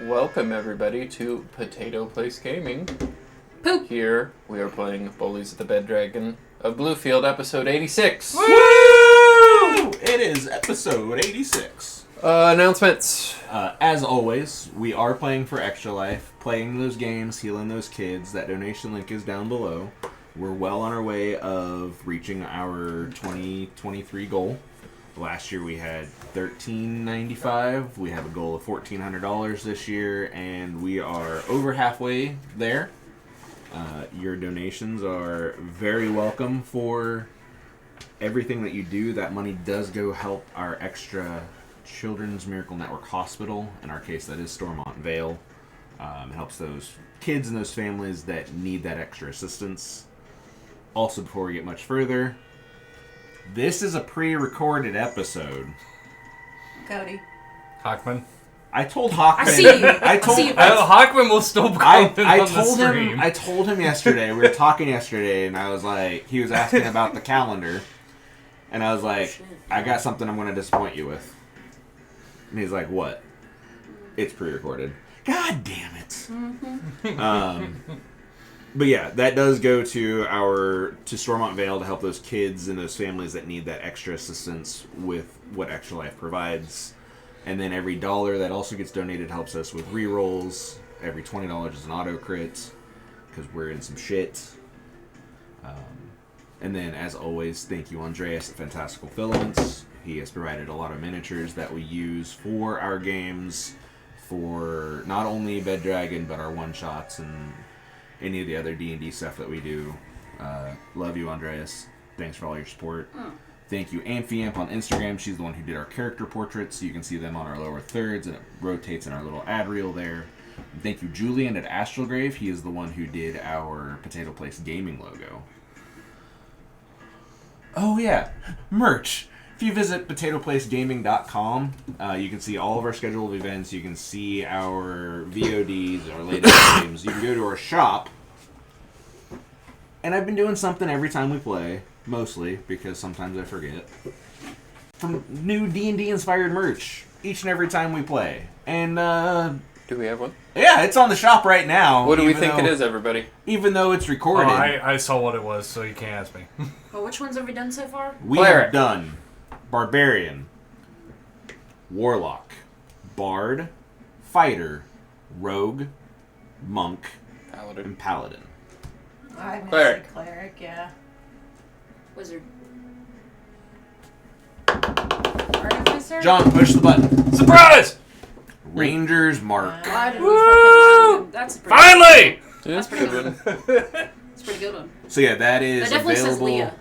Welcome everybody to Potato Place Gaming. Poop. Here we are playing Bullies at the Bed Dragon of Bluefield, episode 86. Woo! It is episode 86. Announcements. As always, we are playing for Extra Life, playing those games, healing those kids. That donation link is down below. We're well on our way of reaching our 2023 goal. Last year we had $13.95. We have a goal of $1,400 this year, and we are over halfway there. Your donations are very welcome for everything that you do. That money does go help our extra Children's Miracle Network Hospital. In our case, that is Stormont Vale. It helps those kids and those families that need that extra assistance. Also, before we get much further, this is a pre-recorded episode. Cody. Hockman. I told Hockman. I see you. Hockman will still comment on the stream. I told him yesterday. We were talking yesterday, and I was like, he was asking about the calendar, and I was like, I got something I'm going to disappoint you with. And he's like, what? It's pre-recorded. God damn it. Mm-hmm. But yeah, that does go to Stormont Vale to help those kids and those families that need that extra assistance with what Extra Life provides. And then every $1 that also gets donated helps us with rerolls. Every $20 is an auto crit because we're in some shit. And then, as always, thank you, Andreas at Fantastical Filaments. He has provided a lot of miniatures that we use for our games, for not only Bed Dragon, but our one-shots and any of the other D&D stuff that we do. Love you, Andreas. Thanks for all your support. Thank you, Amphiamp on Instagram. She's the one who did our character portraits, so you can see them on our lower thirds, and it rotates in our little ad reel there. And thank you, Julian at Astralgrave. He is the one who did our Potato Place gaming logo. Oh yeah, merch. If you visit potatoplacegaming.com, you can see all of our scheduled events. You can see our VODs, our latest games. You can go to our shop. And I've been doing something every time we play, mostly, because sometimes I forget. From new D&D inspired merch, each and every time we play. And, Do we have one? yeah, it's on the shop right now. What do we think it is, everybody? Even though it's recorded. Oh, I saw what it was, so you can't ask me. Well, which ones have we done so far? We Cleric. have done Barbarian, Warlock, Bard, Fighter, Rogue, Monk, Paladin. and Paladin. I'm Cleric. Cleric, yeah. Wizard. Artificer? John, push the button. Surprise! Ranger's Mark. Why did we Woo! fucking... That's a pretty Finally! That's pretty good. That's a pretty good one. So yeah, that That is definitely says available. Leah.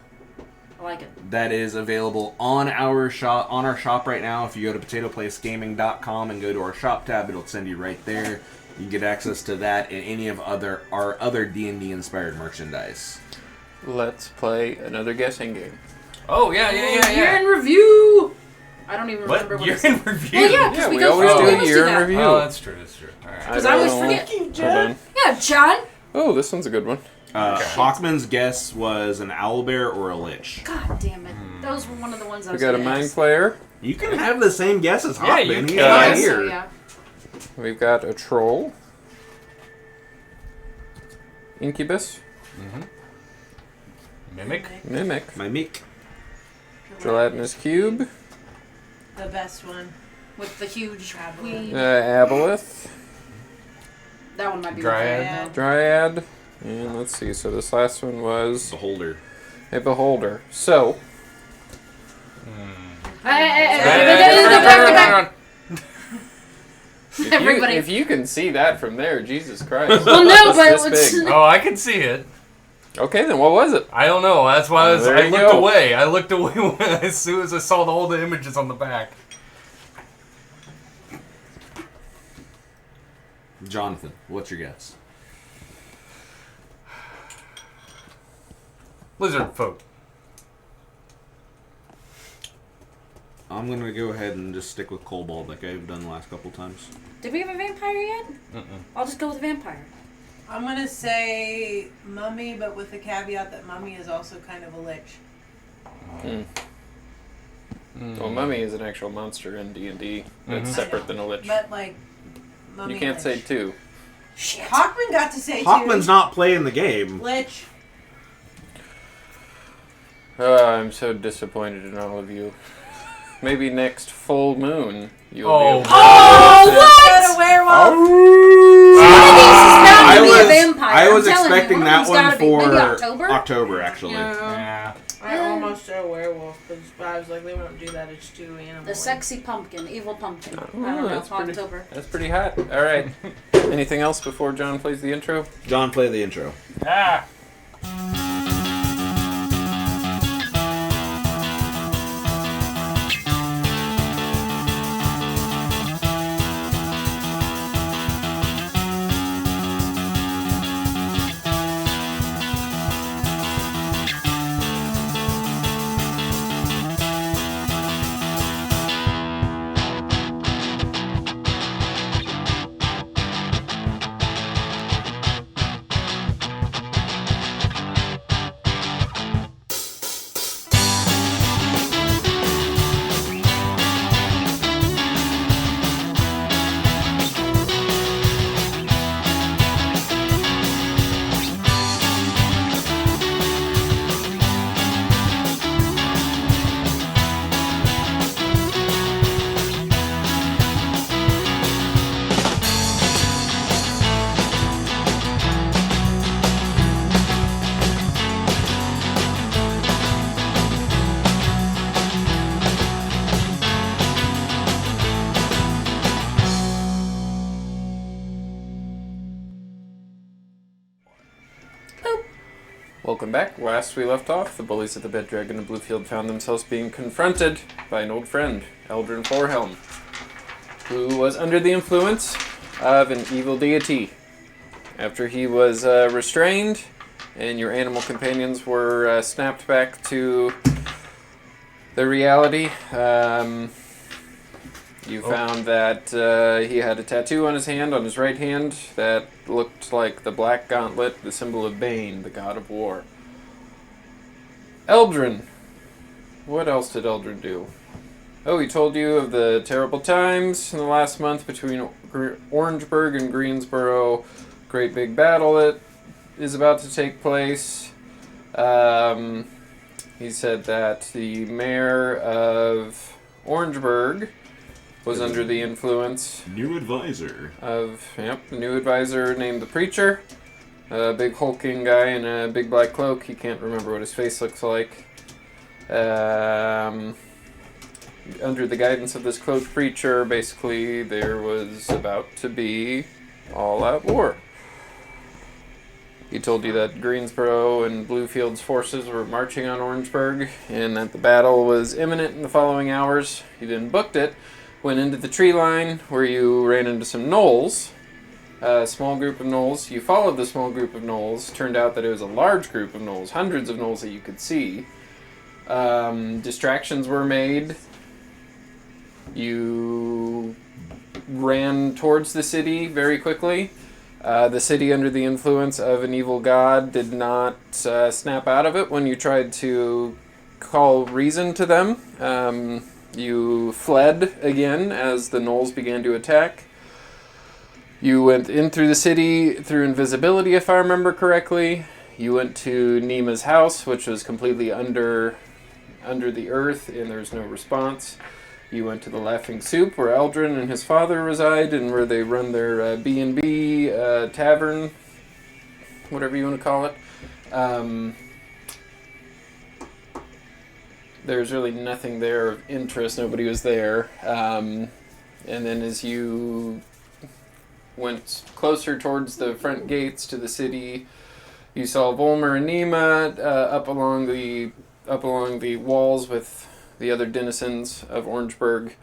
I like it. That is available on our shop right now. If you go to potatoplacegaming.com and go to our shop tab, it'll send you right there. You can get access to that and any of our other D&D inspired merchandise. Let's play another guessing game. Oh, yeah. Year in review! I don't even remember what You're it's in review? Well, yeah, because Yeah, we we go always through do we a year in that. review. Oh, that's true. Alright. Because I always forget. Hold on. Yeah, John! Oh, this one's a good one. Hawkman's guess was an owlbear or a lich. God damn it. Those were one of the ones I We was got a gonna mind ask. player. You can have the same guess as Yeah, Hawkman. you He's can. not Yeah, here. so, yeah. We've got a troll. Incubus. Mimic? Mimic. My meek. Gelatinous cube. The best one. With the huge queen. Aboleth. That one might be Dryad. my Dryad. And let's see, so this last one was Beholder. a beholder. So, Everybody. if you can see that from there, Jesus Christ. Well, no, It's but this big. Oh, I can see it. Okay, then what was it? I don't know. That's why There I you looked go. away. I looked away as soon as I saw all the images on the back. Jonathan, what's your guess? Lizard folk. I'm going to go ahead and just stick with Kobold like I've done the last couple times. Did we have a vampire yet? I'll just go with vampire. I'm going to say mummy, but with the caveat that mummy is also kind of a lich. Well, mummy is an actual monster in D&D. That's separate than a lich. But, like, Mummy You can't Lich. say 2. Shit. Hawkman got to say Hawkman's two. not playing the game. Lich. I'm so disappointed in all of you. Maybe next full moon you'll be Oh. able to... Got a werewolf. One of these is bound to be a vampire. I was I'm telling you, expecting one of that them's one gotta be- for maybe October? October, actually. Yeah. I almost said a werewolf, but I was like, they won't do that. It's too animal. The sexy pumpkin, evil pumpkin. I don't know. that's pretty- October. That's pretty hot. All right. Anything else before John plays the intro? John, play the intro. Ah. Welcome back. Last we left off, the bullies of the Bed Dragon and Bluefield found themselves being confronted by an old friend, Eldrin Forehelm, who was under the influence of an evil deity. After he was restrained and your animal companions were snapped back to the reality, you found that he had a tattoo on his hand, on his right hand, that looked like the Black Gauntlet, the symbol of Bane, the god of war. Eldrin. What else did Eldrin do? Oh, he told you of the terrible times in the last month between Orangeburg and Greensboro. Great big battle that is about to take place. He said that the mayor of Orangeburg was under the influence New advisor. of, a new advisor named the Preacher. A big hulking guy in a big black cloak. He can't remember what his face looks like. Under the guidance of this cloaked preacher, basically there was about to be all-out war. He told you that Greensboro and Bluefield's forces were marching on Orangeburg and that the battle was imminent in the following hours. You then booked it, went into the tree line where you ran into some gnolls, a small group of gnolls. You followed the small group of gnolls. Turned out that it was a large group of gnolls, hundreds of gnolls that you could see. Distractions were made. You ran towards the city very quickly. The city, under the influence of an evil god, did not snap out of it when you tried to call reason to them. You fled again as the gnolls began to attack. You went in through the city through invisibility, if I remember correctly. You went to Nima's house, which was completely under the earth, and there's no response. You went to the Laughing Soup, where Eldrin and his father reside, and where they run their B&B tavern, whatever you want to call it. There's really nothing there of interest. Nobody was there. And then as you went closer towards the front gates to the city, you saw Volmer and Nima up along the walls with the other denizens of Orangeburg.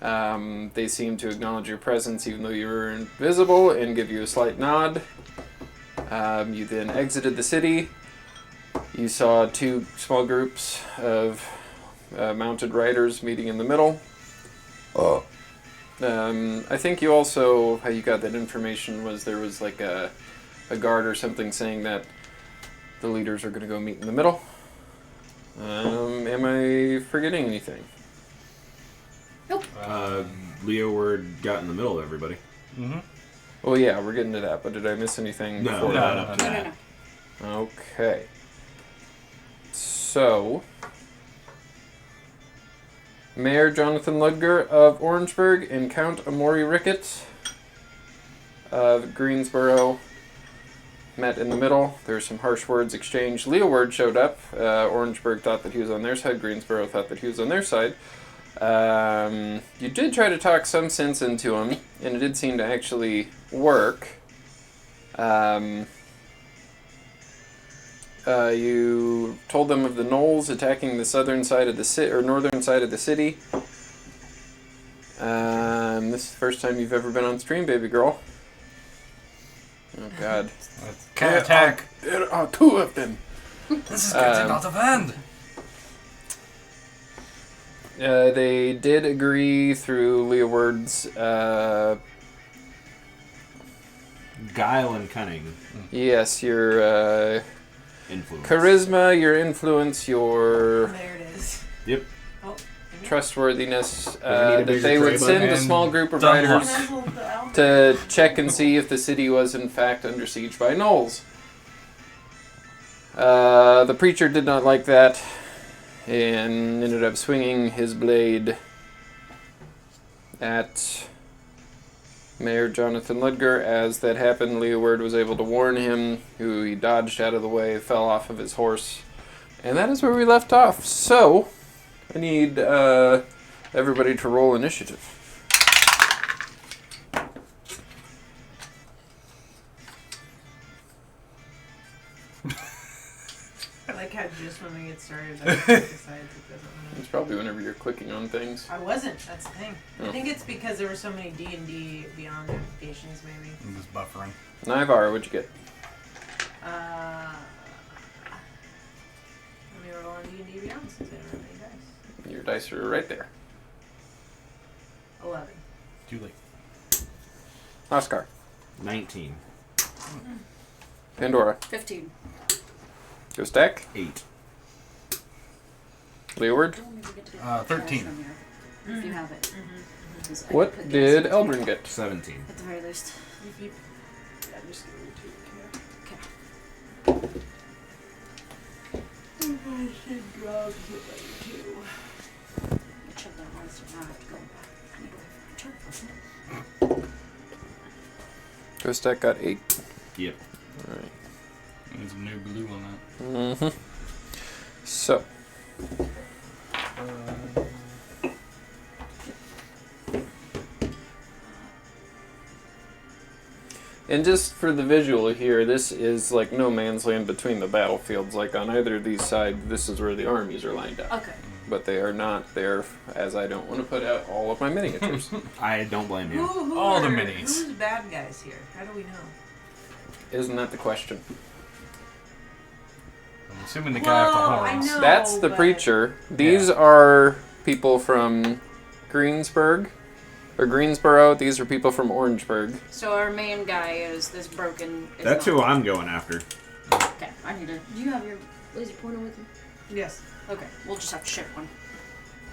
They seemed to acknowledge your presence even though you were invisible and give you a slight nod. You then exited the city. You saw two small groups of mounted riders meeting in the middle. I think you also, how you got that information was there was like a guard or something saying that the leaders are going to go meet in the middle. Am I forgetting anything? Nope. Leo Word got in the middle of everybody. Mm-hmm. Well, yeah, we're getting to that, but did I miss anything No, before not that? up to No, that. no. Okay. So, Mayor Jonathan Ludger of Orangeburg and Count Amori Rickett of Greensboro met in the middle. There were some harsh words exchanged. Leeward showed up. Orangeburg thought that he was on their side. Greensboro thought that he was on their side. You did try to talk some sense into him, and it did seem to actually work. You told them of the gnolls attacking the southern side of the city, or northern side of the city. This is the first time you've ever been on stream, baby girl. Oh God. Cat attack. There are two of them. This is getting out of hand. They did agree through Leeward's, Guile and cunning. yes, your Influence. charisma, your influence, your There it is. Yep. Oh. trustworthiness, need a that bigger they would tray send a button. small group of Dumb riders luck. to check and see if the city was in fact under siege by gnolls. The preacher did not like that and ended up swinging his blade at Mayor Jonathan Ludger. As that happened, Leeward was able to warn him, who he dodged out of the way, fell off of his horse, and that is where we left off. So, I need everybody to roll initiative. I like how just when we get started, I decides it doesn't want It's probably whenever you're clicking on things. I wasn't. That's the thing. Oh. I think it's because there were so many D&D Beyond notifications, maybe. I'm just buffering. Nivara, what'd you get? Let me roll on D&D Beyond since I don't have any dice. Your dice are right there. 11. Too late. Oscar. 19. Pandora. 15. Go stack. 8. Leeward. Don't even get to get 13. trash from here, if you have it. 'Cause I What put gas did in Eldrin get? 17. At the very least. Yeah, I'm just gonna take Okay. I checked that once, so now I have to go back. I need to wait for my turn. Go stack got 8. Yep. Alright. There's a new blue on that. Mm-hmm. So. And just for the visual here, this is like no man's land between the battlefields. Like on either of these sides, this is where the armies are lined up. Okay. But they are not there, as I don't want to put out all of my miniatures. I don't blame you. Who All the are- minis. Who's bad guys here? How do we know? Isn't that the question? I'm assuming the guy with the Well, I horns. know. That's the but- preacher. These are people from Greensburg. Or Greensboro. These are people from Orangeburg. So our main guy is this broken. Is That's not- who I'm going after. Okay, I need to. Do you have your laser pointer with you? Yes. Okay, we'll just have to share one.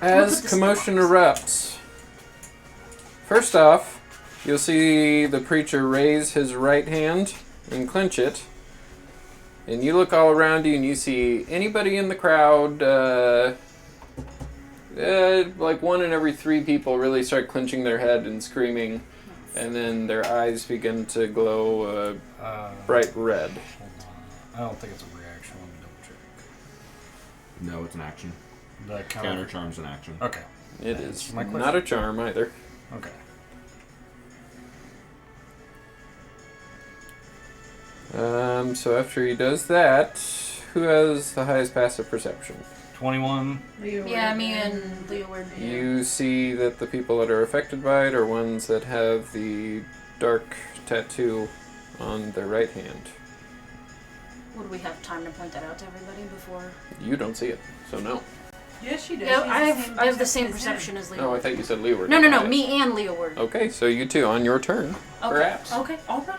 As this commotion in the erupts, first off, you'll see the preacher raise his right hand and clench it. And you look all around you and you see anybody in the crowd, like 1 in every 3 people really start clenching their head and screaming. And then their eyes begin to glow bright red. Hold on. I don't think it's a reaction. Let me double check. No, it's an action. The Counter charm's an action. Okay. It That's is my question. not a charm either. Okay. So after he does that, who has the highest passive perception? 21. Yeah, me and Leo were. You see that the people that are affected by it are ones that have the dark tattoo on their right hand. Would we have time to point that out to everybody before? You don't see it, so no. Yes, she does. Yeah, She has I have the same as him. perception as Leo. Oh, I thought you said Leeward. No, me and Leo were. Okay, so you two on your turn, Okay. perhaps. Okay, alright.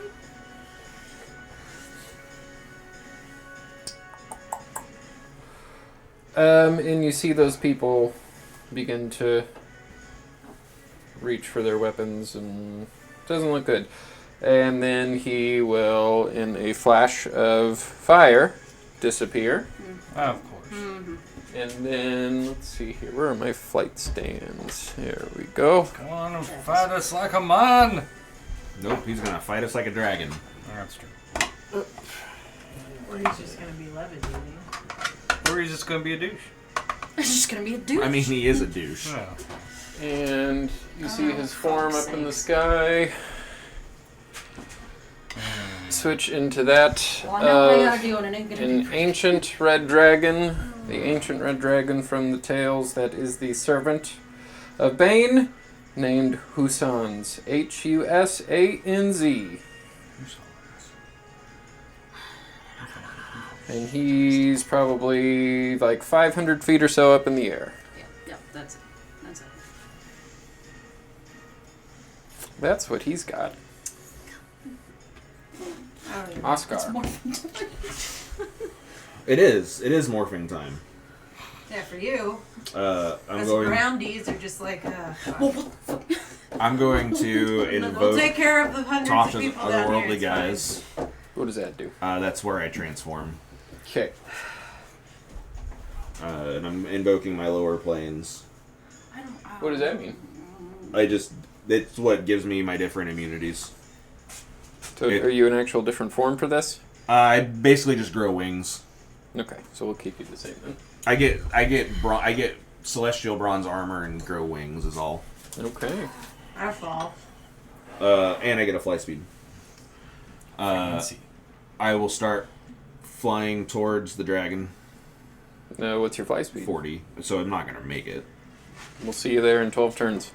And you see those people begin to reach for their weapons, and it doesn't look good. And then he will, in a flash of fire, disappear. Of course. Mm-hmm. And then, let's see here. Where are my flight stands? There we go. Come on and fight us like a man. Nope, he's gonna fight us like a dragon. That's true. Or he's just gonna be levitating. Or he's just gonna be a douche. It's just gonna be a douche. I mean, he is a douche. Yeah. And you see Oh, his form fuck's up in the sakes. sky. Switch into that Well, I know what I of gotta do, and it ain't gonna an be. ancient red dragon. The ancient red dragon from the tales that is the servant of Bane, named Husanz. Husanz. And he's probably like 500 feet or so up in the air. Yeah, that's it. That's it. That's what he's got. Oscar. It's more It is. It is morphing time. Yeah, for you. I'm Us going. roundies are just like, I'm going to we'll invoke take care of the hundreds talk of to the people down here. otherworldly It's fine. guys. What does that do? That's where I transform. Okay. And I'm invoking my lower planes. I don't. What does that mean? It's what gives me my different immunities. So are you an actual different form for this? I basically just grow wings. Okay, so we'll keep you the same then. I get celestial bronze armor and grow wings is all. Okay. I fall. And I get a fly speed. Fancy. I will start flying towards the dragon. What's your fly speed? 40, so I'm not gonna make it. We'll see you there in 12 turns.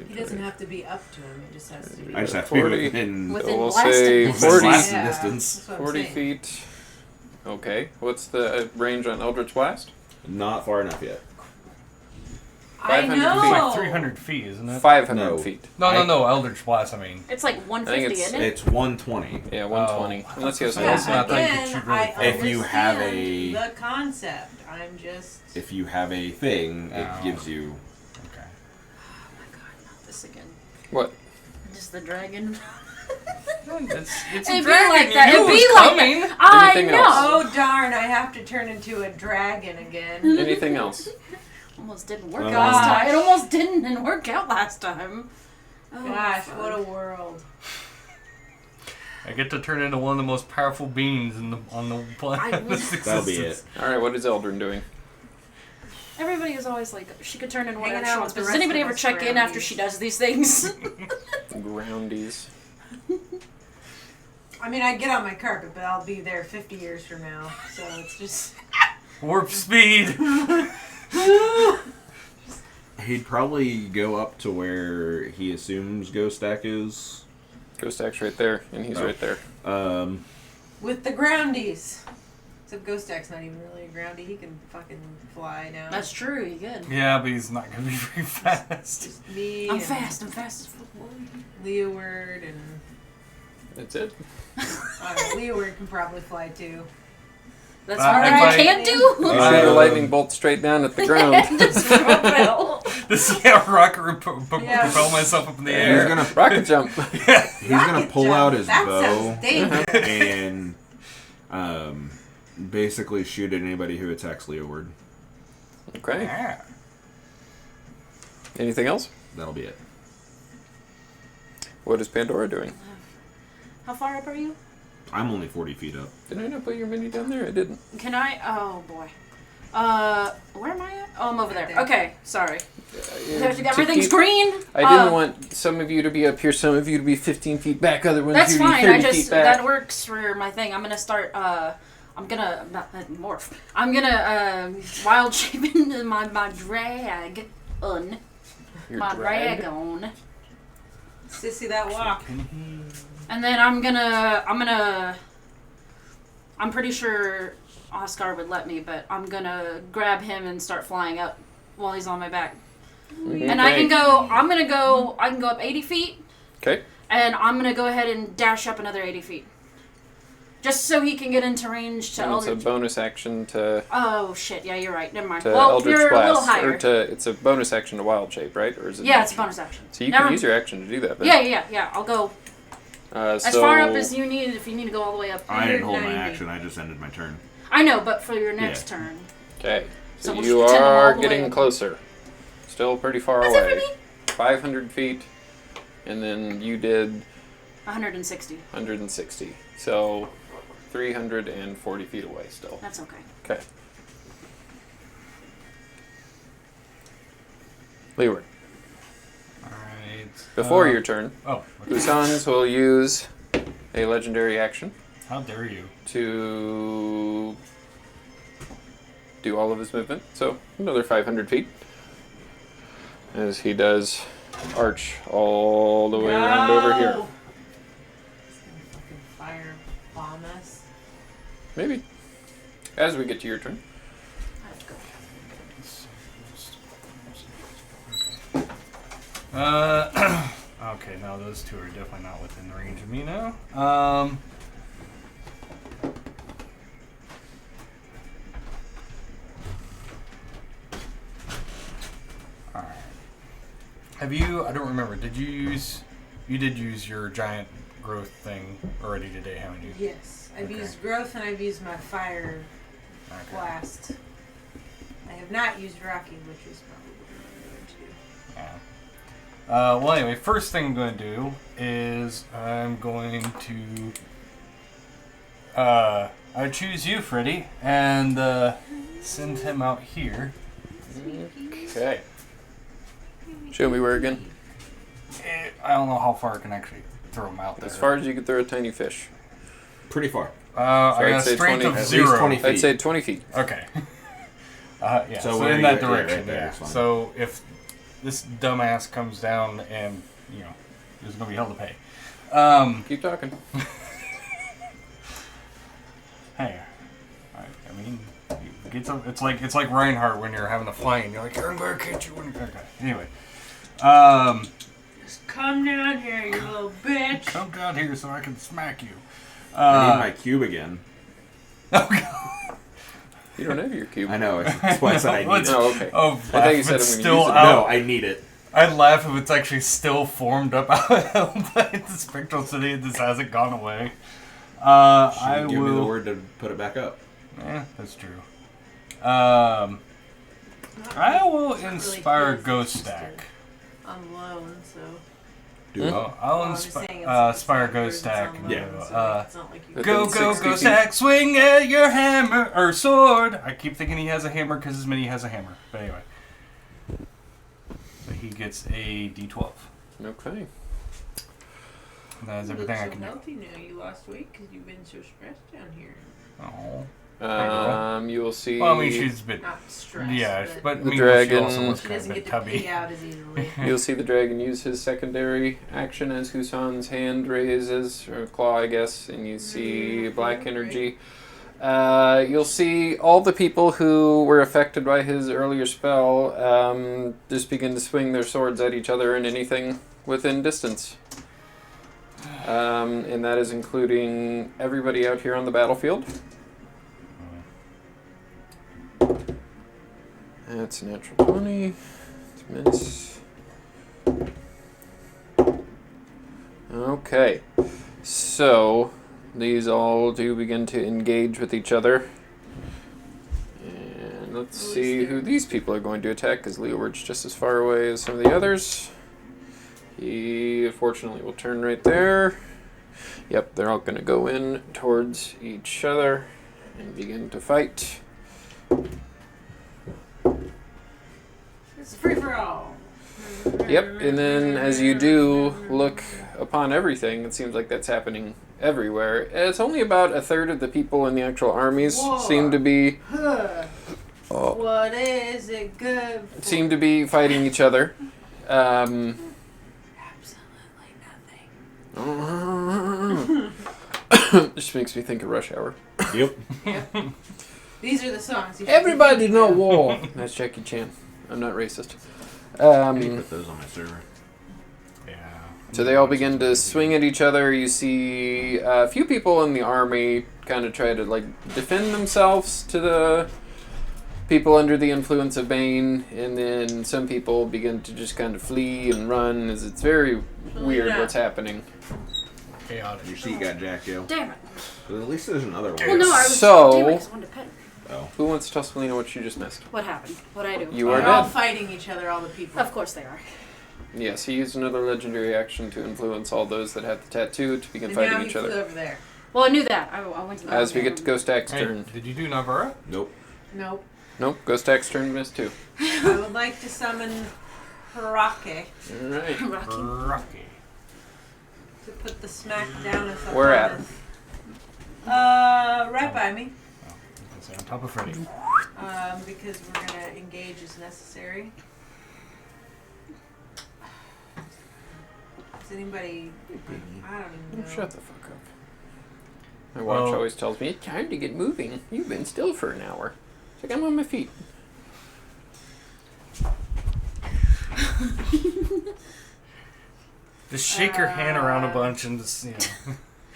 He doesn't have to be up to him. It just has to be. I just have to be 40. within With- So we'll blasting say distance. 40, blasting Yeah, distance. that's what I'm 40 saying. feet. Okay. What's the range on Eldritch Blast? Not far enough yet. I 500 know. feet. It's like 300 feet, isn't it? 500 No. feet. No. Eldritch Blast, I mean. It's like 150, it's- isn't it? It's 120. Yeah, 120. Oh. Unless he has Yeah, That's yeah, not- I think again, it should really I fall. If you have understand a- the concept. I'm just. If you have a thing, it Oh. gives you. Okay. Oh my god, not this again. What? Just the dragon. It's It'd a be dragon. like You that. knew It'd it was be like coming. that. I Anything know. else? Oh darn! I have to turn into a dragon again. Anything else? Almost didn't work Oh. last time. It almost didn't work out last time. Oh, Gosh, fuck. what a world! I get to turn into one of the most powerful beings on the planet. That'll be it. Alright, what is Eldrin doing? Everybody is always like, she could turn into whatever Hanging she out wants. with But the does rest anybody of ever us check in after groundies. she does these things? Groundies. I mean, I get on my carpet, but I'll be there 50 years from now. So it's just. Warp speed. He'd probably go up to where he assumes Ghost Stack is. Ghost Stack's right there, and he's Oh. right there. With the groundies. Except Ghost Stack's not even really a groundie. He can fucking fly now. That's true, you good. Yeah, but he's not gonna be very fast. Just me. I'm and fast as fuck. Leeward and. That's it. Leeward can probably fly too. That's If what I- I can't do. You shoot a lightning bolt straight down at the ground. Just fell. This rocket Yeah. propel myself up in the He's air. gonna Rocket jump. he's gonna pull Jump. out his That bow sounds dangerous. and basically shoot at anybody who attacks Leeward. Okay. Yeah. Anything else? That'll be it. What is Pandora doing? How far up are you? I'm only 40 feet up. Did I not put your mini down there? I didn't. Can I? Oh boy. Where am I at? Oh, I'm over there. There. Okay, sorry. To Everything's keep- green. I didn't want some of you to be up here, some of you to be 15 feet back, other ones That's to be 30 fine. I feet just back. that works for my thing. I'm gonna start. I'm gonna not morph. I'm gonna wild shape into my drag on Your my drag. dragon, Sissy, that walk. and then I'm pretty sure Oscar would let me, but I'm gonna grab him and start flying up while he's on my back. And I can go. I can go up 80 feet, Okay. and I'm gonna go ahead and dash up another 80 feet. Just so he can get into range to And it's a Eldritch. bonus action to Oh shit! Yeah, you're right. Never mind. to Well, Eldritch you're a little Blast, higher. or to it's a bonus action to Wild Shape, right? Or is it? Yeah, it's a bonus action. So you Never- can use your action to do that. Then. Yeah. I'll go as so far up as you need. If you need to go all the way up. I didn't hold my 190. action. I just ended my turn. I know, but for your next turn. Okay. So, So we'll you just pretend I'm all are the way getting up. closer. Still pretty far What's it away. for me? 500 feet, and then you did 160. 160. So 340 feet away still. That's okay. Okay. Leeward. Alright. Before your turn, Oh. Okay. Usans will use a legendary action How dare you? to do all of his movement. So another 500 feet. As he does arch all the way around over here. He's gonna fucking fire bomb us. Maybe. As we get to your turn. Okay, now those two are definitely not within range of me now. Alright. Have you, I don't remember, you did use your giant growth thing already today, haven't you? Yes, I've Okay. used growth and I've used my fire Okay. blast. I have not used Rocky, which is probably what I'm going to do. Yeah. Well, anyway, first thing I'm going to do is I'm going to I choose you, Freddy, and send him out here. Okay. Show me where again. I don't know how far I can actually throw him out there. As far as you can throw a tiny fish. Pretty far. I I'd got a say strength 20 of at least 0. 20 feet. I'd say 20 feet. Okay. Yeah. So So, where in are that you at? Yeah, direction, right there, yeah. it's fine. So if this dumbass comes down and there's gonna be hell to pay. Keep talking. Hey, I mean, it's like Reinhardt when you're having the flying. You're like, I'm gonna catch you. Okay. Anyway, Just come down here, you little bitch. come down here so I can smack you. I need my cube again. You don't have your cube. I know. That's why I said I need it. Oh, okay. Oh, I thought you said it's I'm gonna still use it. out. No, I need it. I'd laugh if it's actually still formed up out the Spectral City and this hasn't gone away. I Give me the will. word to put it back up. Yeah, that's true. I will It's not really inspire his, Ghost it's just Stack. On loan, so. Do Hmm? it. Oh, I'll I'm just saying inspire Ghost it's Stack. on loan, Yeah. so it's not like you But Go, then go, 60 go, feet. Stack! Swing at your hammer or sword. I keep thinking he has a hammer because his mini has a hammer. But anyway, so he gets a D12. Okay. That is You look everything I so can healthy now. You lost weight because you've been so stressed down here. do. Oh. You will see. Well, I mean, she's a bit. Not stressed. Yeah, but I The mean, dragon- she also looks she kind of doesn't a bit get to pee tubby. out as easily. You'll see the dragon use his secondary action as Husan's hand raises, or claw, I guess, and you see black energy. You'll see all the people who were affected by his earlier spell just begin to swing their swords at each other and anything within distance. And that is including everybody out here on the battlefield. That's a natural 20. It's miss. Okay. So, these all do begin to engage with each other. And let's see who these people are going to attack, because Leeward's just as far away as some of the others. He, unfortunately, will turn right there. Yep, they're all going to go in towards each other and begin to fight. It's free for all. Yep, and then as you do look upon everything, it seems like that's happening everywhere. It's only about a third of the people in the actual armies seem to be What is it good for? seem to be fighting each other. Absolutely nothing. Just makes me think of Rush Hour. Yep. These are the songs. You should Everybody be know thinking of. war. That's Jackie Chan. I'm not racist. I need to put those on my server. Yeah. So they all begin to swing at each other. You see a few people in the army kind of try to like defend themselves to the people under the influence of Bane, and then some people begin to just kind of flee and run. As it's very weird what's happening. Chaotic. Your seat got jacked, yo. Damn it. But at least there's another one. Well, no, I was So- doing it 'cause I wanted to pet him. Oh. Who wants to tell Selena what you just missed? What happened? What'd I do? You are They're all dead. fighting each other, all the people. Of course they are. Yes, he used another legendary action to influence all those that have the tattoo to begin And fighting now he each flew other. over there. Well, I knew that. I went to the As we get to Ghost Axe Hey, turn. did you do Navara? Nope. Nope. Nope, Ghost Axe turn missed too. I would like to summon Harake Alright. Rocky. Rocky. to put the smack down of Where at him? Right by me. Oh, you can say on top of Freddy. Because we're gonna engage as necessary. Does anybody? I don't even know. Shut the fuck up. My watch Well- always tells me, it's time to get moving. You've been still for an hour. It's like I'm on my feet. Just shake your hand around a bunch and just,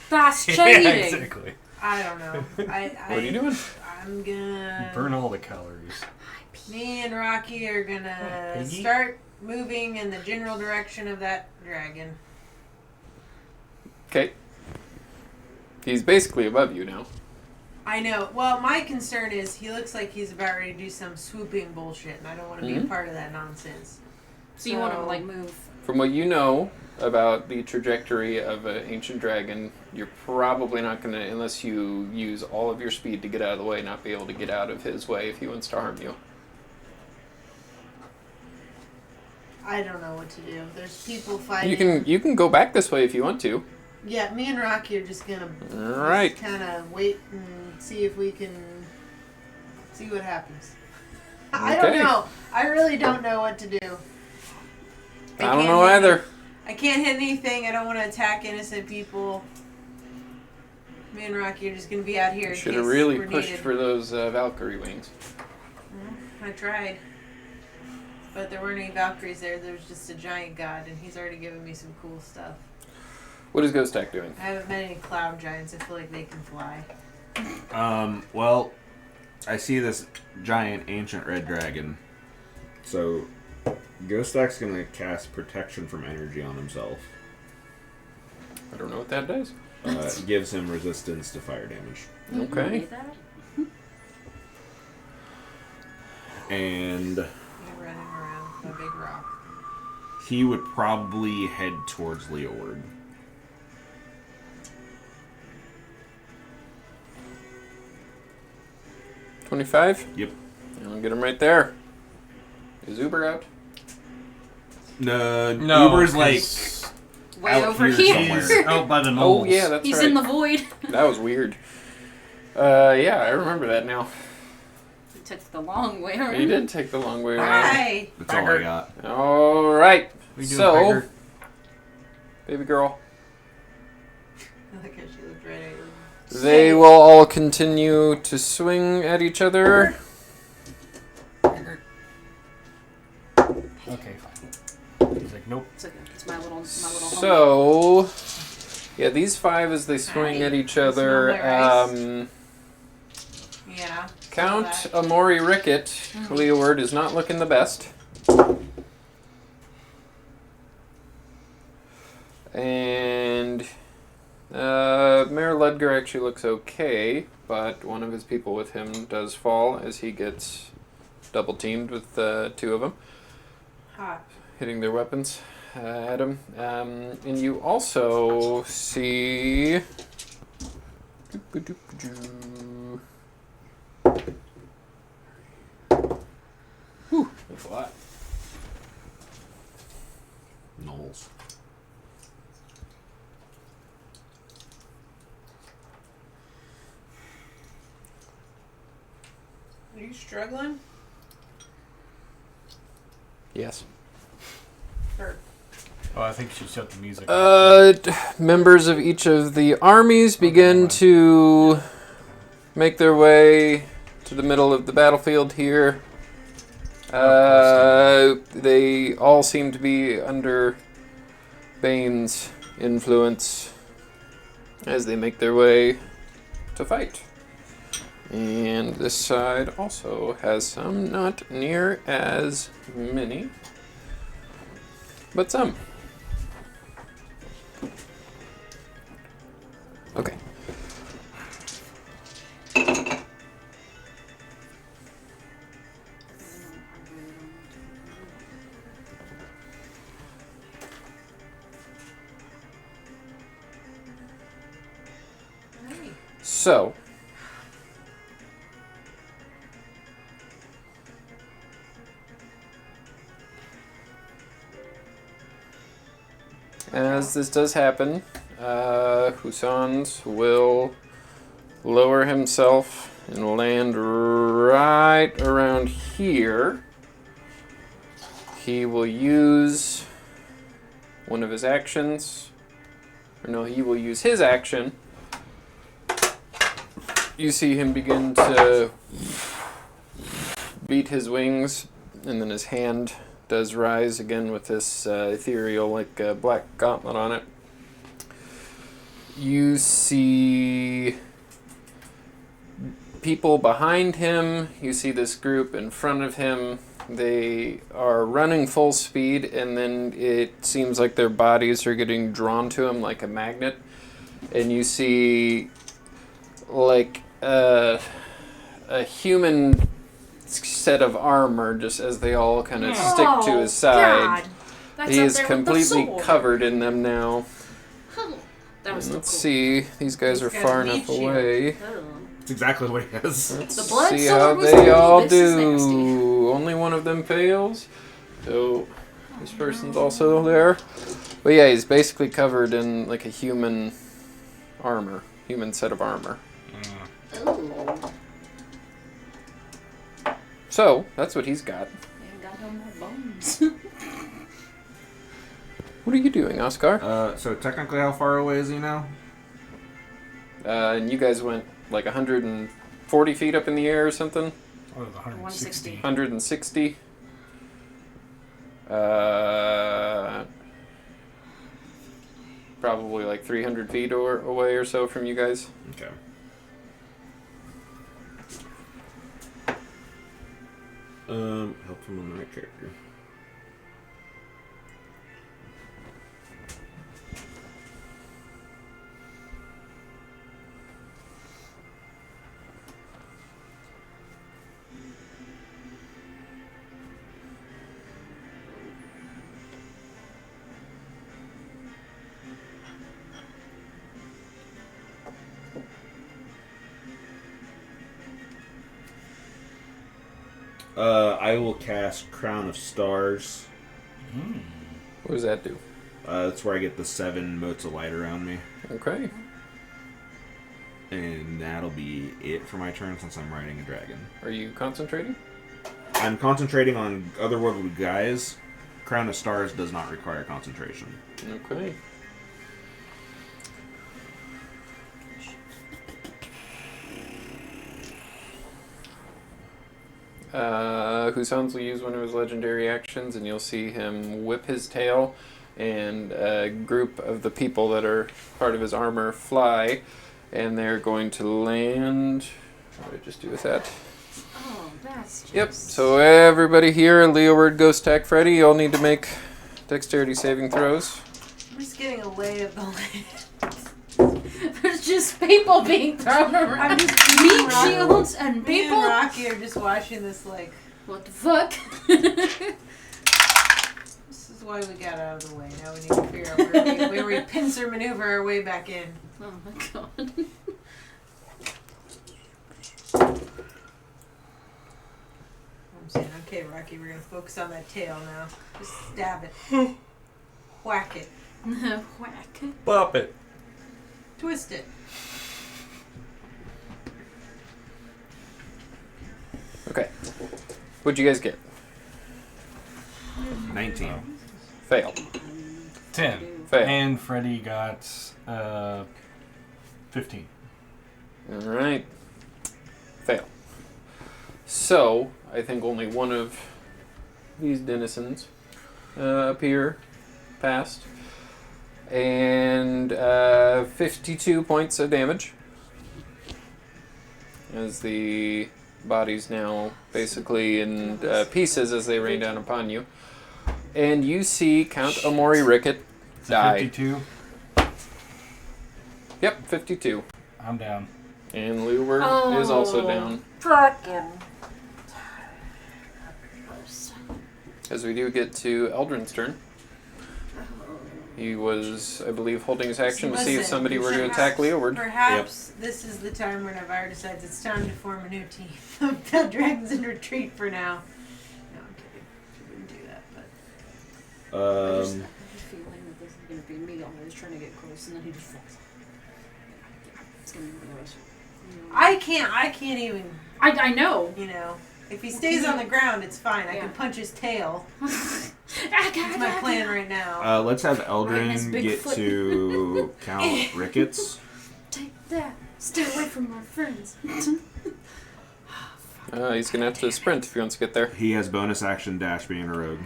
That's yeah, cheating. exactly. I don't know. What are you doing? I'm gonna. Burn all the calories. Me and Rocky are gonna Piggy? start moving in the general direction of that dragon. Okay. He's basically above you now. I know. Well, my concern is he looks like he's about ready to do some swooping bullshit, and I don't want to be a Mhm. part of that nonsense. So you want to like move? From what you know about the trajectory of an ancient dragon, you're probably not going to, unless you use all of your speed to get out of the way, not be able to get out of his way if he wants to harm you. I don't know what to do. There's people fighting. You can go back this way if you want to. Yeah, me and Rocky are just gonna Alright. kind of wait and see if we can see what happens. I don't Okay. know. I really don't know what to do. I don't can't know hit either. I can't hit anything. I don't want to attack innocent people. Me and Rocky are just gonna be out here. in Should have case really we're pushed needed. for those Valkyrie wings. I tried. But there weren't any Valkyries there. There was just a giant god, and he's already given me some cool stuff. What is Ghost Attack doing? I haven't met any cloud giants. I feel like they can fly. Well, I see this giant ancient red dragon. So, Ghost Axe gonna cast protection from energy on himself. I don't know what that does. It gives him resistance to fire damage. Okay. Need that? And You're running around a big rock. he would probably head towards Leeward. $25? Yep. I'll get him right there. Is Uber out? No, Uber's Uber's like Way out over here here. somewhere. out by the Oh, knolls. yeah, that's He's right. in the void. That was weird. Yeah, I remember that now. He took the long way around. He did take the long way around. Hi! That's all I got. All right. We do So, a baby girl, I think I should look right at you. they will all continue to swing at each other. Okay, fine. He's like, nope. It's okay. It's my little homie. So, yeah, these five as they swing Hi. at each You other. smell my Yeah. Count saw that. Amori Rickett, Leeward, is not looking the best. And Mayor Ludger actually looks okay, but one of his people with him does fall as he gets double teamed with two of them, Hot. hitting their weapons at him. And you also see. Whew, that's a lot. Knolls. Are you struggling? Yes. Or Oh, I think you should shut the music. Members of each of the armies begin to make their way to the middle of the battlefield here. They all seem to be under Bane's influence as they make their way to fight. And this side also has some, not near as many, but some. Okay. So, as this does happen, Hussans will lower himself and land right around here. He will use one of his actions, or no, he will use his action. You see him begin to beat his wings, and then his hand does rise again with this ethereal, like black gauntlet on it. You see people behind him. You see this group in front of him. They are running full speed, and then it seems like their bodies are getting drawn to him like a magnet. And you see like a human set of armor just as they all kind of stick to his side. God. That's He up is there with the completely sword. covered in them now. That was And so let's cool. see, these guys He's are got far a meat enough shield. away. Oh. It's exactly what he has. Let's The blood see sword how was they cool. all This is nasty. do. Only one of them fails. So this person's also there. But yeah, he's basically covered in like a human armor. Human set of armor. Ooh. So, that's what he's got. Man, got on my bones. What are you doing, Oscar? So technically, how far away is he now? And you guys went like 140 feet up in the air or something? What was it, 160? 160. Probably like 300 feet away or so from you guys. Okay. Help from the right character. I will cast Crown of Stars. What does that do? That's where I get the 7 motes of light around me. Okay. And that'll be it for my turn since I'm riding a dragon. Are you concentrating? I'm concentrating on otherworldly guys. Crown of Stars does not require concentration. Okay. Hussans will use one of his legendary actions, and you'll see him whip his tail, and a group of the people that are part of his armor fly, and they're going to land. What did I just do with that? Oh, that's just... Yep, so everybody here, Leeward, Ghost Tech, Freddy, you all need to make dexterity saving throws. I'm just getting a lay of the land. There's just people being thrown around. I'm just meat Rocky- shields and Me people. and Rocky are just watching this like, What the fuck? this is why we got out of the way. Now we need to figure out where we pincer maneuver our way back in. Oh my god. I'm saying, okay, Rocky, we're gonna focus on that tail now. Just stab it. Whack it. Whack. Bop it. Twist it. Okay. What'd you guys get? 19. Fail. 10. Fail. And Freddy got 15. Alright. Fail. So, I think only one of these denizens up here passed. And 52 points of damage. As the body's now basically in pieces as they rain down upon you. And you see Count Omori Ricket die. 52. Yep, 52. I'm down. And Leeward is also down. Fucking. As we do get to Eldrin's turn. He was, I believe, holding his action to see if Listen, somebody were to perhaps- attack Leeward. Perhaps this is the time when Navarre decides it's time to form a new team. The dragon's in retreat for now. No, I'm kidding. She wouldn't do that, but I just have a feeling that this is going to be me always trying to get close, and then he just falls. Yeah, it's going to be gross. I can't even, I know. you know. If he stays on the ground, it's fine. I Yeah. can punch his tail. That's That's my plan right now. Let's have Right Eldrin in his big get foot. to Count Ricketts. Take that. Stay away from my friends. He's going to have to sprint if he wants to get there. He has bonus action dash being a rogue.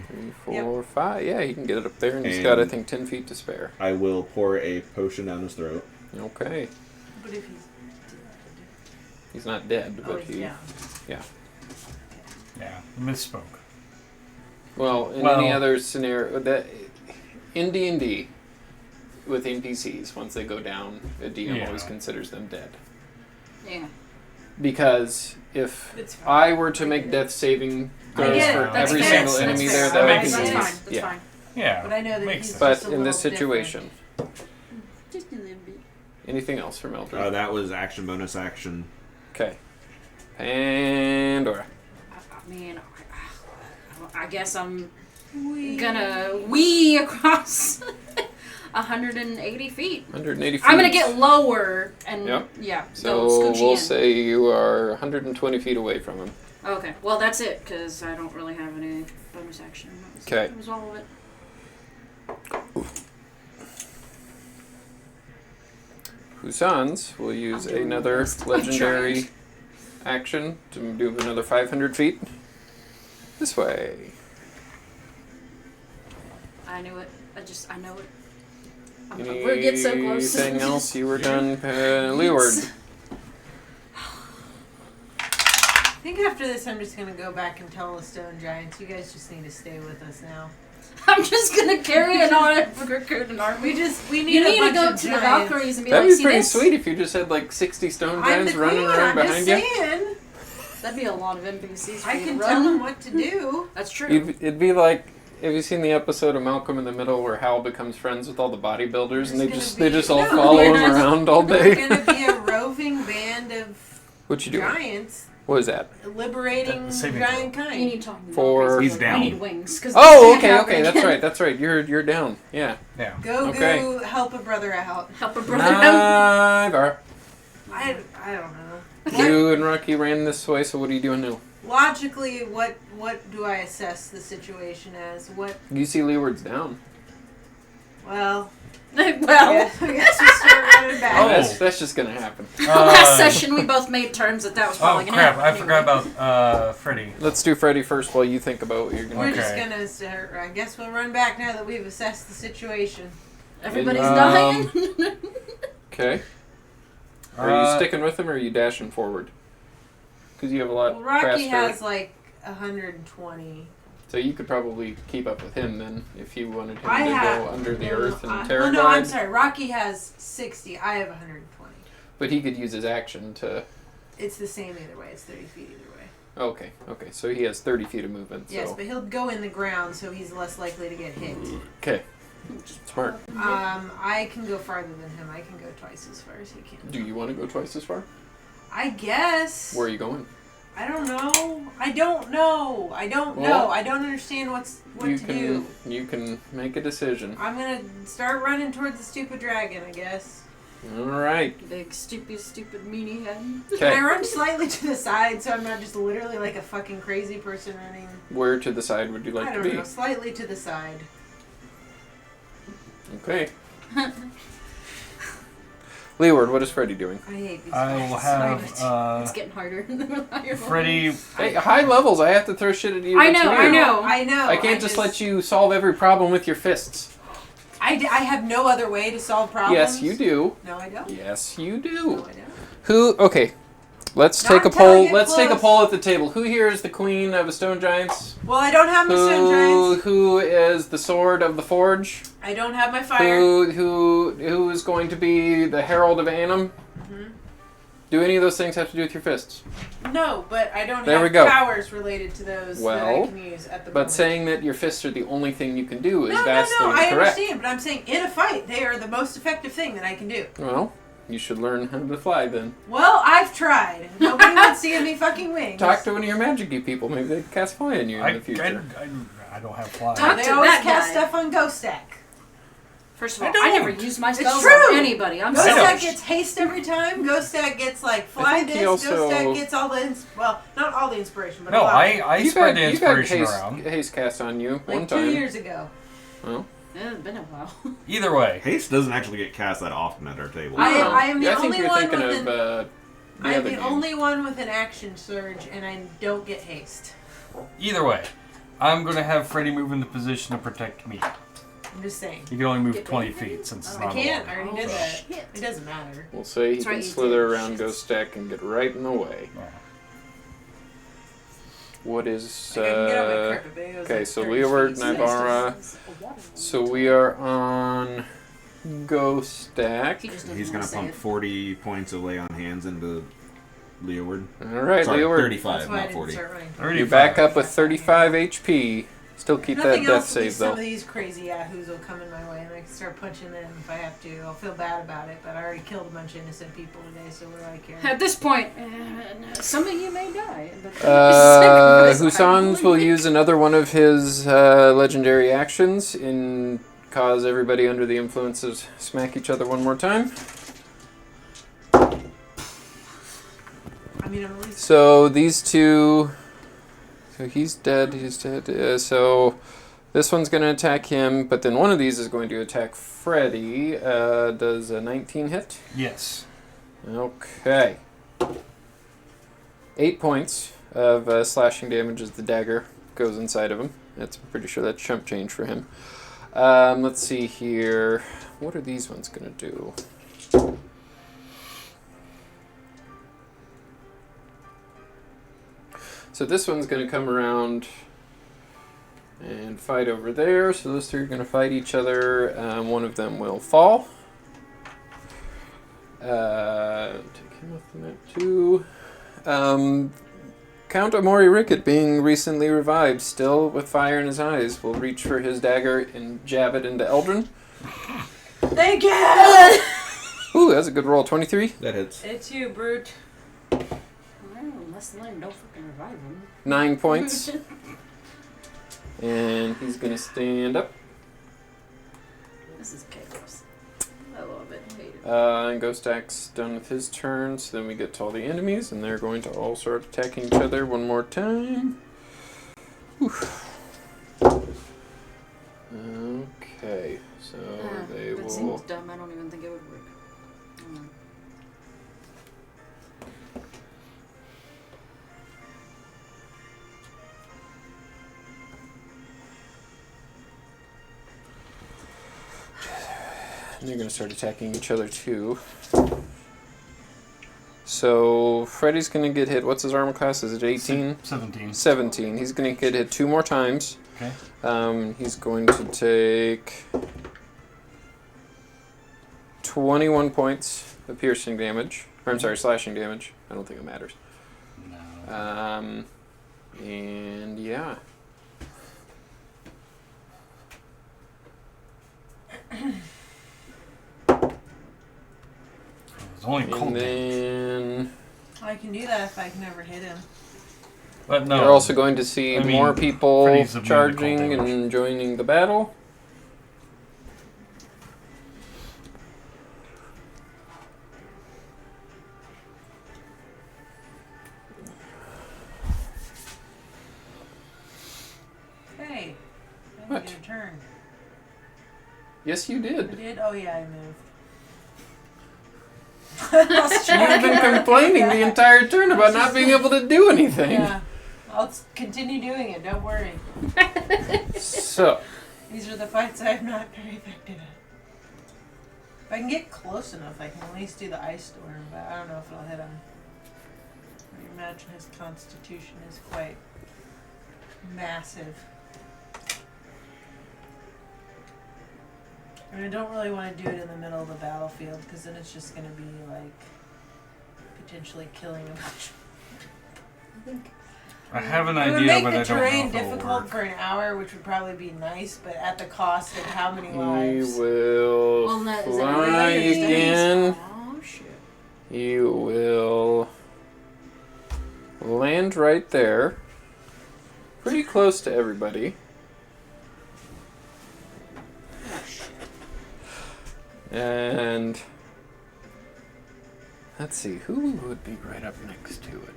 3, 4, 5. Yeah, he can get it up there. And he's got, I think, 10 feet to spare. I will pour a potion down his throat. Okay. But if he's He's not dead, but he... yeah. Yeah, misspoke. Well, in Well- any other scenario, that in D&D, with NPCs, once they go down, a DM Yeah. always considers them dead. Yeah. Because if It's fine. I were to make death saving I throws get it. for That's every fair. single That's enemy fair. there, That that makes would That's be sense. fine. That's yeah. fine. Yeah. But I know that makes he's sense. But just a in this little different. situation, Just a little bit. anything else from Eldrin? That was action, bonus action. Okay. Pandora. I mean, I guess I'm gonna wee across 180 feet. 180 feet. I'm gonna get lower and Yep. yeah, So go scoochy we'll in. say you are 120 feet away from him. Okay, well that's it because I don't really have any bonus action. Okay. That was all of it. Hussans will use I'm doing my another best. I'm legendary trying. action to do another 500 feet. This way. I knew it. I know it. We're getting so close. Anything else? You were done, Leeward. I think after this, I'm just gonna go back and tell the stone giants. You guys just need to stay with us now. I'm just gonna carry an army. Recruit an army. We need You a need to bunch go of to the giants. Valkyries and be That'd like, be see pretty this? sweet if you just had like 60 stone I'm giants the running queen. around I'm behind just you. saying. That'd be a lot of NPCs for I you can to tell them run. what to do. That's true. It'd be like, have you seen the episode of Malcolm in the Middle where Hal becomes friends with all the bodybuilders and There's they just all no, follow him there's- around all We're day? gonna be a roving band of What you doing? giants What is that? liberating Saving giant You kind. need to talk to the For- Valkyries. He's I down. need wings. 'Cause Oh, this can't okay, happen that's right. You're down. Yeah. Yeah. Go Okay. help a brother out. Help a brother out. Ivar. I don't know. You and Rocky ran this way, so what are you doing now? Logically, what do I assess the situation as? What? You see Leeward's down. Well, Well, I guess we start running back. Oh. That's just gonna happen. last session we both made terms that was Oh probably gonna crap! happen. I anyway. forgot about Freddy. Let's do Freddy first while you think about what you're gonna We're do. just Okay. gonna start. I guess we'll run back now that we've assessed the situation. Everybody's Um, dying. Okay. Are you sticking with him or are you dashing forward? Because you have a lot Well, Rocky faster. has like 120. So you could probably keep up with him then if you wanted him I to have go under the earth and Oh paraglide. no, I'm sorry. Rocky has 60. I have 120. But he could use his action to. It's the same either way. It's 30 feet either way. Okay. So he has 30 feet of movement. Yes, So. but he'll go in the ground, so he's less likely to get hit. Okay. Smart. I can go farther than him. I can go twice as far as he can. Do you want to go twice as far? I guess. Where are you going? I don't know. I don't know. I don't Well, know. I don't understand what you to can do. you can make a decision. I'm gonna start running towards the stupid dragon, I guess. All right. Big stupid meanie head. Can I Okay. run slightly to the side so I'm not just literally like a fucking crazy person running? Where to the side would you like I to don't be? know. Slightly to the side. Okay. Leeward, what is Freddy doing? I hate these I will fights. have It's getting harder. Higher Freddy. Hey, high levels. I have to throw shit at you. I that's know, weird. I know. I know. I can't just let you solve every problem with your fists. I have no other way to solve problems. Yes, you do. No, I don't. Yes, you No, do. I don't. Who? Okay. Let's Not take a until I poll. get Let's take a close. poll at the table. Who here is the queen of the Stone Giants? Well, I don't have my stone giants. Who is the sword of the forge? I don't have my fire. Who is going to be the herald of Annam? Mhm. Do any of those things have to do with your fists? No, but I don't There we have go. powers related to those that I Well, can use at the But moment. saying that your fists are the only thing you can do is no, vastly I incorrect. understand, but I'm saying in a fight, they are the most effective thing that I can do. Well, you should learn how to fly then. Well, I've tried. Nobody wants to give me fucking wings. Talk to one of your magic-y people. Maybe they can cast fly on you in the future. I don't have fly. Talk They to always that cast guy. stuff on Ghost Stack. First of I all, I never don't. use my It's spells true. on anybody. I'm Ghost I know. Stack sorry. gets haste every time. Ghost Stack gets like fly think he this. also- Ghost Stack gets all the well, not all the inspiration, but a No, lot. I spread the you've had inspiration haste, around. haste cast on you like one 2 time. years ago. Well, It's been a while. Either way. Haste doesn't actually get cast that often at our table. I am the I think only you're one thinking with of an. the I'm other the game. only one with an action surge, and I don't get haste. Either way. I'm going to have Freddy move in the position to protect me. I'm just saying. He can only move 20 feet since it's I not can't. a I already Oh, did that. shit. It doesn't matter. We'll say he That's can right, you slither did. around Shit. Ghost Stack and get right in the way. wall. What is Like, I can get on my carpet, but it goes okay, like so 30 Leeward, feet. Nivara. So we are on Ghost Stack. He just doesn't He's want going to to say pump it. 40 points of lay on hands into Leeward. All right, Sorry, Leeward. 35, That's why I not didn't 40. start running. 35. You're back up with 35 HP. Still keep Nothing that death else, at least save some though. of these crazy yahoos will come in my way, and I can start punching them if I have to. I'll feel bad about it, but I already killed a bunch of innocent people today, so what do I care? At this point, some of you may die. But Hussans will use another one of his legendary actions and cause everybody under the influences smack each other one more time. I mean, I'm at least. So these two. So he's dead. He's dead. So this one's going to attack him, but then one of these is going to attack Freddy. Does a 19 hit? Yes. Okay. 8 points of slashing damage as the dagger goes inside of him. I'm pretty sure that's chump change for him. Let's see here. What are these ones going to do? So this one's going to come around and fight over there. So those three are going to fight each other. One of them will fall. Take him off the map too. Count Amori Rickett, being recently revived, still with fire in his eyes, will reach for his dagger and jab it into Eldrin. Thank you! Ooh, that's a good roll. 23. That hits. It's you, brute. Lesson learned, don't fucking revive him. 9 points. And he's going to stand up. This is chaos. I love it. I hate it. And Ghost Stack's done with his turn, so then we get to all the enemies, and they're going to all start attacking each other one more time. Whew. Okay, so they That will... seems dumb. I don't even think it would work. And they're going to start attacking each other too. So Freddy's going to get hit. What's his armor class? Is it 18? 17. 17. He's going to get hit 2 more times. Okay. He's going to take 21 points of piercing damage. Or, I'm sorry, slashing damage. I don't think it matters. No. And yeah. It's only cold And damage. then I can do that if I can ever hit him. But no. you're also going to see I mean, more people Freddy's immune to cold charging damage. and joining the battle. Hey, I What? didn't get a turn. Yes, you I did. did? Oh yeah, I moved. You've been complaining the entire turn about not being able to do anything. Yeah. I'll continue doing it, don't worry. So, These are the fights I'm not very effective at. If I can get close enough, I can at least do the ice storm, but I don't know if it'll hit him. I imagine his constitution is quite massive. And I don't really want to do it in the middle of the battlefield because then it's just going to be like potentially killing a bunch. I have an It would idea, make but the I don't know terrain if it'll difficult work. for an hour, which would probably be nice, but at the cost of how many He lives? will Well, no, is that fly right? again. Oh shit. You will land right there. Pretty close to everybody. Oh shit. And let's see, who would be right up next to it?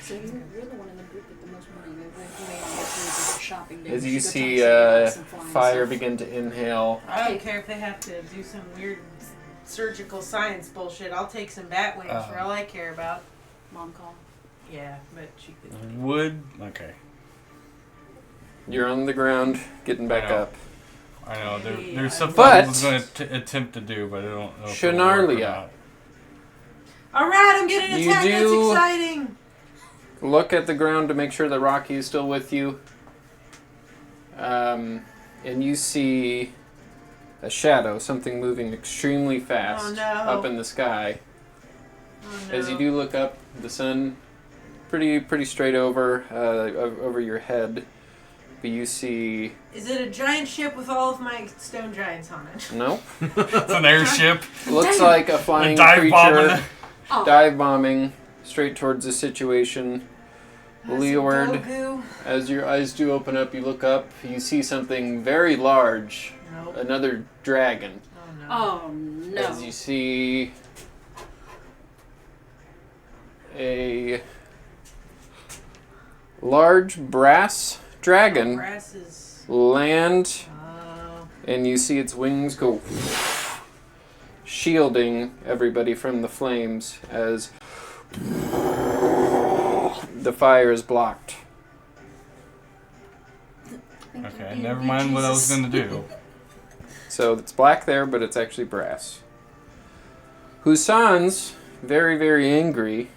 So you're the one in the group with the most money. Maybe we all get through the shopping day. As We you should go see talk to some guys and fly fire and stuff. begin to inhale. I don't care if they have to do some weird surgical science bullshit. I'll take some bat wings for all I care about. Mom call. Yeah, but she could. Would okay. You're on the ground, getting back I know. up. I know Yeah. there's something But- I was going to attempt to do, but I don't know. if it'll work or Shenarlia. not. All right, I'm getting You attacked. That's do- exciting. Look at the ground to make sure that Rocky is still with you. And you see a shadow, something moving extremely fast Oh, no. up in the sky. Oh, no. As you do look up, the sun pretty straight over over your head. But you see Is it a giant ship with all of my stone giants on it? nope. It's an airship. Looks like a flying dive creature bombing. Oh. dive bombing straight towards the situation. Leeward, Goku? as your eyes do open up, you look up, you see something very large, Nope. another dragon. Oh no. Oh no. As you see a large brass dragon Grass is. land, Oh. and you see its wings go shielding everybody from the flames as the fire is blocked. Okay, never mind what I was going to do. So it's black there, but it's actually brass. Husan's very angry.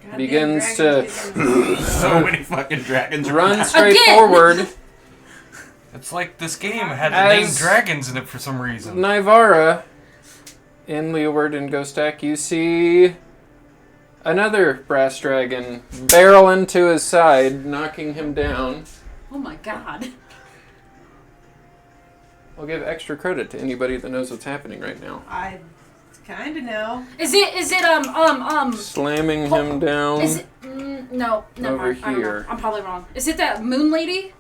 Goddamn Begins dragons to- getting- So many fucking dragons. Run straight Again! forward. It's like this game had the As- name dragons in it for some reason. Nivara and Leeward and Ghostak, you see another brass dragon barrel into his side, knocking him down. Oh my god. I'll give extra credit to anybody that knows what's happening right now. I kind of know. Is it Slamming him down. is it no, never Over mind. I don't know. here. I'm probably wrong. Is it that moon lady?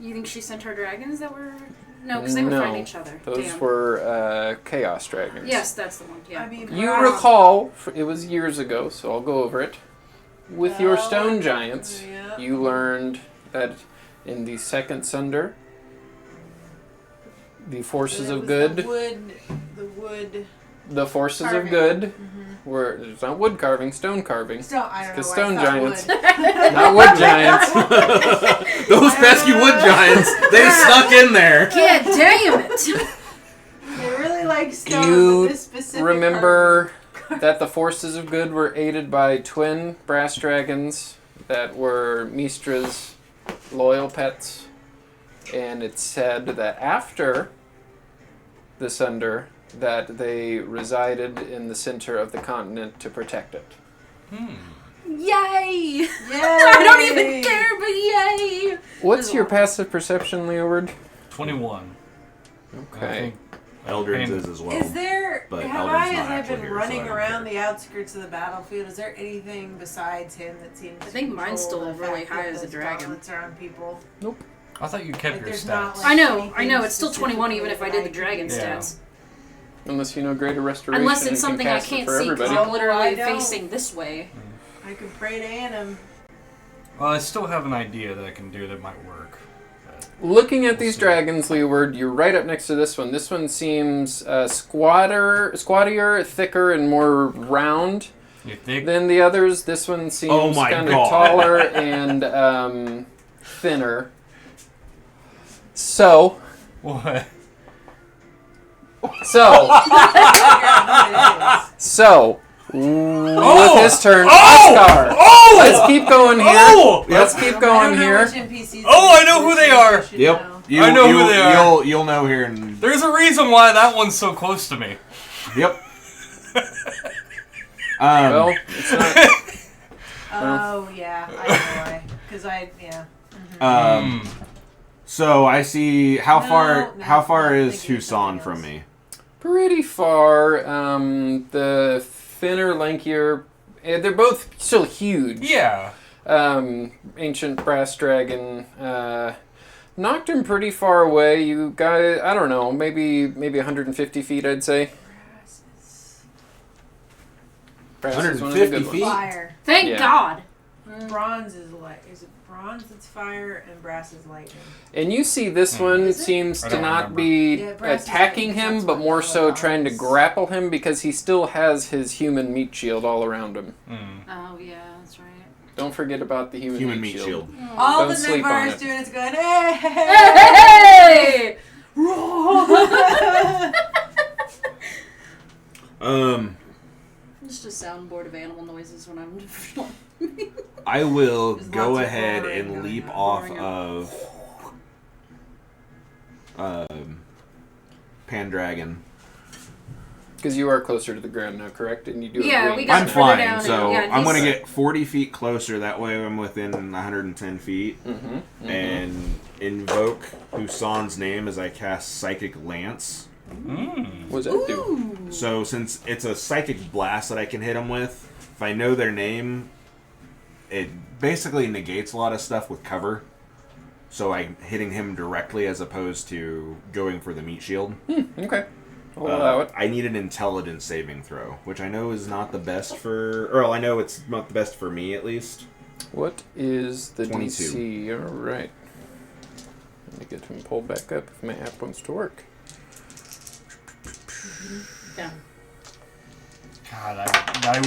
You think she sent her dragons that were no, because they were No. fighting each other. Those Damn. were chaos dragons. Yes, that's the one. Yeah. I mean, You wow. recall, it was years ago, so I'll go over it. With your Oh, stone giants, yeah. you learned that in the second Sunder, the forces It of was good, The wood. the forces carving. of good Mm-hmm. were, it's not wood carving, stone carving. Stone. I don't know. Because why stone I thought giants, wood. not wood giants. Those pesky wood giants, they stuck in there. God damn it! They really like stone, You but this specific remember that the forces of good were aided by twin brass dragons that were Mistra's loyal pets. And it's said that after the Sunder, that they resided in the center of the continent to protect it. Yay! Yay! I don't even care, but yay! What's your passive perception, Leeward? 21. I Okay. think Eldrin's is as well. Is there, But have Eldrin's I, not as I've actually been here, so running I don't around care. the outskirts of the battlefield, is there anything besides him that seems I think to mine's control still the really fact high that as a those dragon. gauntlets are on people? I thought you kept Like, your there's stats. not, like- I know, anything it's still 21 even if I did the specifically dragon that I Yeah. stats. Unless you know Greater Restoration. Unless and it's can something I cast it can't for see because everybody. I'm literally I don't. facing this way. I could pray to Annam. Well, I still have an idea that I can do that might work. Looking at We'll these see. dragons, Leeward, you're right up next to this one. This one seems squattier, thicker, and more round You think? than the others. This one seems Oh my kind of God. taller and thinner. So, What? So, with his turn, Oscar. Oh! Let's keep going here. Oh! Let's keep going here. Oh, I know who they are. Yep. I know who they are. You'll know here. In... There's a reason why that one's so close to me. Yep. Well, it's not. Oh yeah, I know why. Because yeah. So I see how far. No, How far I'm is thinking of Husan something from else. me? Pretty far. The thinner, lankier. They're both still huge. Yeah. Ancient brass dragon. Knocked him pretty far away. You guys, I don't know, maybe 150 feet, I'd say. Brass is one of the 150 good ones. feet? Fire. Thank Yeah. God. Bronze is is it bronze that's fire and brass is lightning? And you see this one Is it? seems I to don't not remember. be Yeah, brass is attacking lightning, him, that's but what more I so thought. trying to grapple him because he still has his human meat shield all around him. Oh yeah, that's right. Don't forget about the human meat shield. All Don't the sleep on Navarre's it. doing is going, hey! Hey! Um, Just a soundboard of animal noises when I'm. I will There's go lots of ahead roaring and going leap on. off Roaring of Pandragon. Because you are closer to the ground now, correct? And you do. Yeah, have we wings got I'm now. further flying, down so here. Yeah, I'm going to he's- get 40 feet closer. That way I'm within 110 feet. And invoke Husan's name as I cast Psychic Lance. What does that do? So since it's a Psychic Blast that I can hit them with, if I know their name, it basically negates a lot of stuff with cover. So I'm hitting him directly as opposed to going for the meat shield. Okay. I'll allow it. I need an intelligence saving throw, which I know is not the best for... Or I know it's not the best for me, at least. What is the 22. DC? All right. Let me get him pulled back up if my app wants to work. Yeah. God, I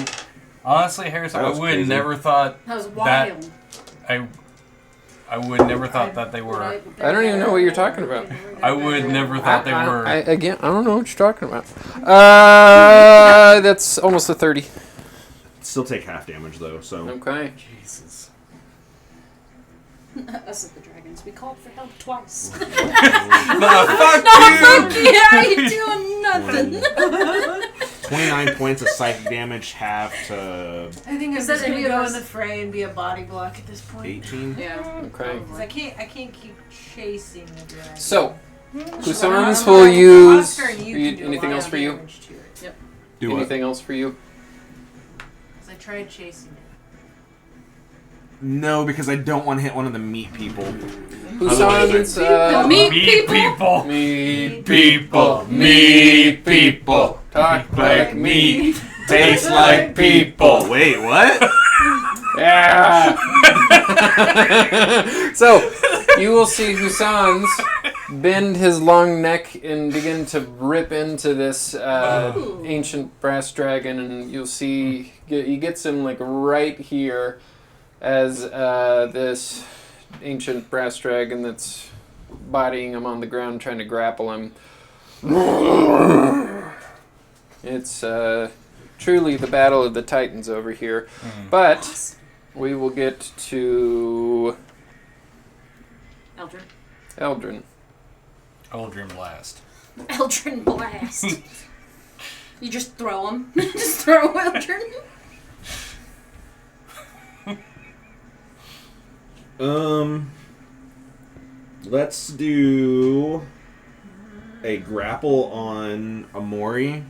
honestly, Harris, That I was would crazy. never thought That was wild. I would never thought that they were. I don't even know what you're talking about. I would never thought they were. Again, I don't know what you're talking about. That's almost a 30. Still take half damage, though, so... Okay. Jesus. Us at the Dragons, we called for help twice. Fuck Fuck you! yeah, I ain't doing nothing. 29 points of psychic damage, half to I think I'm Is just that going any to of go us? in the fray and be a body block at this point. 18. Yeah. Okay. 'Cause I can't keep chasing the dragon. So, Oscar, Hussarans will use... you can do a Anything lot else of for you? damage to it. Do Anything else for you? 'Cause I tried chasing it. No, because I don't want to hit one of the meat people. Hussarans... The meat Meat people. people. Meat People. Meat people. Talk like meat. Taste like people. Wait, what? Yeah. So, you will see Hussans bend his long neck and begin to rip into this ancient brass dragon, and you'll see he gets him like right here as this ancient brass dragon that's bodying him on the ground, trying to grapple him. It's truly the battle of the Titans over here. But we will get to Eldrin. Eldrin. Eldrin Blast. Eldrin Blast. You just throw him. Just throw Eldrin. Let's do a grapple on Amori.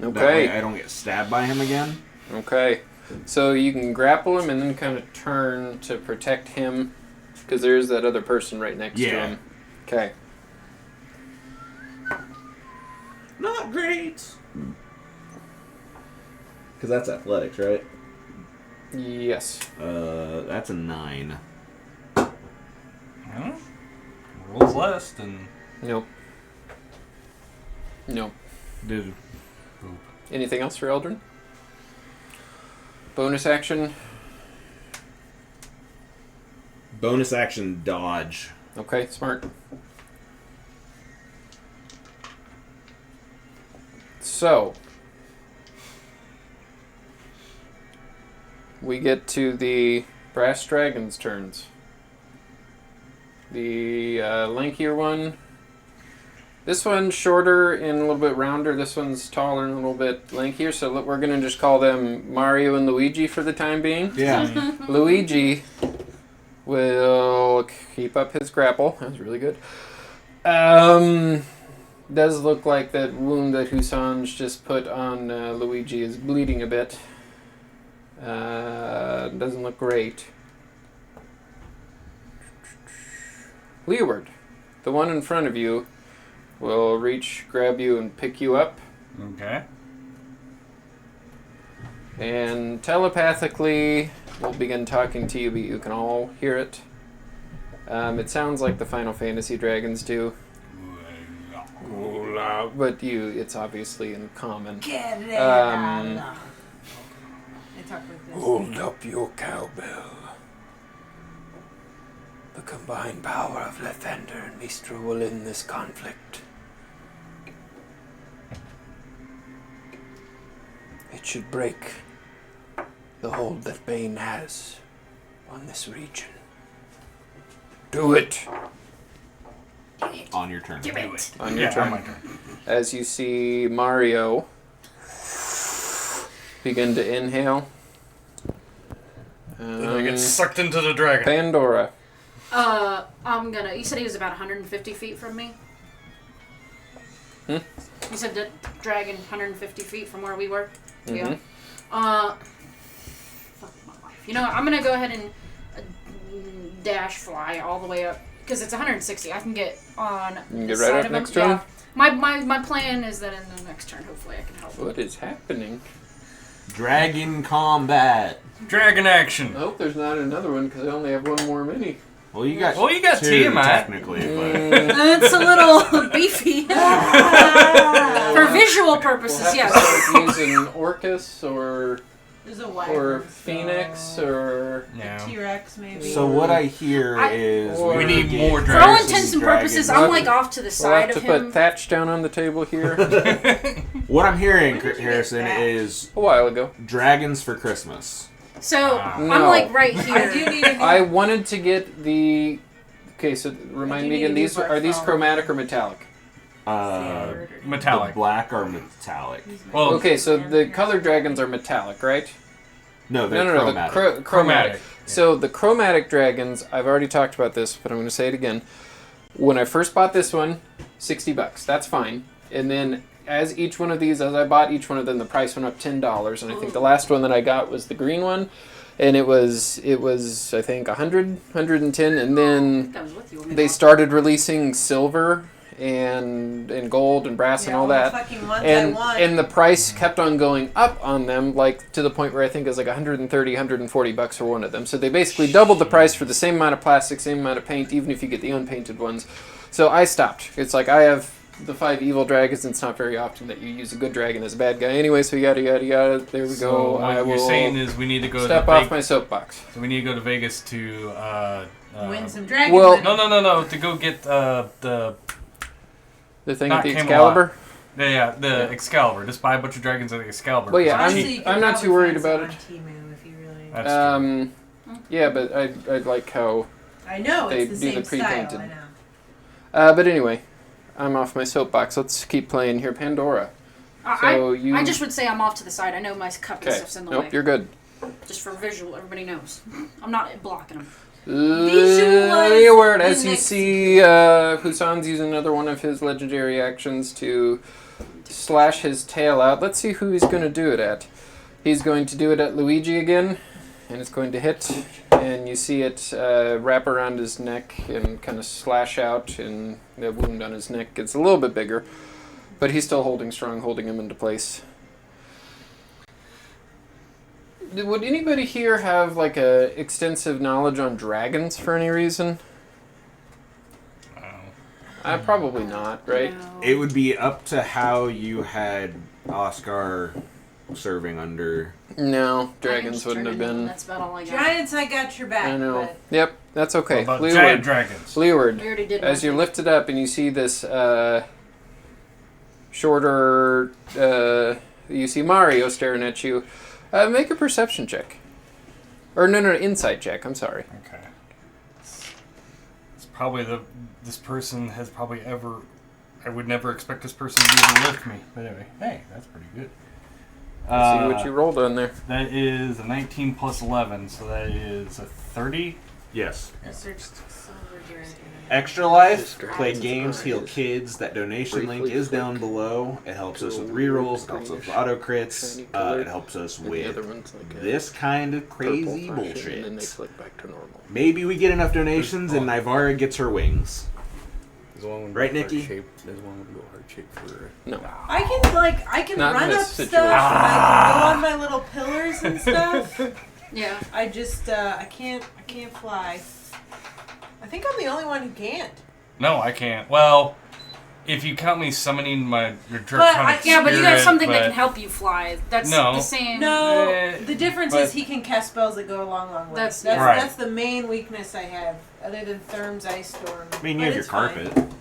That way Okay. I don't get stabbed by him again. Okay. So you can grapple him and then kind of turn to protect him because there's that other person right next to Yeah. him. Okay. Not great. Because that's athletics, right? Yes. That's a 9. Hmm? Rolls less than. Nope. Nope. Dude. Anything else for Eldrin? Bonus action. Bonus action dodge. Okay, smart. So, we get to the brass dragon's turns. The lankier one. This one's shorter and a little bit rounder. This one's taller and a little bit lankier. So we're going to just call them Mario and Luigi for the time being. Yeah. Luigi will keep up his grapple. That was really good. Does look like that wound that Husan's just put on Luigi is bleeding a bit. Doesn't look great. Leeward, the one in front of you, will reach, grab you, and pick you up. Okay. And telepathically, we'll begin talking to you, but you can all hear it. It sounds like the Final Fantasy dragons do. But it's obviously in common. They talk like this. Hold up your cowbell. The combined power of Lathander and Mistra will end this conflict. It should break the hold that Bane has on this region. Do it! On your turn. Do it. On your On turn. my turn. As you see Mario begin to inhale. Then I get sucked into the dragon. Pandora. You said he was about 150 feet from me? Hmm? You said the dragon 150 feet from where we were? Mhm. Yeah. Fuck my life. You know what? I'm gonna go ahead and dash fly all the way up. Because it's 160. I can get on You can the get side right up of next him. turn? Yeah. My plan is that in the next turn, hopefully, I can help. What is happening? Dragon combat. Dragon action. I hope there's not another one because I only have one more mini. Well, you got two, Tiamat. technically, but It's a little beefy. For visual purposes, We'll have yes. to start using Orcus or There's a wyvern Phoenix skull, or... a T-Rex maybe. so what I hear is We need get more For dragons. all intents and purposes, I'm like off to the We'll side have of to put him. Thatch down on the table here What I'm hearing, When did you get Harrison, that? is a while ago. dragons for Christmas. So No. I'm like right I do here. need to go. I wanted to get the... Okay, so remind do me need again, to these do are these Bartholomew. chromatic or metallic? The Metallic. black are metallic. Well, Okay, so the colored dragons are metallic, right? No, they're No, chromatic. the chromatic. Chromatic. So the chromatic dragons, I've already talked about this, but I'm going to say it again. When I first bought this one, $60. That's fine. And then as each one of these, as I bought each one of them, the price went up $10. And I think the last one that I got was the green one, and it was I think 110. And then That was with you when we they walked. started releasing silver and gold and brass and all that. Fucking ones And I want. and the price kept on going up on them, like to the point where I think it was like 130, 140 bucks for one of them. So they basically doubled the price for the same amount of plastic, same amount of paint, even if you get the unpainted ones. So I stopped. It's like I have the 5 evil dragons, and it's not very often that you use a good dragon as a bad guy. Anyway, so yada yada yada. There we so go. what I you're will saying is we need to go step to off my soapbox. So we need to go to Vegas to Win some dragon Well- money. No, to go get the The thing Not with the Camelot. Excalibur. the Excalibur. Just buy a bunch of dragons at the Excalibur. Well, yeah, Honestly, I'm- you could I'm not probably too worried find some about on it. Temu if you really. That's true. Yeah, but I like how. I know they it's the do the same style. pre-painted. I know. But anyway, I'm off my soapbox. Let's keep playing here, Pandora. So you. I just would say I'm off to the side. I know my cup and Okay. stuff's in the Nope, way. you're good. Just for visual, everybody knows. I'm not blocking them. Visualize Your word. the As you next- see, Husan's using another one of his legendary actions to slash his tail out. Let's see who he's going to do it at. He's going to do it at Luigi again, and it's going to hit. And you see it wrap around his neck and kind of slash out, and the wound on his neck gets a little bit bigger. But he's still holding strong, holding him into place. Would anybody here have like a extensive knowledge on dragons for any reason? Probably not, right? No. It would be up to how you had Oscar serving under. No, I dragons just wouldn't have turned it on. been. That's about all I got. Giants, I got your back. I know. But Yep, that's okay. What about Leeward. giant dragons? Leeward. We already did As one you thing. lift it up and you see this shorter. You see Mario staring at you. Make a perception check. Or no, insight check. I'm sorry. Okay. It's probably this person has probably ever. I would never expect this person to be able to lift me. But anyway, hey, that's pretty good. Let's see what you rolled on there. That is a 19 plus 11, so that is a 30. Yes. I searched silver dragon. Extra Life, Just play grabs games, his heal eyes. kids. That donation Briefly link is down flick. below. It helps us with Go rerolls, it helps us with greenish, auto crits, shiny color, it helps us And the other with one's like a this kind of purple crazy fashion, and then they bullshit. flick back to normal. Maybe we get enough donations and Nivara gets her wings. There's one with Right, heart Nikki? shape. There's one with heart shape for. No. I can Not in run this up situation. stuff. I can go on my little pillars and stuff. Yeah. I just I can't fly. I think I'm the only one who can't. No, I can't. Well, if you count me summoning your But draconic Yeah, but you have spirit, something that but- can help you fly. That's No. the same. No, Eh, the difference but- is he can cast spells that go a long ways. That's- Right. That's the main weakness I have, other than Therm's Ice Storm. I mean, But you have your it's fine. carpet.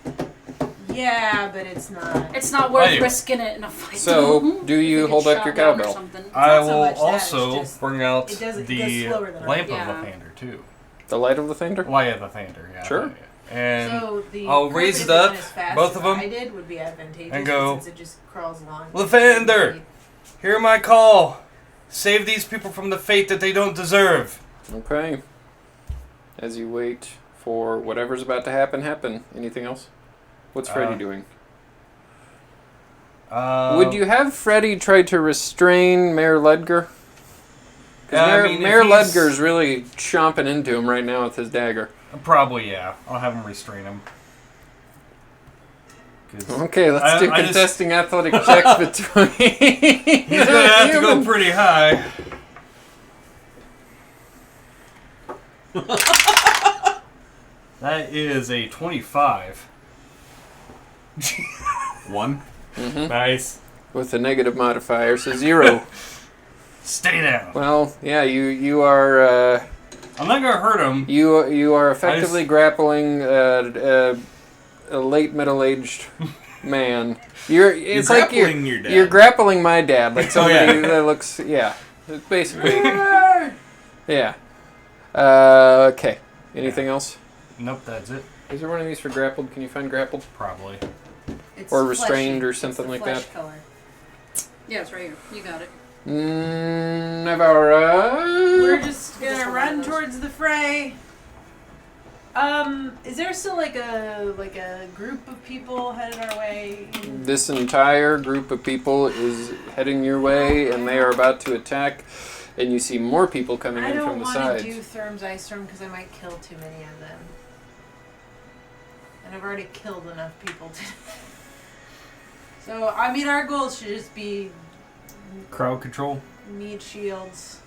Yeah, but it's not. It's not worth Anyway. risking it in a fight. So, do you If hold get up your shot down or cowbell? something. I not so will much that, also it's just- bring out it goes the slower than lamp Yeah. of Lathander, too. The light of the thunder? Light of Lathander, yeah. Sure. Yeah. And So the I'll raise carpet it up, isn't as fast both as of them, I did would be advantageous and go, since it just crawls along. Lathander, hear my call. Save these people from the fate that they don't deserve. Okay. As you wait for whatever's about to happen. Anything else? What's Freddy doing? Would you have Freddy try to restrain Mayor Ledger? Because I mean, if Mayor he's- Ledger's really chomping into him right now with his dagger. Probably, yeah. I'll have him restrain him. 'Cause Okay, let's I- do I just- contesting athletic checks between. he's gonna have to go human- pretty high. That is a 25. 1. Nice. with a negative modifier, so 0. Stay down. Well, yeah, you are I'm not gonna hurt him. you are effectively grappling a late middle-aged man. It's like grappling your dad. You're grappling my dad, like somebody Oh, yeah. that looks it's basically yeah. Okay. Anything else? Nope, that's it. Is there one of these for grappled? Can you find grappled? Probably. It's Or restrained fleshy. or It's something the like flesh that? Color. Yeah, it's right here. You got it. Navara. We're just Just gonna one run of those. towards the fray. Is there still like a group of people headed our way? This entire group of people is heading your way, and they are about to attack. And you see more people coming I in don't from the want to sides. do Therm's Ice Storm because I might kill too many of them. And I've already killed enough people to. So, I mean, our goal should just be Crowd control. meat shields.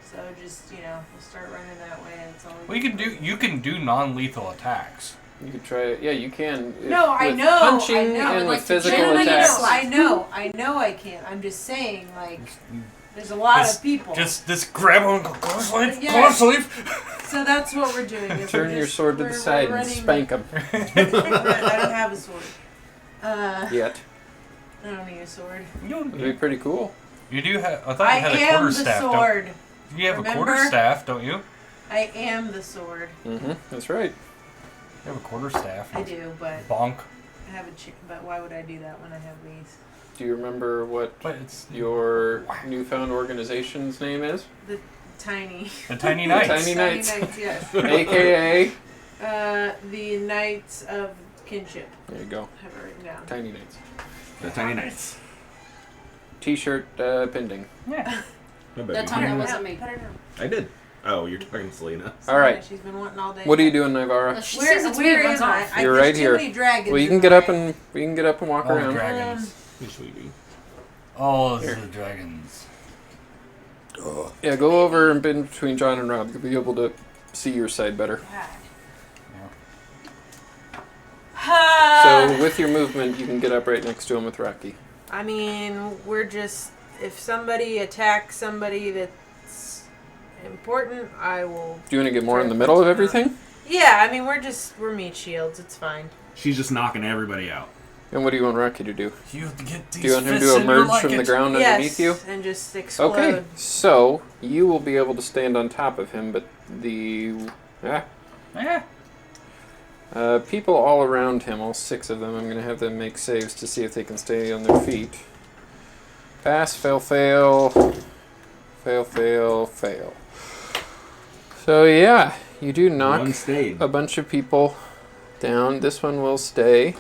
So just, we'll start running that way. That's all Well, you can do non-lethal attacks. You could try it. Yeah, you can. No, I With know, Punching I know. and I'd with like to physical generally attacks. know. I know I can't. I'm just saying, like, there's a lot Just- of people. Just grab him and go, go sleep, Yeah. go sleep. So that's what we're doing. is Turn we're your just- sword to the we're side and running- spank them. I don't have a sword. Yet. I don't need a sword. It'd be pretty cool. You do have. I thought I you had a am the quarterstaff. sword. You have a Remember? quarterstaff, don't you? I am the sword. Mm-hmm. That's right. You have a quarterstaff. I do, but Bonk. I have a. But why would I do that when I have these? Do you remember what But it's your newfound organization's name is? The tiny. the Tiny The Knights. Tiny Knights. Yes. AKA. The Knights of Kinship. There you go. I have it written down. Tiny Knights. The Tiny Knights. T-shirt pending. Yeah. That time that wasn't me. Put her down. I did. Oh, you're talking to Selena. All right. She's been wanting all day. What are you doing, Nivara? She Where, says it's where me, runs am off. I? You're There's right too here. many dragons Well, you in can the get up way. and walk All the around. dragons. You sweetie. All Here. the dragons. Yeah, go over and in between John and Rob. You'll be able to see your side better. So with your movement, you can get up right next to him with Rocky. I mean, we're just. If somebody attacks somebody that's important, I will. Do you want to get more in the middle of everything? Yeah, I mean, we're meat shields. It's fine. She's just knocking everybody out. And what do you want Rocky to do? You get these Do you want him fists to and you're emerge like from the it. ground underneath you? and just explode. Okay, so you will be able to stand on top of him, but the people all around him, all 6 of them, I'm going to have them make saves to see if they can stay on their feet. Pass, fail, fail, fail, fail, fail. So yeah, you do knock One stayed. a bunch of people down. This one will stay,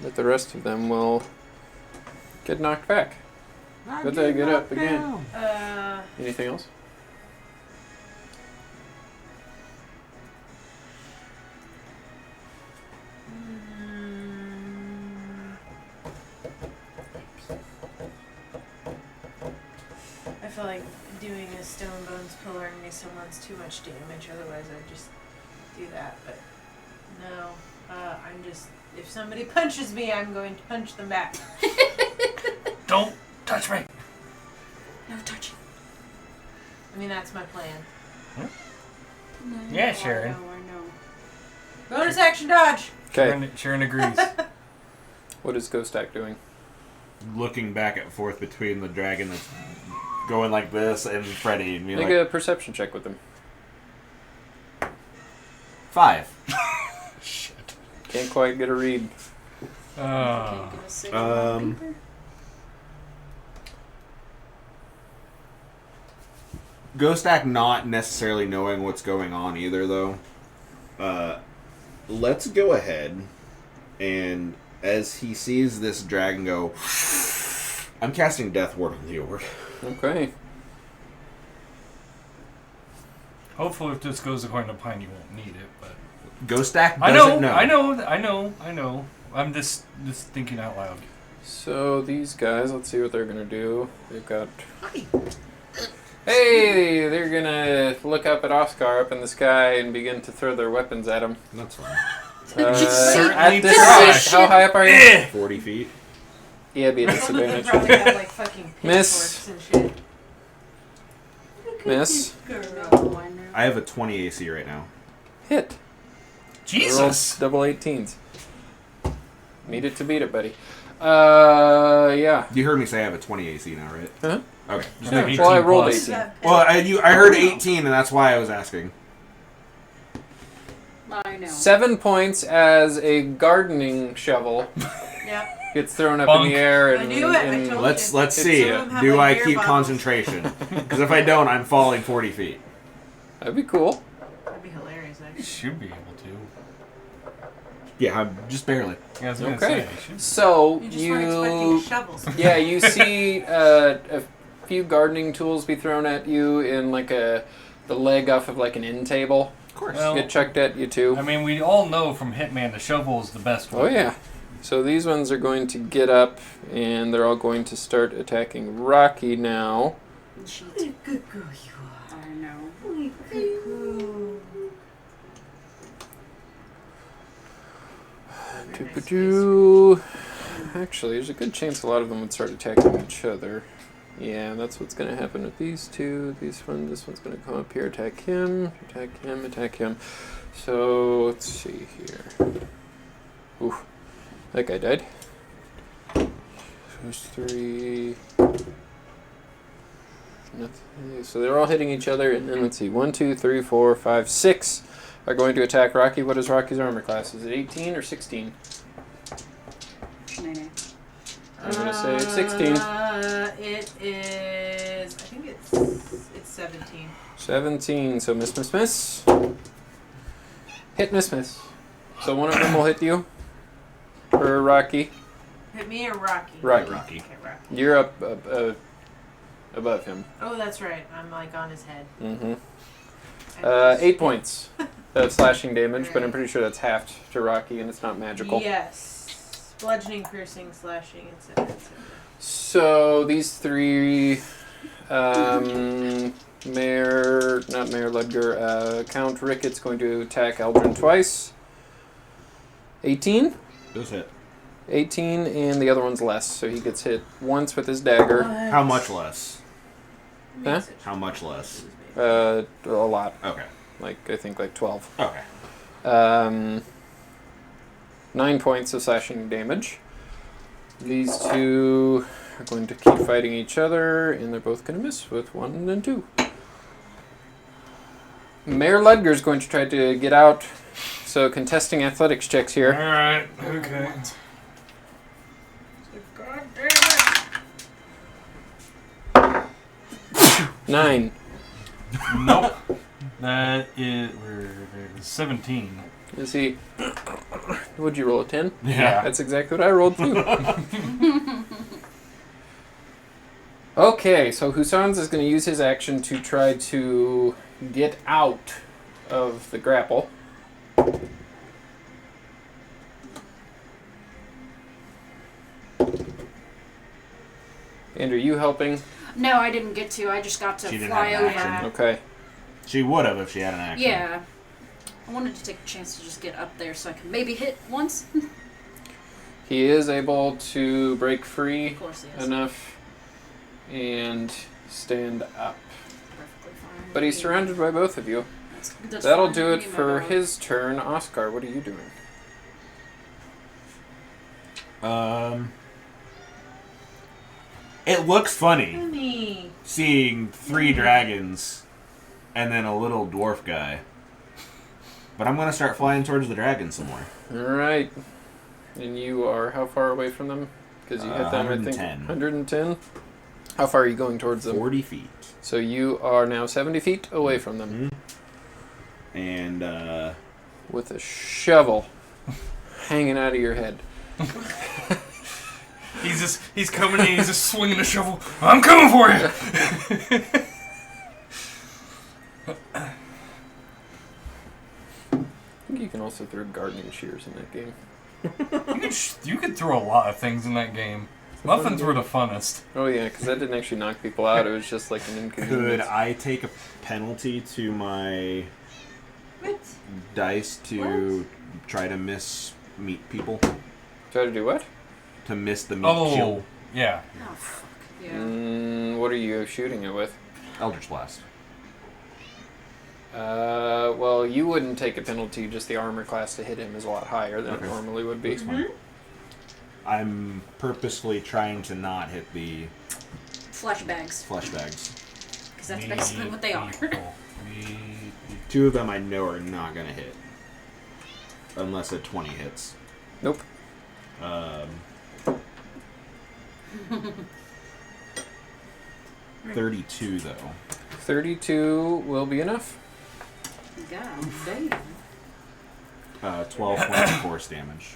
but the rest of them will get knocked back. But they get up again. Anything else? I feel like doing a stone bones pillar and someone's too much damage. Otherwise, I'd just do that. But no, I'm just. If somebody punches me, I'm going to punch them back. Don't touch me. No touching. I mean, that's my plan. No, Yeah, I Sharon. know, I know. Bonus action dodge. Okay, Sharon agrees. what is Ghost Act doing? Looking back and forth between the dragon that's going like this and Freddy. And being Make like, a perception check with him. 5. Shit. Can't quite get a read. Can't get a 6 on paper. Ghost Act not necessarily knowing what's going on either, though. Let's go ahead and as he sees this dragon go, I'm casting Death Ward on the orb. Okay. Hopefully, if this goes according to plan, you won't need it. But Ghost Act I doesn't know, know. I know. I'm just thinking out loud. So these guys, let's see what they're gonna do. They've got. Hey, they're gonna look up at Oscar up in the sky and begin to throw their weapons at him. That's fine. Certainly At this try. rate, how high up are you? 40 feet. Yeah, be a Some of them disadvantage. probably have like fucking Miss. pitchforks and shit. Miss. No, I know. I have a 20 AC right now. Hit. Jesus. Roll double 18s. Need it to beat it, buddy. Yeah. You heard me say I have a 20 AC now, right? Huh? Okay. Yeah, 18 well, I rolled plus. 18. Well, I heard 18, and that's why I was asking. I know. 7 points as a gardening shovel Yeah. gets thrown up Bunk. in the air. I And, knew it. I and- told Let's you. see. Some of them have, Do like, I beer keep bottles. concentration? Because if I don't, I'm falling 40 feet. That'd be cool. That'd be hilarious, actually. Should be able to. Yeah, I'm just barely. Yeah, I was gonna Okay. say. Should. So You just weren't expecting shovels. yeah, you see a few gardening tools be thrown at you in like the leg off of like an end table. Of course. Well, Get chucked at you too. I mean, we all know from Hitman the shovel is the best one. Oh yeah. So these ones are going to get up and they're all going to start attacking Rocky now. Good girl you are. I know. Good girl. Doo-ba-doo. Actually, there's a good chance a lot of them would start attacking each other. Yeah, that's what's going to happen with these two. This one's going to come up here, attack him, attack him, attack him. So, let's see here. Ooh, that guy died. There's 3. Nothing. So they're all hitting each other, and then let's see. 1, 2, 3, 4, 5, 6 are going to attack Rocky. What is Rocky's armor class? Is it 18 or 16? No, no. I'm gonna say it's 16. It is. I think it's 17. 17. So miss. Hit, miss. So one of them will hit you. For Rocky. Hit me or Rocky? Rocky. Rocky. Okay, Rocky. You're up above him. Oh, that's right. I'm like on his head. Mm-hmm. I 8 points of slashing damage, but I'm pretty sure that's halved to Rocky, and it's not magical. Yes. Bludgeoning, piercing, slashing, etc. So these 3, Mayor Ludger, Count Ricketts going to attack Eldrin twice. 18? Those hit. 18, and the other one's less, so he gets hit once with his dagger. How much less? Huh? How much less? A lot. Okay. I think 12. Okay. 9 points of slashing damage. These two are going to keep fighting each other, and they're both going to miss with 1 and 2. Mayor Ludger's going to try to get out, so contesting athletics checks here. Alright, okay. God damn 9. Nope. That is. We're 17. Is he? Would you roll a 10? Yeah. That's exactly what I rolled too. Okay, so Hussans is going to use his action to try to get out of the grapple. And are you helping? No, I didn't get to. I just got to She didn't fly have over. an action. Okay. She would have if she had an action. Yeah. I wanted to take a chance to just get up there so I can maybe hit once. He is able to break free Of course he is. enough and stand up. Perfectly fine. But he's surrounded by both of you. That's That'll fine do with it me, my for dog. his turn. Oscar, what are you doing? It looks funny Honey. seeing 3 dragons and then a little dwarf guy. But I'm gonna start flying towards the dragon some more. Alright. And you are how far away from them? Because you hit them, I think. 110. 110. How far are you going towards them? 40 feet. So you are now 70 feet away from them. And, With a shovel hanging out of your head. He's coming in, he's just swinging a shovel. I'm coming for you! I think you can also throw gardening shears in that game. You could throw a lot of things in that game. Muffins were the funnest. Oh yeah, because that didn't actually knock people out. It was just like an could inconvenience. I take a penalty to my What? dice to try to meet people? Try to do what? To miss the meat shield? Oh, yeah. Oh, fuck. Yeah. What are you shooting it with? Eldritch Blast. Well, you wouldn't take a penalty. Just the armor class to hit him is a lot higher than it normally would be. That's fine. I'm purposefully trying to not hit the Flesh bags. flesh bags. Because that's basically what they are. 2 of them I know are not going to hit. Unless a 20 hits. Nope. 32 though. 32 will be enough. God damn. 12 points of force damage.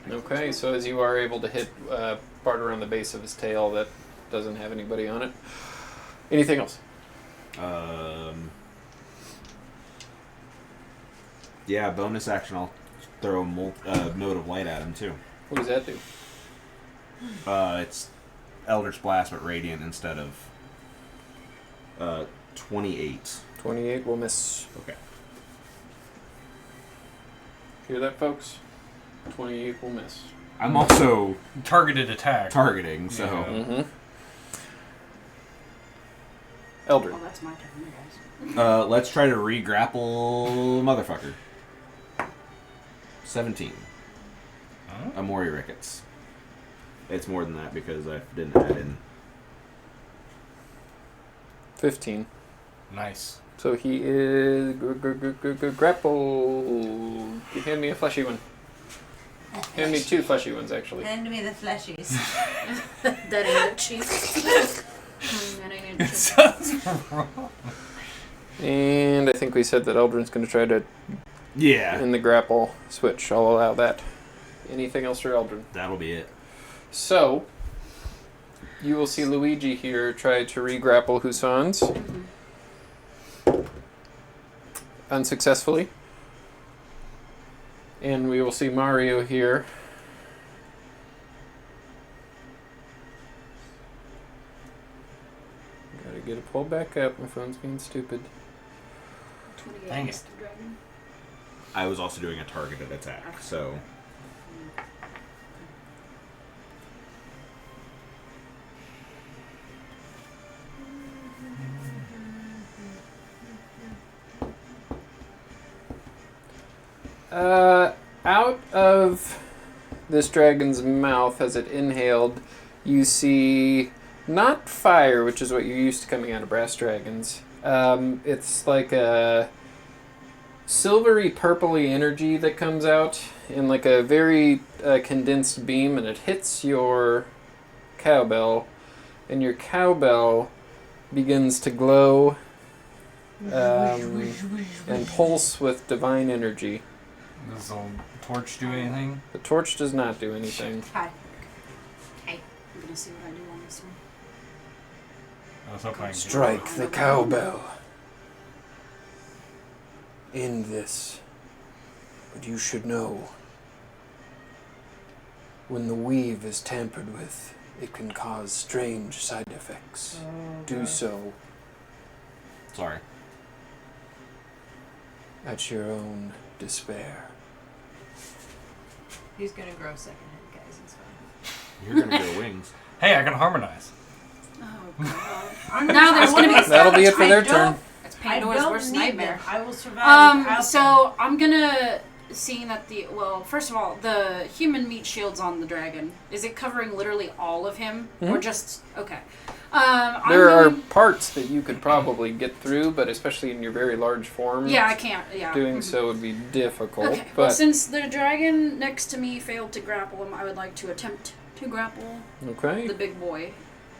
Okay, so as you are able to hit part around the base of his tail that doesn't have anybody on it. Anything else? Yeah, bonus action. I'll throw a Note of Light at him too. What does that do? It's Eldritch Blast but Radiant instead of 28. 28 will miss. Okay. Hear that, folks? 28 will miss. I'm also Targeted attack. targeting, so Yeah. Mm-hmm. Eldred. Oh, that's my turn, guys. let's try to re-grapple motherfucker. 17. Huh? Amori Ricketts. It's more than that because I didn't add in. 15. Nice. So he is grapple. Hand me a fleshy one. Hand me 2 fleshy ones, actually. Hand me the fleshies. That ain't it, chief. That ain't it, chief. Sounds wrong. And I think we said that Eldrin's going to try to Yeah. in the grapple switch. I'll allow that. Anything else for Eldrin? That'll be it. So, you will see Luigi here try to re-grapple Hussans. Unsuccessfully. And we will see Mario here. Gotta get it pulled back up. My phone's being stupid. 28 Dang it. missed the dragon. I was also doing a targeted attack, so Out of this dragon's mouth, as it inhaled, you see not fire, which is what you're used to coming out of brass dragons. It's like a silvery purpley energy that comes out in like a very condensed beam, and it hits your cowbell, and your cowbell begins to glow and pulse with divine energy. Does the torch do anything? The torch does not do anything. Hi. Hey. I'm gonna see what I do on this one. I was hoping I could Strike the cowbell. End this. But you should know, when the weave is tampered with, it can cause strange side effects. Do so Sorry. at your own despair. He's gonna grow a second head, guys. It's fine. You're gonna grow wings. Hey, I can harmonize. Oh, God. Now there's going to be... That'll be it for their turn. It's I Pandora's don't worst need nightmare. them. I will survive. without So I'm gonna, seeing that first of all, the human meat shield's on the dragon. Is it covering literally all of him, or just okay? There are parts that you could probably get through, but especially in your very large form, Yeah, I can't. Yeah. doing so would be difficult. Okay. But Well, since the dragon next to me failed to grapple him, I would like to attempt to grapple okay, the big boy,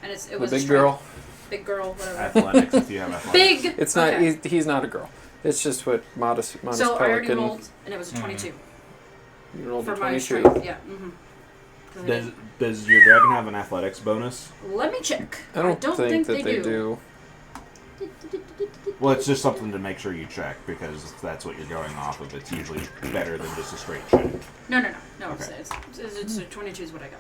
and it the was big a girl. big girl, whatever. Athletics, if you have athletics. Big. It's not. Okay. He's not a girl. It's just what modest So I already pelican. rolled, and it was a 22 You rolled for a my 22. strength. Yeah. Mm-hmm. Does your dragon have an athletics bonus? Let me check. I don't think that they do. do. Well, it's just something to make sure you check, because if that's what you're going off of, it's usually better than just a straight check. No. Okay. It's 22 is what I got.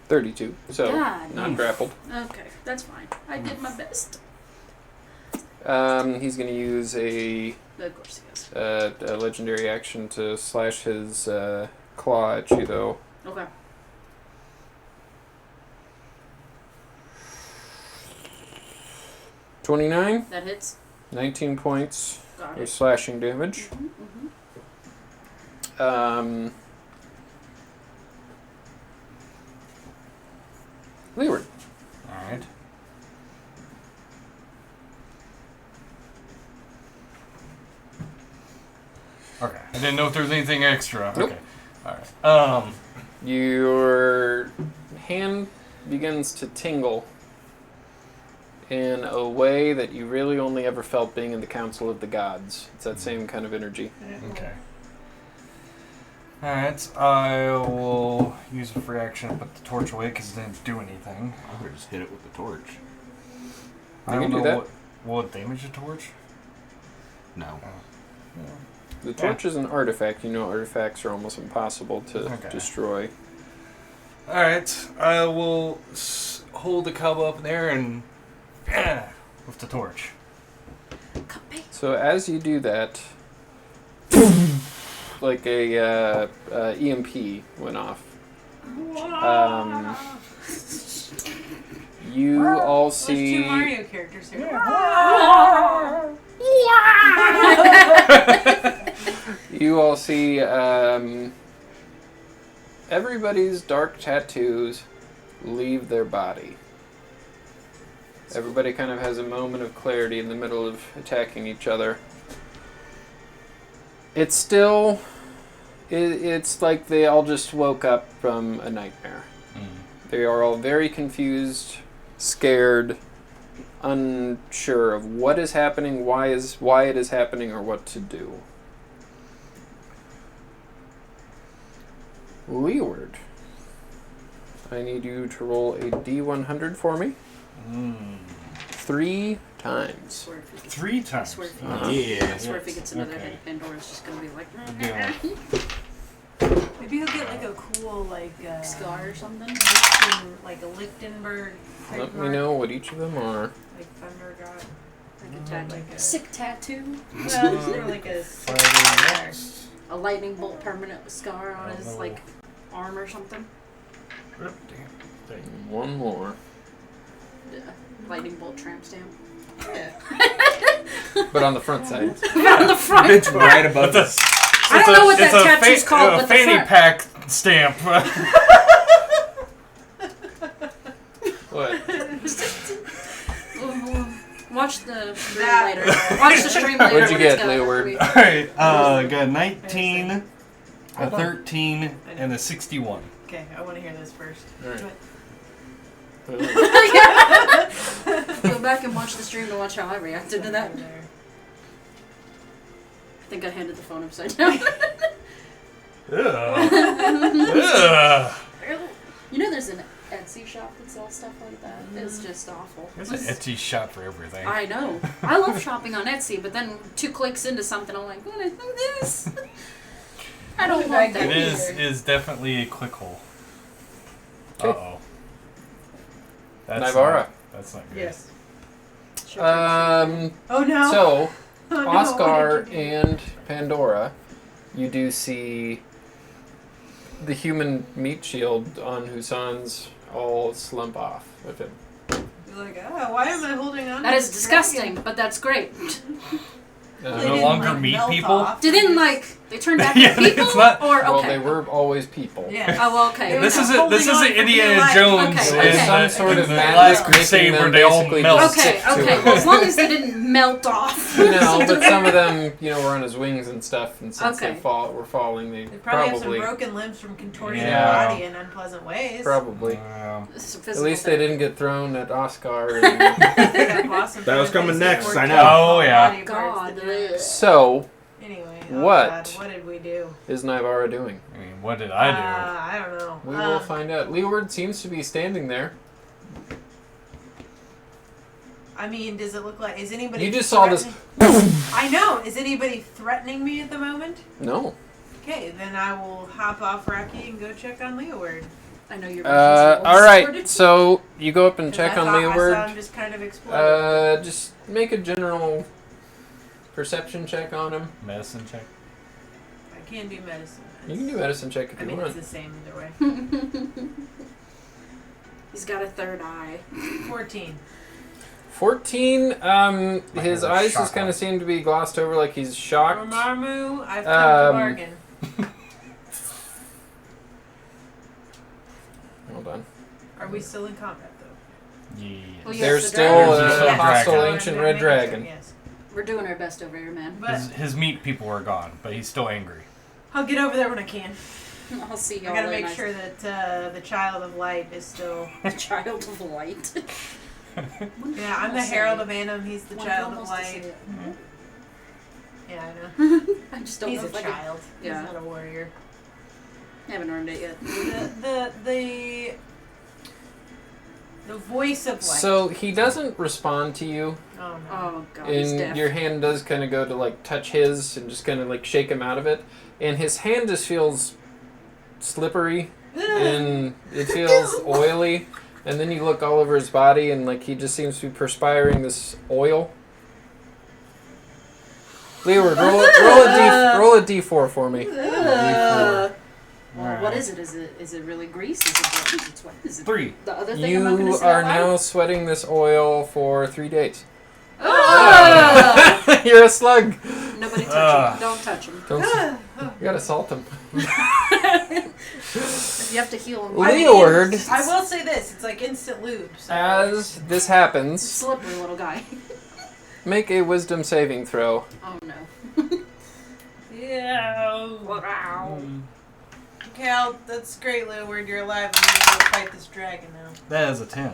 32. So God, not yeah. grappled. Okay, that's fine. I did my best. He's going to use a Of course he is. a legendary action to slash his claw at you, though. Okay. $29, That hits. 19 points Got of it. slashing damage. Leeward. Alright. Okay. I didn't know if there was anything extra. Nope. Okay. Alright. Your hand begins to tingle in a way that you really only ever felt being in the Council of the Gods. It's that same kind of energy. Okay. Alright, I will use a free action to put the torch away because it didn't do anything. I would just hit it with the torch. I You don't can do know that. what will it damage the torch? No. The torch is an artifact. You know artifacts are almost impossible to Okay. destroy. Alright, I will hold the cowbell up in there and with the torch. So as you do that, like a EMP went off. You all There's see. 2 Mario characters here. You all see everybody's dark tattoos leave their body. Everybody kind of has a moment of clarity in the middle of attacking each other. It's still... It's like they all just woke up from a nightmare. They are all very confused, scared, unsure of what is happening, why it is happening, or what to do. Leeward, I need you to roll a D100 for me. 3 times. Swear if he gets, 3 I times. swear if he Uh-huh. gets, Yeah. I swear if he gets another Okay. hit, Pandora's just gonna be like Yeah. Maybe he'll get like a cool scar or something. like a Lichtenberg. type Let me mark, know what each of them are. Like Thunder God. Like a tattoo. Like a- Sick tattoo. Well, it's more like a A lightning bolt permanent scar on Oh, his no. like arm or something. One more. Lightning bolt tramp stamp. But on the front side. On the front. It's right above this. I don't know what that tattoo's called, but the fanny front. pack stamp. What? Watch the stream That- later. Watch the stream later. What'd you when it's get, got- Leeward? All right, got 19, a Hold on. 13, and a 61. Okay, I want to hear this first. Alright. Go back and watch the stream to watch how I reacted to that. I think I handed the phone upside down. Ugh. Ugh. You know there's an Etsy shop that sells stuff like that? It's just awful. There's an Etsy shop for everything. I know. I love shopping on Etsy, but then 2 clicks into something, I'm like, what is this? I don't want that It either. is definitely a click hole. Okay. Uh-oh. Nivara. That's not good. Yes. Sure. Oh no. So, Oh, no, Oscar what did you do? and Pandora, you do see the human meat shield on Husan's all slump off with him. You're like, why am I holding on? That to is this disgusting, dragon? but that's great. They No didn't, longer like, meat melt people? off. They didn't they turned back Yeah, into people? it's not- Or Well, okay. they were always people. Yeah. Oh, okay. This Yeah. isn't Holding on for Indiana dear life. Jones Okay, in okay. the- Some sort in of the magic Last making Crusade them where they all basically melt. just Okay, stick to okay. him. Well, as long as they didn't melt off. No, but some of them, were on his wings and stuff, and since Okay. they were falling, they They probably have some probably, broken limbs from contorting Yeah. their body in unpleasant ways. probably. This is a At physical least they thing. didn't get thrown at Oscar. And They got lost in That was front of coming these next, I poor know. Oh, yeah. body parts God. that did- so, Anyway, What? God, what did we do? is Nivara doing? I mean, what did I do? I don't know. We will find out. Leeward seems to be standing there. I mean, does it look like? Is anybody? You just saw this. threatening- I know. Is anybody threatening me at the moment? No. Okay, then I will hop off Rocky and go check on Leeward. I know you're All right. So you go up and 'Cause check I on thought I saw Leeward. him just kind of explode. Just make a general perception check on him. Medicine check. I can do medicine. You can do medicine check if I you mean, it's want. the same either way. He's got a third eye. 14. 14. His have a eyes shock just kind eye. of seem to be glossed over, like he's shocked. Mamamoo, I've come to bargain. Hold on. Are we still in combat though? Yeah. Well, yes, There's the still dragon. There's a a hostile dragon. ancient I'm red making sure, dragon. Yes. We're doing our best over here, man. But His meat people are gone, but he's still angry. I'll get over there when I can. I'll see I y'all gotta later. make sure that the Child of Light is still. The child of light. Yeah, I'm the Herald of Annam. He's the One Child of almost to say Light. it. Yeah, I know. I just don't He's know a if I can. child. Yeah. He's not a warrior. I haven't earned it yet. The voice of light. So he doesn't respond to you, Oh no. Oh god, he's and deaf. your hand does kind of go to like touch his and just kind of like shake him out of it, and his hand just feels slippery and it feels oily, and then you look all over his body and like he just seems to be perspiring this oil. Leeward, roll a d4 for me. Well, what is it? Is it really grease? Is it blood? Is it sweat? Is it 3. the other thing I'm not going You to say are out loud? now sweating this oil for 3 days. Oh! You're a slug. Nobody touch him. Don't touch him. Don't you gotta salt him. If you have to heal him, Leeward, I will say this: it's like instant lube. So. as this happens, slippery little guy. make a wisdom saving throw. Oh no. Yeah. Wow. Okay, that's great, Leeward. You're alive. I'm gonna go fight this dragon now. That is a 10.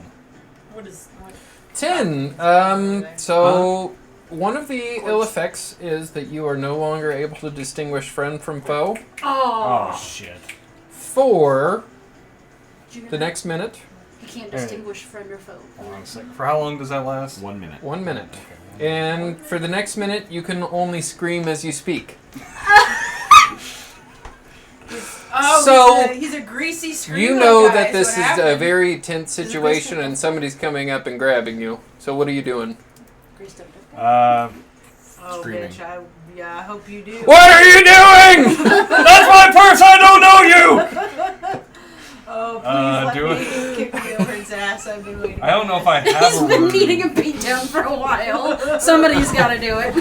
What is? What? 10. So one of the ill effects is that you are no longer able to distinguish friend from foe Oh. Oh, shit. for Did you hear the that? next minute. You can't distinguish friend or foe. Hold on a sec. For how long does that last? 1 minute. 1 minute. And for the next minute, you can only scream as you speak. Oh, So, he's a greasy screamer. You know guy, that this what is a happened. very tense situation and somebody's coming up and grabbing you. So what are you doing? Greased up. Oh, Screaming. bitch! I hope you do. What are you doing? That's my purse! I don't know you! Oh, please do let me kick me over his ass. I've been waiting. I don't know if I have He's a been ring. needing a beat down for a while. Somebody's got to do it.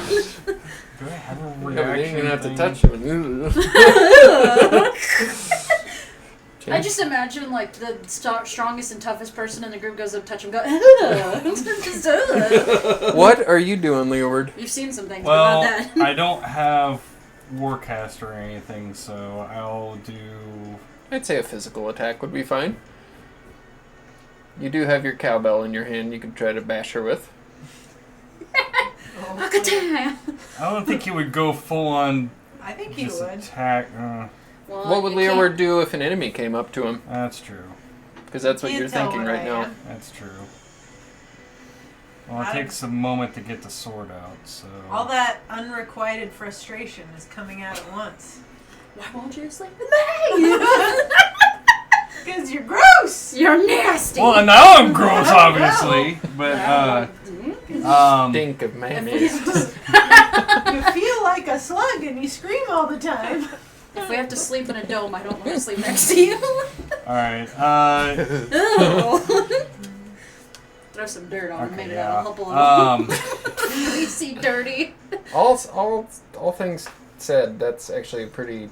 Do I have a reaction. You're gonna have to thing. touch him. I just imagine like the strongest and toughest person in the group goes up, touch him, go. What are you doing, Leeward? You've seen some things, Well, but not that. I don't have Warcaster or anything, so I'll do. I'd say a physical attack would be fine. You do have your cowbell in your hand you could try to bash her with. I I don't think he would go full on I think he just would. attack. Well, What would you can't- Leeward do if an enemy came up to him? That's true. Because that's what Can't you're tell thinking what right I now. am. That's true. Well, it I- takes a moment to get the sword out, so. All that unrequited frustration is coming out at once. Why won't you sleep with me? Because you're gross! You're nasty. Well, now I'm gross, obviously, but Stink of mayonnaise. You feel like a slug and you scream all the time. If we have to sleep in a dome, I don't want to sleep next to you. all right. Ew. Throw some dirt on it, made it out of a humble. Greasy, dirty. all things said, that's actually a pretty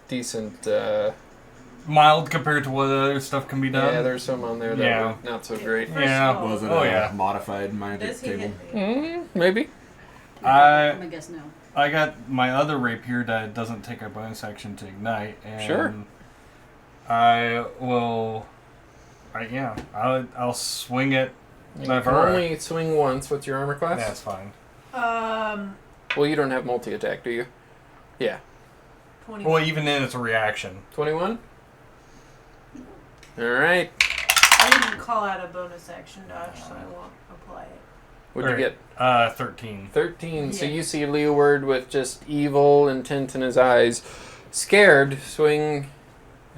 decent. Mild compared to what other stuff can be done. Yeah, there's some on there that Yeah. were not so great. Yeah. Wasn't Oh a yeah. modified magic Does he table. hit me? Maybe. I'm gonna guess no. I got my other rapier that doesn't take a bonus action to ignite, and Sure. I will. I'll swing it. You Never. can only swing once. What's your armor class? That's fine. Well, you don't have multi-attack, do you? Yeah. 21. Well, even then, it's a reaction. 21? Alright. I didn't call out a bonus action dodge, so I won't apply it. What'd you get? 13. 13. So Yeah. you see Leeward with just evil intent in his eyes, scared, swing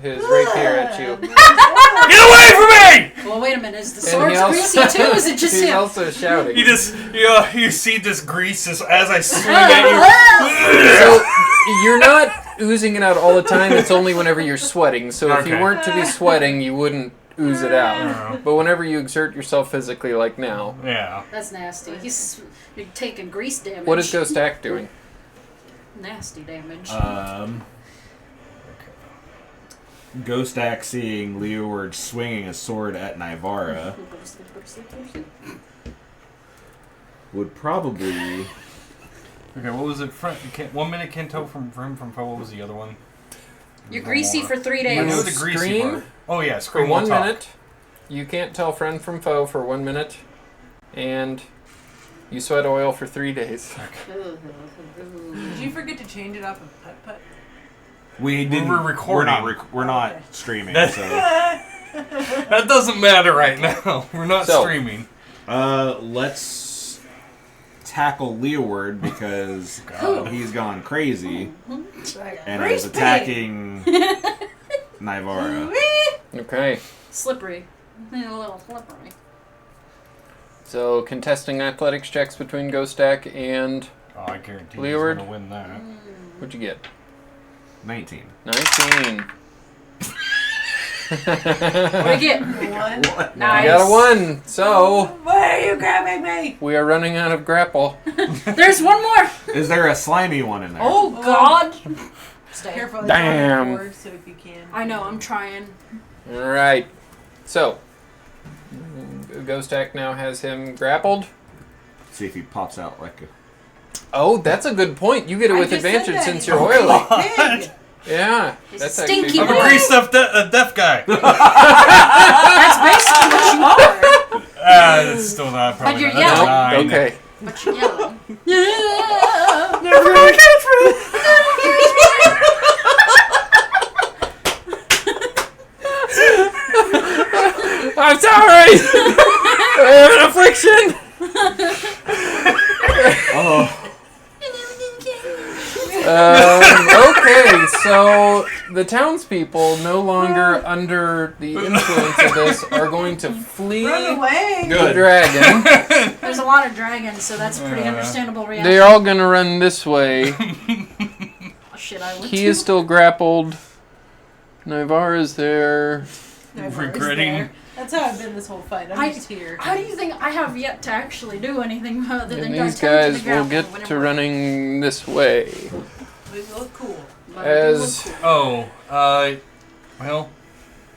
his rapier at you. Get away from me! Well, wait a minute. Is the And sword he also- greasy too? Is it just He's him? also shouting. You see this grease as I swing at you. So you're not oozing it out all the time. It's only whenever you're sweating. So if you Okay. weren't to be sweating, you wouldn't ooze it out. Oh. But whenever you exert yourself physically, like now, Yeah. That's nasty. You're taking grease damage. what is Ghost Act doing? Nasty damage. Ghost Axe seeing Leeward swinging a sword at Nivara would probably. Okay, what was it? 1 minute can't tell from foe. What was the other one? You're greasy for 3 I days. know the greasy Scream? part. Oh yeah, For scream 1 on top. minute, you can't tell friend from foe for 1 minute, and you sweat oil for 3 days. Did you forget to change it off of Putt Putt? We didn't. We're recording. We're not Okay. streaming. That- So, That doesn't matter right now. We're not So- streaming. let's tackle Leeward because he's gone crazy and is attacking Nivara. Okay, Slippery. A little slippery. so contesting athletics checks between Ghost Act and Oh, I guarantee Leeward. he's gonna win that. what'd you get? 19. 19. What'd you get? One. Nice. You got a 1, so Why are you grabbing me? we are running out of grapple. There's one more. Is there a slimy one in there? Oh God. Stay. Careful. it's Damn. on the board, so if you can. I know. I'm trying. Alright, so Ghost Act now has him grappled. See if he pops out like a. Oh, that's a good point. You get it I with just said advantage that. since you're oily. Pig. Yeah, He's that's stinky actually I'm a boy. greased up deaf guy. That's basically what you are. It's still not probably. But you're not. yelling. Nine. Okay. But you're yelling. I'm sorry! I have an affliction! Oh. Okay, so the townspeople, no longer under the influence of this, are going to flee Run away. the dragon. There's a lot of dragons, so that's a pretty understandable reaction. They're all going to run this way. Oh, shit, I went He too. is still grappled. Nivara's there. Regretting. That's how I've been this whole fight. I'm just here. How do you think I have yet to actually do anything other than And attempt these to guys grapple will get when to it running this way. We look cool. But I do look As cool. Well,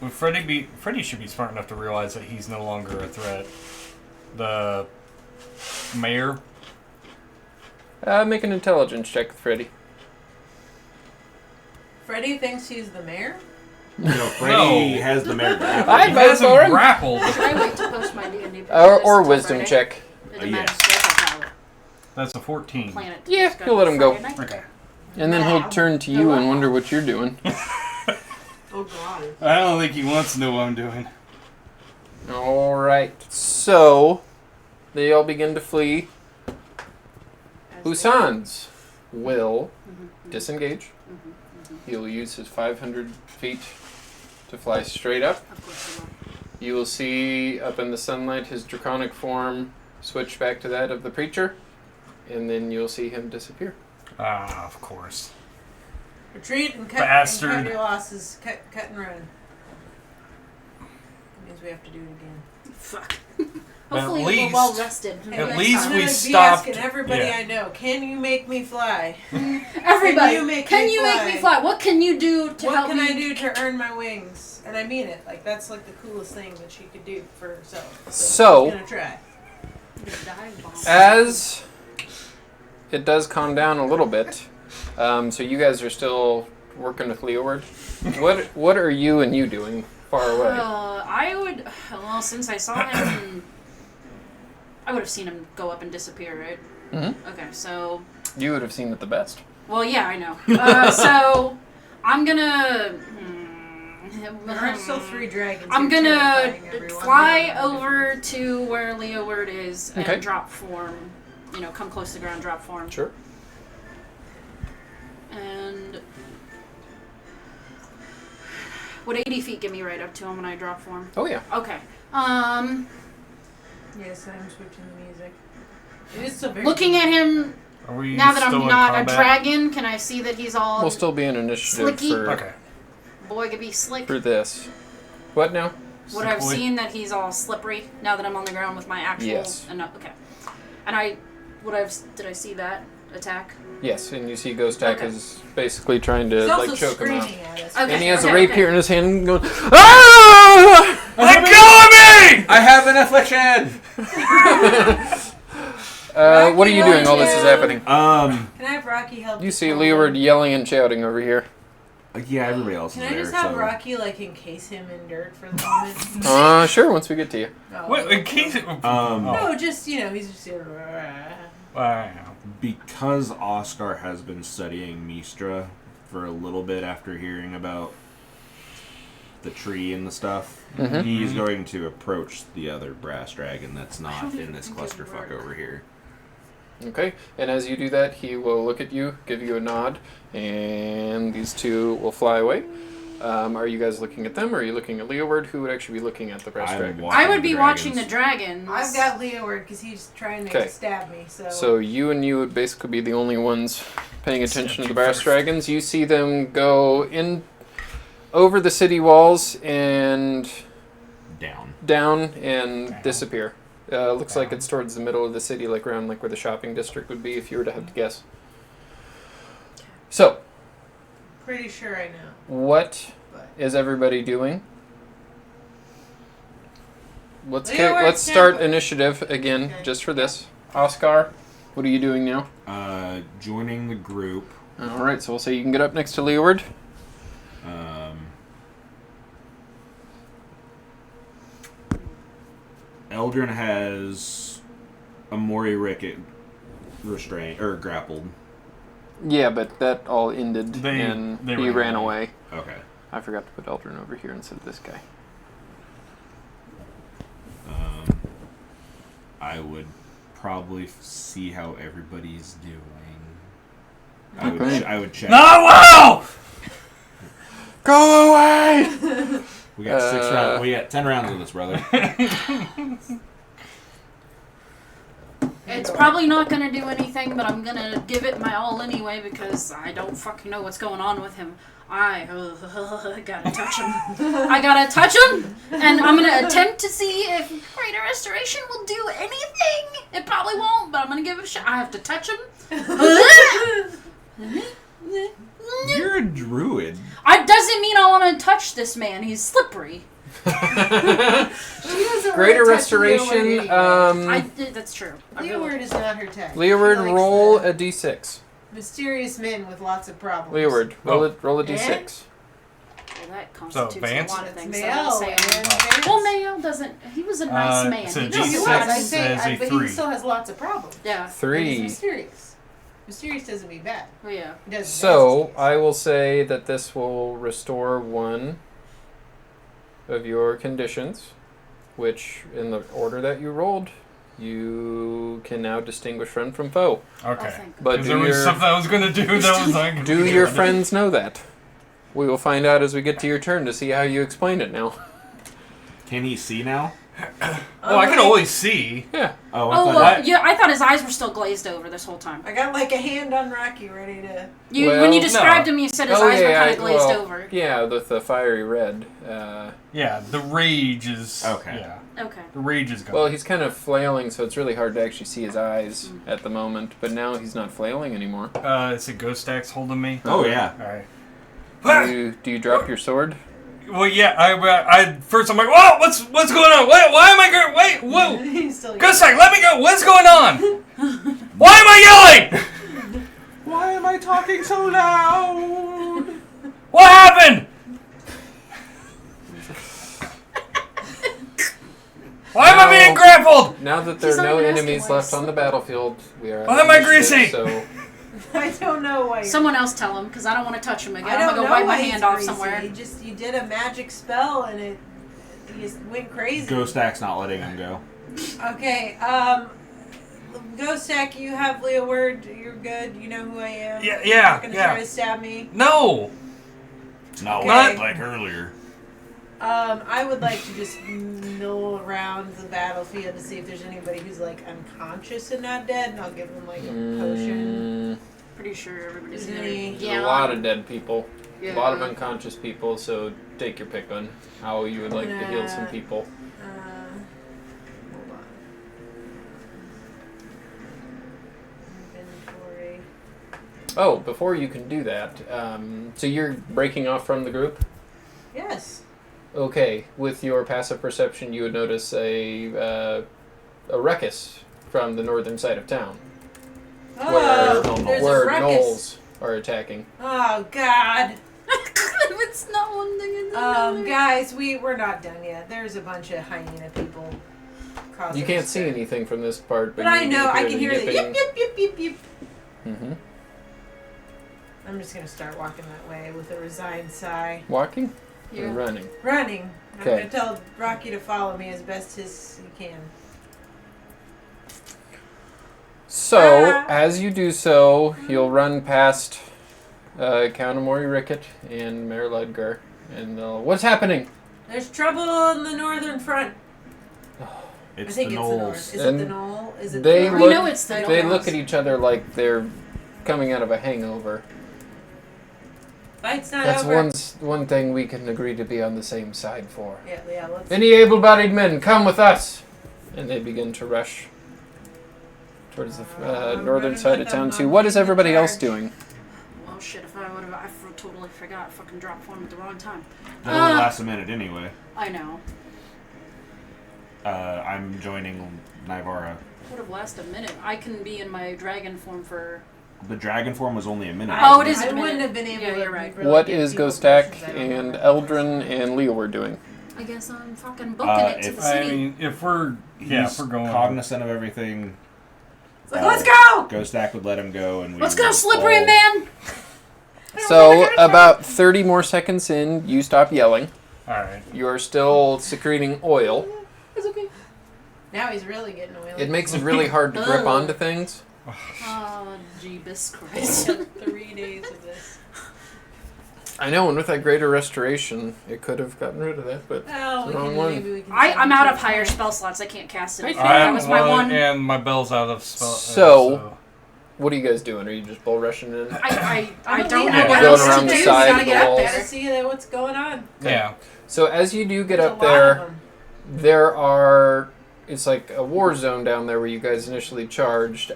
would Freddy should be smart enough to realize that he's no longer a threat. The mayor. make an intelligence check with Freddy. Freddy thinks he's the mayor? No, Freddy No. has the mayor. I'd He vote has him for him. grappled. Should I wait to post my D&D? Or wisdom check. It doesn't matter. Yes. That's That's a 14. a planet. Yeah, Just you'll let him go. Friday night. Okay. And then he'll turn to you and wonder what you're doing. Oh god. I don't think he wants to know what I'm doing. Alright, so they all begin to flee. Hussans will disengage. He'll use his 500 feet to fly straight up. Of course he will. You will see up in the sunlight his draconic form switch back to that of the preacher, and then you'll see him disappear. Ah, of course. Retreat and cut, Bastard. and cut your losses. Cut and run. That means we have to do it again. Fuck. But Hopefully at we're least- well rested. At Next least time. we I'm gonna stopped- be asking everybody yeah. I know, can you make me fly? Everybody, Can you make can me you fly? make me fly? What can you do to What help can me? I do to earn my wings? And I mean it. Like, that's like the coolest thing that she could do for herself. So- she's gonna try. Dive bomb. As it does calm down a little bit, so you guys are still working with Leeward. What are you and you doing far away? I would. Well, since I saw him, I would have seen him go up and disappear, right? Mm-hmm. Okay, so. You would have seen it the best. Well, yeah, I know. So I'm gonna. There are still 3 dragons. I'm here gonna terrifying everyone. fly over to where Leeward is and Okay. drop form. You know, come close to the ground, drop form. Sure. And would 80 feet get me right up to him when I drop form? Oh yeah. Okay. Yes, I'm switching the music. It is so very. Looking at him Are we now that still I'm in not a combat? dragon, can I see that he's all We'll still be an initiative Slicky. for Okay. boy could be slick? for this. What now? Would I have Sickly. seen that he's all slippery now that I'm on the ground with my actual? Yes. Okay. And did I see that attack? Yes, and you see Ghost Tack Okay. is basically trying to He's also like choke him out. screaming at us. Okay. And he has a okay, rapier okay. in his hand and going, ah! Let go of me! I have an affliction. What are you doing? All this is happening. Can I have Rocky help? You us see hold Leeward him? yelling and shouting over here. Yeah, everybody else Can is I there. just have so. Rocky like encase him in dirt for the moment? Sure, once we get to you. No. What, in case it, No, just he's just. Wow. Because Oscar has been studying Mistra for a little bit after hearing about the tree and the stuff, Mhm. he's going to approach the other brass dragon that's not in this clusterfuck over here. Okay, and as you do that, he will look at you, give you a nod, and these two will fly away. Are you guys looking at them, or are you looking at Leeward? Who would actually be looking at the brass I'm dragon? watching I would the be dragons. watching the dragons. I've got Leeward because he's trying to Okay. stab me. So. So you and you would basically be the only ones paying attention to the brass dragons. You see them go in over the city walls and Down. and disappear. Looks like it's towards the middle of the city, like around like where the shopping district would be, if you were to have to guess. So, Pretty sure I know. what But. is everybody doing? Let's Leeward, let's start stand- initiative again, Okay. just for this. Oscar, what are you doing now? Joining the group. All right, so we'll say you can get up next to Leeward. Eldrin has a Mori Ricket restrained or grappled. Yeah, but that all ended, They and he ran ran away. away. Okay. I forgot to put Eldrin over here instead of this guy. I would probably see how everybody's doing. Okay. I would check. Not well! Go away! We got 6 rounds. We got 10 rounds of this, brother. It's probably not going to do anything, but I'm going to give it my all anyway because I don't fucking know what's going on with him. I gotta touch him. I gotta touch him, and I'm gonna attempt to see if Greater Restoration will do anything. It probably won't, but I'm gonna give it a shot. I have to touch him. You're a druid. I doesn't mean I want to touch this man. He's slippery. She doesn't Greater wanna touch Restoration. Leeward anyway. That's true. Leeward is not her type. Leeward, She likes roll the a d6. mysterious men with lots of problems. Leeward, roll a d6. Well, that constitutes Vance? a lot of It's things. Mayo. that I don't say. And Vance- Well, Mayo doesn't. He was a nice man. so He No, doesn't he D6 was. like- I say, says a but 3. he still has lots of problems. Yeah. And he's 3. mysterious. Mysterious doesn't mean bad. Oh yeah. He doesn't So, I will say that this will restore one of your conditions, which, in the order that you rolled, you can now distinguish friend from foe. I Okay. think. But Because there was something I was going to do that was like... do your friends know that? We will find out as we get to your turn to see how you explain it now. Can he see now? Oh, I can always see. Yeah. Oh, I Oh, thought well, yeah. I thought his eyes were still glazed over this whole time. I got like a hand on Rocky ready to. When Well, you described no. him, you said his eyes were kind of glazed well, over. Yeah, with the fiery red. Yeah, the rage is... Okay. Yeah, Okay. the rage is gone. Well, he's kind of flailing, so it's really hard to actually see his eyes at the moment. But now he's not flailing anymore. Is it Ghost Axe holding me? Oh, yeah. Alright. Do you drop your sword? Well, yeah, I first I'm like, whoa, what's going on? Why am I going? Wait, whoa, He's still Ghost Axe, let me go. What's going on? Why am I yelling? Why am I talking so loud? What happened? Why am I being grappled? Now that there He's are not no even asking enemies why left he's on the battlefield, we are. Why at am I initiative, greasy? So I don't know why. Someone else tell him, because I don't want to touch him again. I I'm don't gonna know go wipe my why he's hand off greasy. somewhere. You did a magic spell and it just went crazy. Ghost Axe not letting him go. Okay, Ghost Sack, you have Leo word. You're good. You know who I am. Yeah, You're yeah, not gonna yeah. try to stab me. No. Not Okay. like earlier. I would like to just mill around the battlefield to see if there's anybody who's like unconscious and not dead, and I'll give them like a potion. Pretty sure everybody's Is in any- there. there's a lot of dead people, Yeah. a lot of unconscious people. So take your pick on how you would like to heal some people. Hold on. Inventory. Oh, before you can do that, so you're breaking off from the group. Yes. Okay, with your passive perception, you would notice a ruckus from the northern side of town, Oh, there's where a ruckus. gnolls are attacking. Oh God. It's not one thing in the Guys, we're not done yet. There's a bunch of hyena people. causing You can't us see to- anything from this part, But I know. I can hear the the yip yip yip yip yip. Mm-hmm. I'm just gonna start walking that way with a resigned sigh. Walking or Yeah. running? Running. I'm Okay. gonna tell Rocky to follow me as best as he can. So, Ah. as you do so, you'll run past Count Amori Rickett and Mayor Ludgar, and they'll, what's happening? There's trouble on the northern front. It's I think the it's the north. gnolls. Is it And the knoll? Is it They the We look. know it's the They gnolls. look at each other like they're coming out of a hangover. Fight's not That's over. one thing we can agree to be on the same side for. Yeah, let's. Any able-bodied men, come with us! And they begin to rush towards the I'm northern running side like of town I'm too. on What is the everybody else charge. doing? Well, shit, if I would have, totally forgot. I fucking dropped one at the wrong time. That only lasts a minute anyway. I know. I'm joining Nivara. Would have lasted a minute. I can be in my dragon form for. The dragon form was only a minute. Oh, it is I a minute. wouldn't have been able Yeah, to. you're right. really What give is people Ghostak potions. I don't and know. Eldrin and Leo were doing? I guess I'm fucking booking it to if- the I city. mean, if we're He's going. cognizant of everything. It's like, let's go! Ghostak would let him go, and we Let's would go, slippery all- man! So, about 30 more seconds in, you stop yelling. All right. You are still secreting oil. It's okay. Now he's really getting oily. It makes it really hard to grip onto things. Oh, Jeebus Christ. 3 days of this. I know, and with that greater restoration, it could have gotten rid of that, but Well, It's the wrong one. I'm out of higher spell slots. I can't cast anything. I That was my one. And my bell's out of spell. So- What are you guys doing? Are you just bull rushing in? I don't Yeah. know what Going else around to the do. side We of gotta the get up walls. there. Gotta see what's going on. Yeah. So as you do get There's up a lot there, of 'em. there are. It's like a war zone down there where you guys initially charged.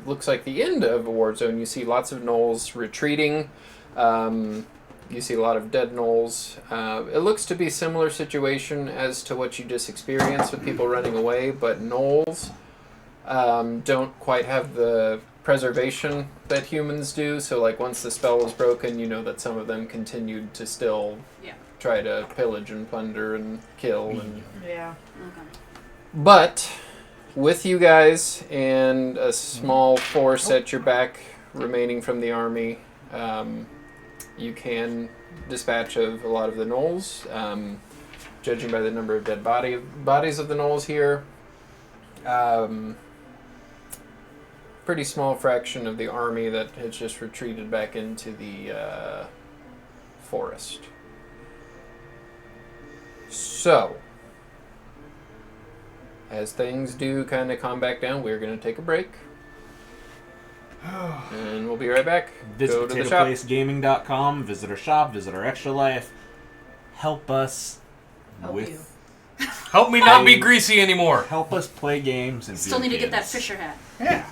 Looks like the end of a war zone. You see lots of gnolls retreating. You see a lot of dead gnolls. It looks to be a similar situation as to what you just experienced with people running away, but gnolls don't quite have the preservation that humans do. So, like, once the spell was broken, you know that some of them continued to still try to pillage and plunder and kill. And Yeah. Okay. but with you guys and a small force at your back remaining from the army, you can dispatch of a lot of the gnolls. Judging by the number of dead bodies of the gnolls here, pretty small fraction of the army that has just retreated back into the forest. So, as things do kind of calm back down, we're going to take a break. And we'll be right back. Visit Go to the shop. PotatoPlaceGaming.com, visit our shop, visit our Extra Life. Help us Help with... you. Help me not be greasy anymore. Help us play games and Still feel need to get that kids. Fisher hat. Yeah.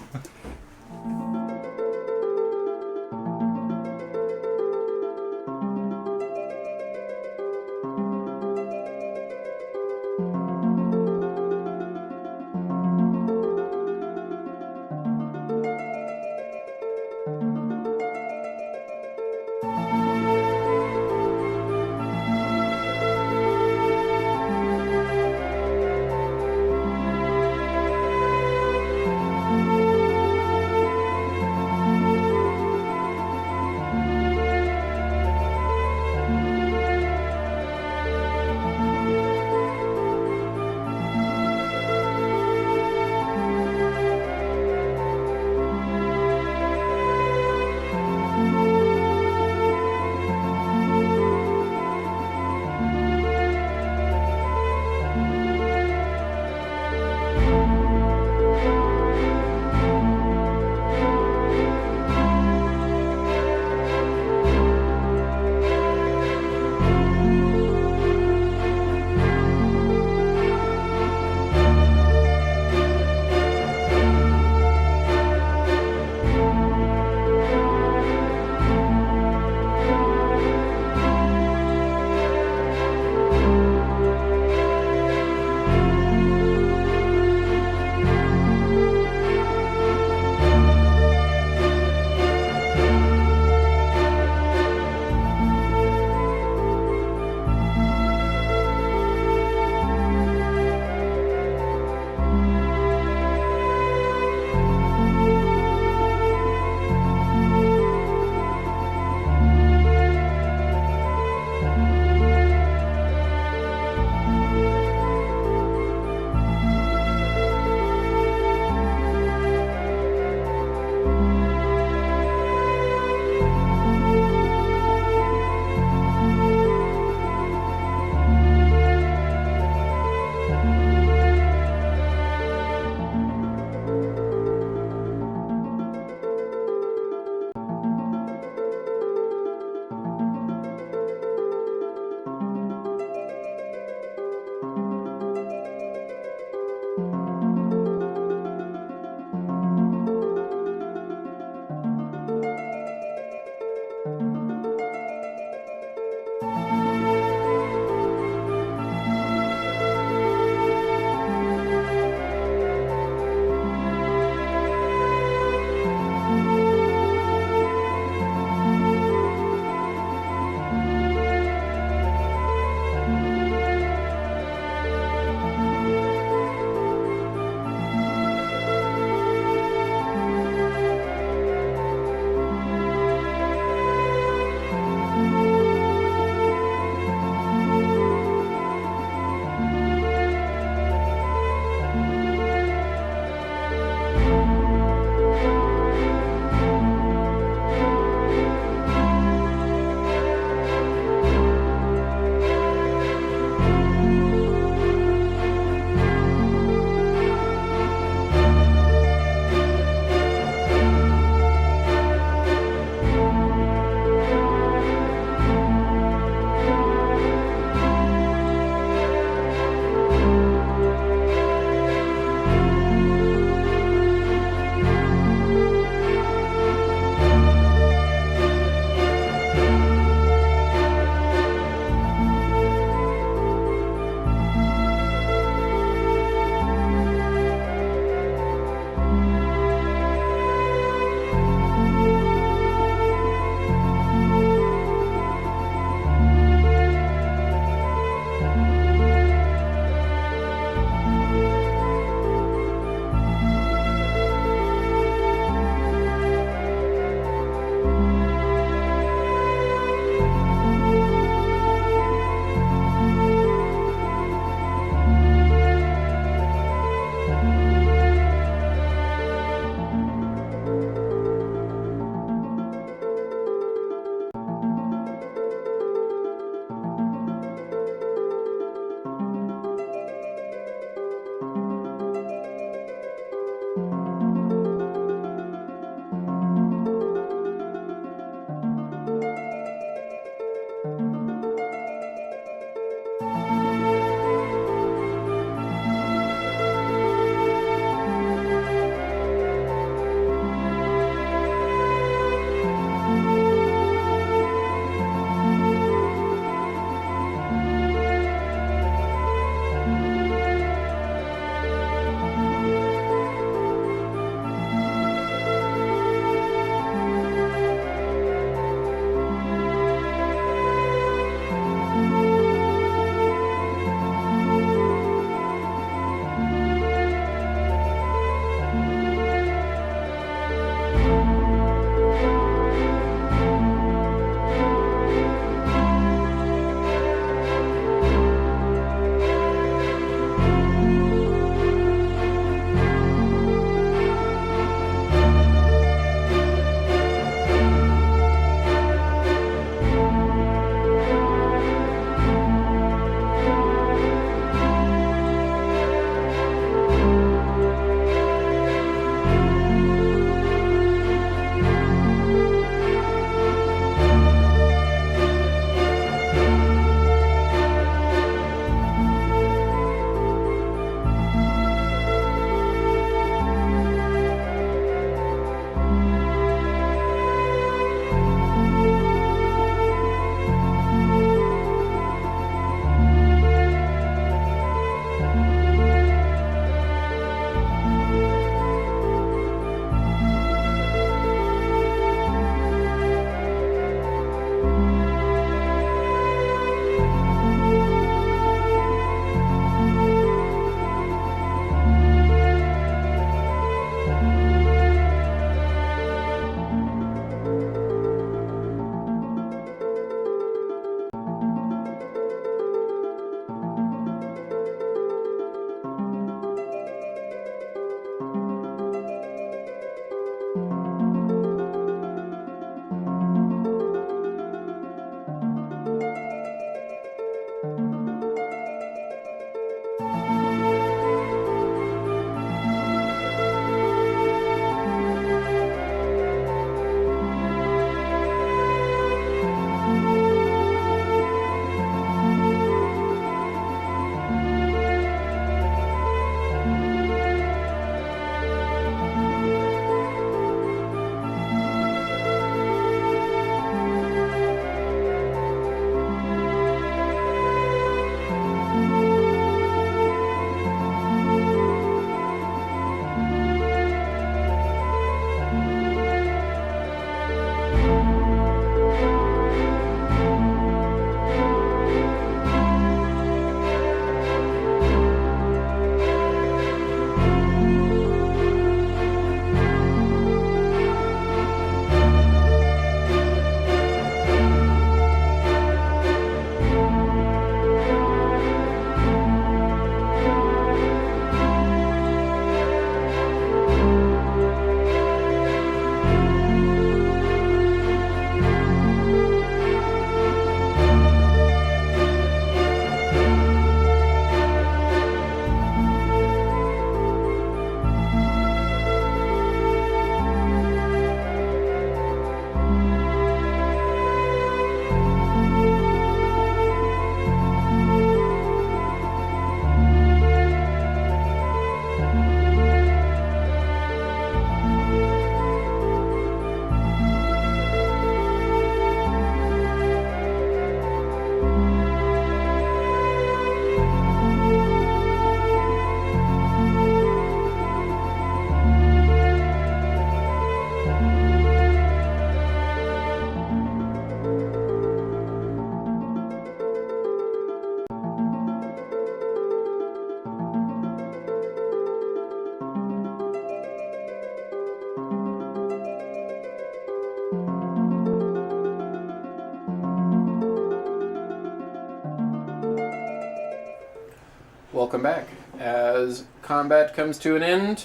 Welcome back. As combat comes to an end,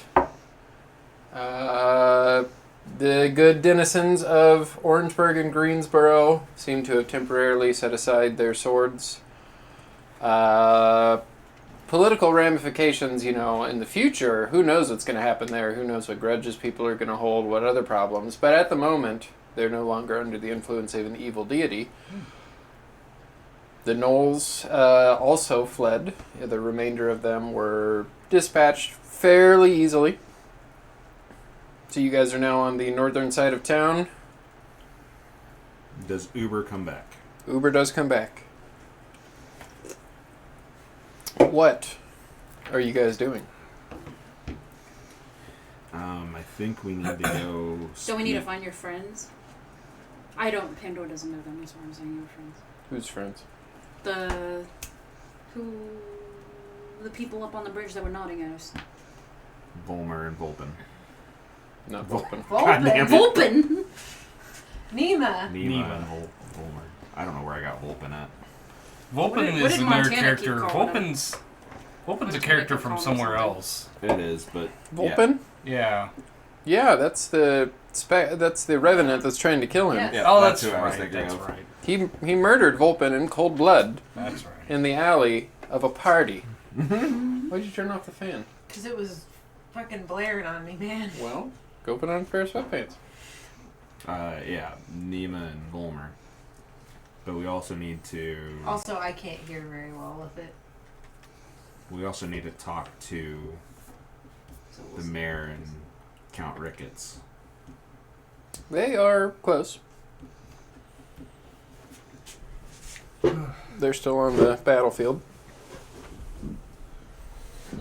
the good denizens of Orangeburg and Greensboro seem to have temporarily set aside their swords. Political ramifications, in the future, who knows what's going to happen there? Who knows what grudges people are going to hold, what other problems. But at the moment, they're no longer under the influence of an evil deity. The Knolls also fled. The remainder of them were dispatched fairly easily. So you guys are now on the northern side of town. Does Uber come back? Uber does come back. What are you guys doing? I think we need to go. Don't we need to find your friends? Pandora doesn't know them, that's why I'm saying your friends. Whose friends? The people up on the bridge that were nodding at us. Volmer and Volpen. Not Vulpin. Goddamn it. Vulpin! Nima. Nima and Volmer. I don't know where I got Volpen at. Vulpin What is did another Montana character. keep calling him? Vulpin's a did character Montana from call him somewhere something? else. It is, but Vulpin? Yeah. Yeah, that's the revenant that's trying to kill him. Yes. Yeah, Oh, that's that's who I was right. thinking That's of. right. He murdered Vulpin in cold blood That's right. in the alley of a party. Why'd you turn off the fan? Because it was fucking blaring on me, man. Well, go put on a pair of sweatpants. Yeah, Nima and Volmer. But we also need to. Also, I can't hear very well with it. We also need to talk to So the mayor and Count Ricketts. They are close. They're still on the battlefield. So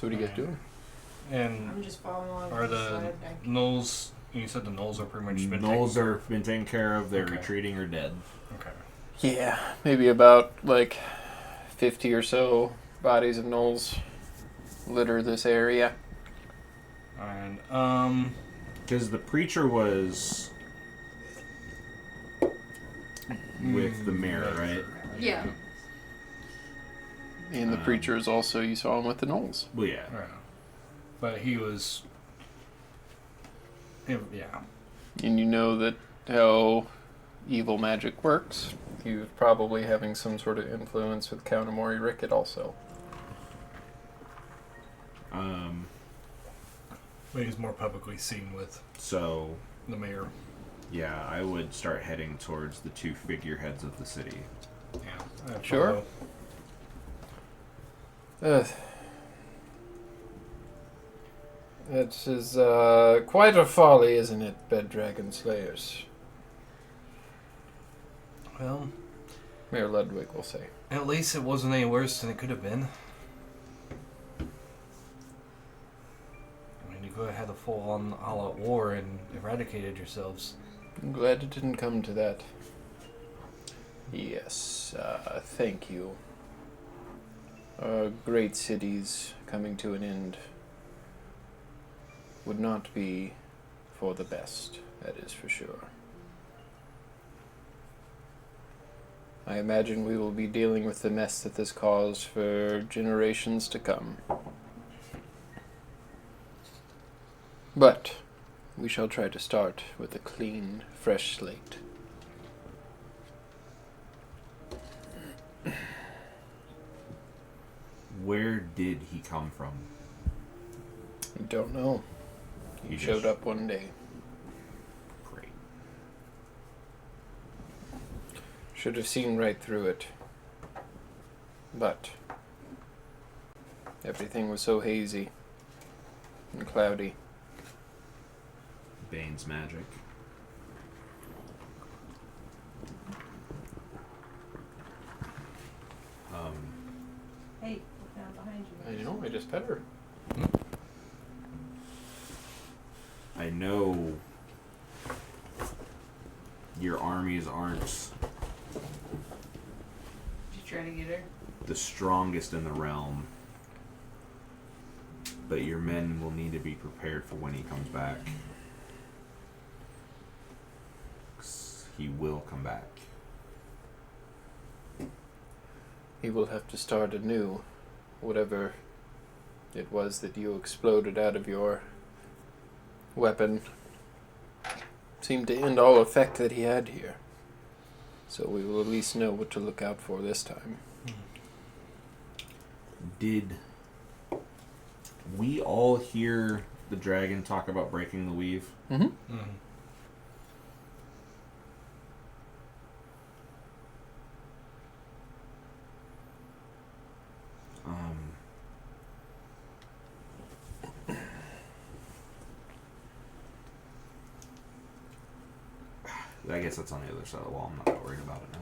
what are you guys doing? And I'm just following along. are with the slide. Knolls? You said the Knolls are pretty much been Knolls taken- are been taken care of. They're Okay. retreating or dead. Okay. Yeah, maybe about 50 or so bodies of gnolls litter this area. And Because the preacher was with the mayor, right? Yeah. And the preacher is also, you saw him with the gnolls. Well, yeah. Yeah. But he was. Yeah. And you know that how evil magic works. He was probably having some sort of influence with Count Amori Rickett also. But he's more publicly seen with So, the mayor. yeah, I would start heading towards the two figureheads of the city. Yeah. I Sure. follow. It is quite a folly, isn't it, Bed Dragon Slayers? Well, Mayor Ludwig will say. at least it wasn't any worse than it could have been. I mean, you could have had a full-on all-out war and eradicated yourselves. I'm glad it didn't come to that. Yes, thank you. Great cities coming to an end would not be for the best, that is for sure. I imagine we will be dealing with the mess that this caused for generations to come. But we shall try to start with a clean, fresh slate. Where did he come from? I don't know. He He showed just- up one day. Great. Should have seen right through it. But everything was so hazy and cloudy. Bane's magic. Hey, look down behind you. I know, I just pet her. I know your armies aren't Did you try to get her? the strongest in the realm, but your men will need to be prepared for when he comes back. 'Cause he will come back. he will have to start anew. Whatever it was that you exploded out of your weapon seemed to end all effect that he had here. So we will at least know what to look out for this time. Did we all hear the dragon talk about breaking the weave? Mm-hmm. Mm-hmm. I guess that's on the other side of the wall. I'm not that worried about it now.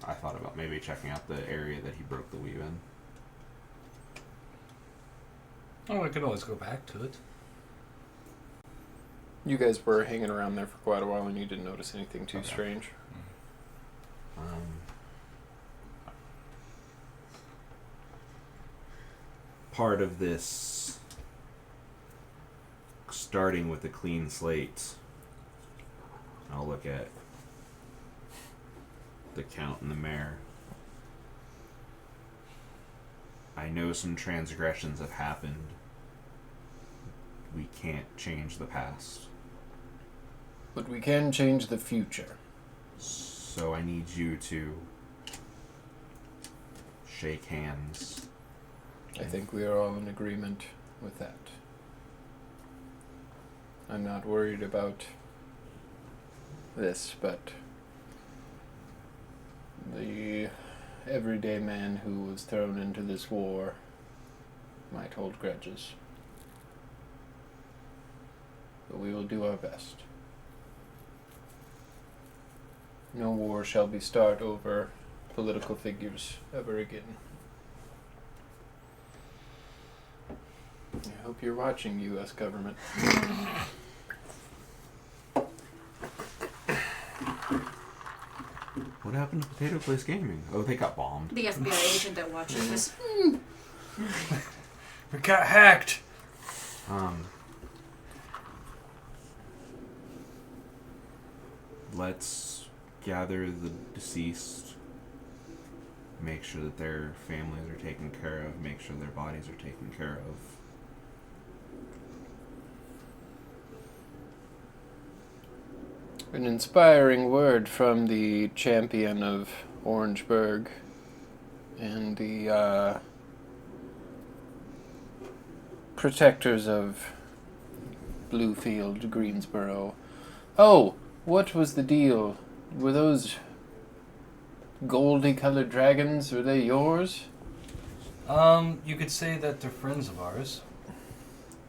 I thought about maybe checking out the area that he broke the weave in. Oh, I could always go back to it. You guys were hanging around there for quite a while and you didn't notice anything too strange. Part of this starting with a clean slate, I'll look at the Count and the Mayor. I know some transgressions have happened. We can't change the past. But we can change the future. So I need you to shake hands. I think we are all in agreement with that. I'm not worried about this, but the everyday man who was thrown into this war might hold grudges. But we will do our best. No war shall be start over political figures ever again. I hope you're watching, U.S. government. What happened to Potato Place Gaming? Oh, they got bombed. The FBI agent that watches this. We got hacked. Let's gather the deceased, make sure that their families are taken care of, make sure their bodies are taken care of. An inspiring word from the champion of Orangeburg and the protectors of Bluefield, Greensboro. Oh, what was the deal? Were those goldy-colored dragons, were they yours? You could say that they're friends of ours.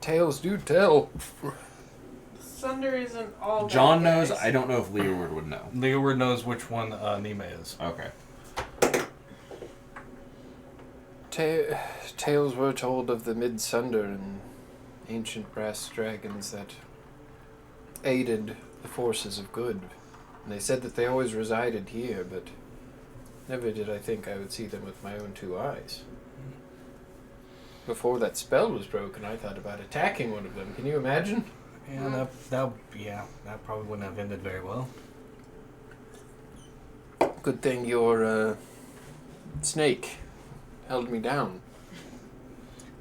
Tales do tell. Thunder isn't all John bad knows. guys. I don't know if Leeward would know. Leeward knows which one Nima is. Okay. Tales were told of the Mid-Sunder and ancient brass dragons that aided the forces of good. And they said that they always resided here, but never did I think I would see them with my own two eyes. Before that spell was broken, I thought about attacking one of them. Can you imagine? Yeah, that probably wouldn't have ended very well. Good thing your snake held me down.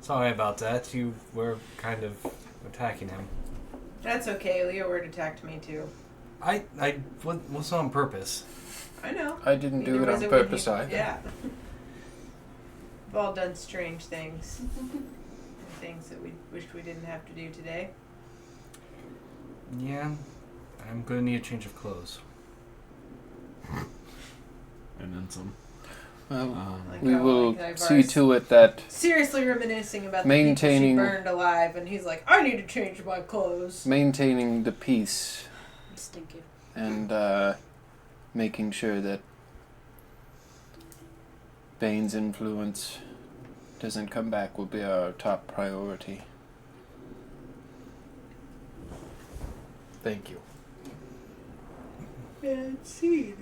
Sorry about that. You were kind of attacking him. That's okay. Leeward attacked me too. I was on purpose. I know. I didn't do it Neither on was when purpose you- either. Yeah. We've all done strange things. Things that we wished we didn't have to do today. Yeah, I'm gonna need a change of clothes. And then some. Well, Like we how, will like, see Ivar's to it that seriously reminiscing about the Maintaining- people she burned alive, and he's like, I need to change my clothes. maintaining the peace Stinky. and making sure that Bane's influence doesn't come back will be our top priority. Thank you. Bad seed.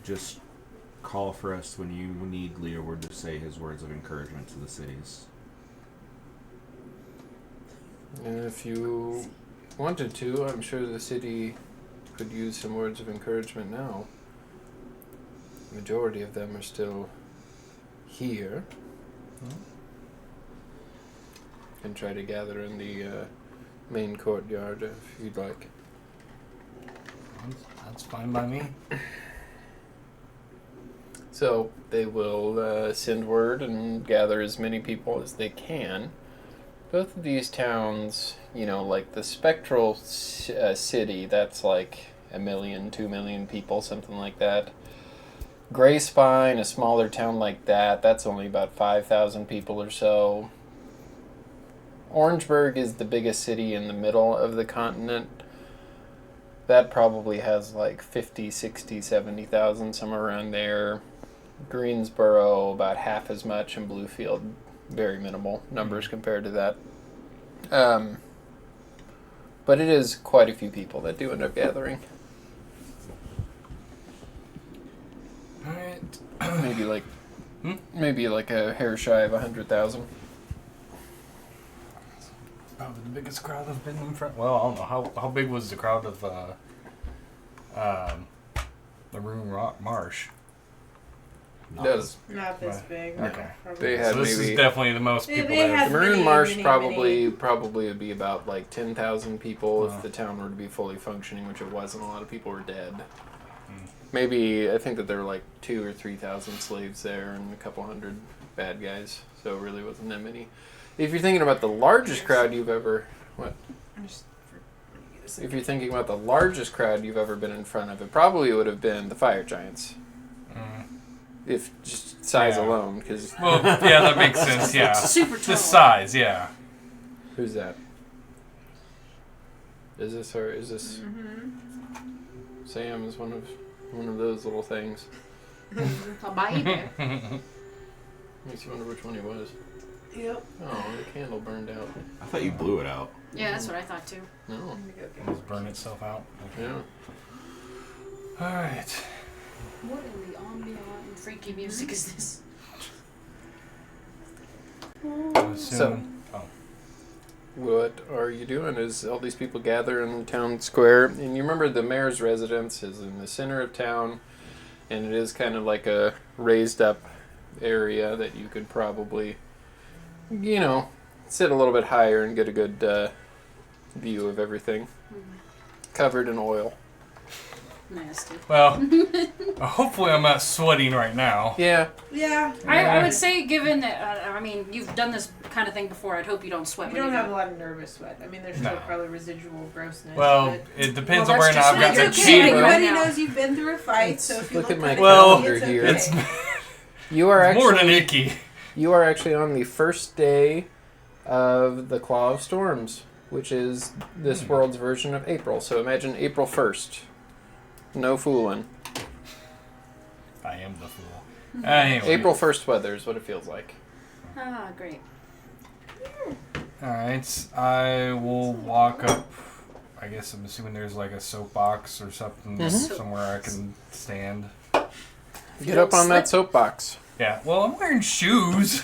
Just call for us when you need Leeward to say his words of encouragement to the cities. And if you wanted to, I'm sure the city could use some words of encouragement now. The majority of them are still here. Can try to gather in the main courtyard if you'd like. That's fine by me. So they will send word and gather as many people as they can. Both of these towns, like the Spectral City, that's like 1 million, 2 million people, something like that. Gray Spine, a smaller town like that, that's only about 5,000 people or so. Orangeburg is the biggest city in the middle of the continent. That probably has like 50, 60, 70,000, somewhere around there. Greensboro, about half as much, and Bluefield, very minimal numbers compared to that. But it is quite a few people that do end up gathering. Alright. Maybe like a hair shy of 100,000. Probably the biggest crowd I've been in front. Well, I don't know how big was the crowd of the Rune Rock Marsh. Does Not this big. No, Okay. probably They not. had So this maybe- is definitely the most They- people they there. had- the Maroon many, Marsh many, probably would be about like 10,000 people Wow. if the town were to be fully functioning, which it wasn't. A lot of people were dead. Mm. Maybe I think that there were like 2,000 or 3,000 slaves there and a couple hundred bad guys, so it really wasn't that many. If you're thinking about the largest crowd you've ever I'm just if you're thinking about the largest crowd you've ever been in front of, it probably would have been the Fire Giants. Mm. If just size Yeah. alone, because Well, yeah, that makes sense. Yeah, Super tall. the size. Yeah. who's that? Is this her? Is this Sam? Is one of those little things? I'll buy you there. Makes you wonder which one he was. Yep. Oh, the candle burned out. I thought you blew it out. Yeah, that's what I thought too. No. I'm gonna go get Just burn itself out. Yeah. All right. What in the ambient and freaky music is this? So- What are you doing? Is all these people gather in the town square, and you remember the mayor's residence is in the center of town, and it is kind of like a raised up area that you could probably, sit a little bit higher and get a good view of everything, covered in oil. Nasty. Well, hopefully I'm not sweating right now. Yeah. Yeah. I would say, given that, you've done this kind of thing before, I'd hope you don't sweat. You when don't you have a go. lot of nervous sweat. I mean, there's No. still probably residual grossness. Well, but it depends Well, on where that's now I've got just- the it's cheap. okay. Everybody Right now. knows you've been through a fight, so if you Look look at my kinda Well, guilty, it's calendar okay. here. It's You are more actually than icky. You are actually on the first day of the Claw of Storms, which is this world's version of April. So imagine April 1st. No fooling. I am the fool. Anyway. April 1st weather is what it feels like. Ah, great. Alright, I will walk up. I guess I'm assuming there's like a soapbox or something somewhere I can stand. Get up on that soapbox. Yeah, well, I'm wearing shoes.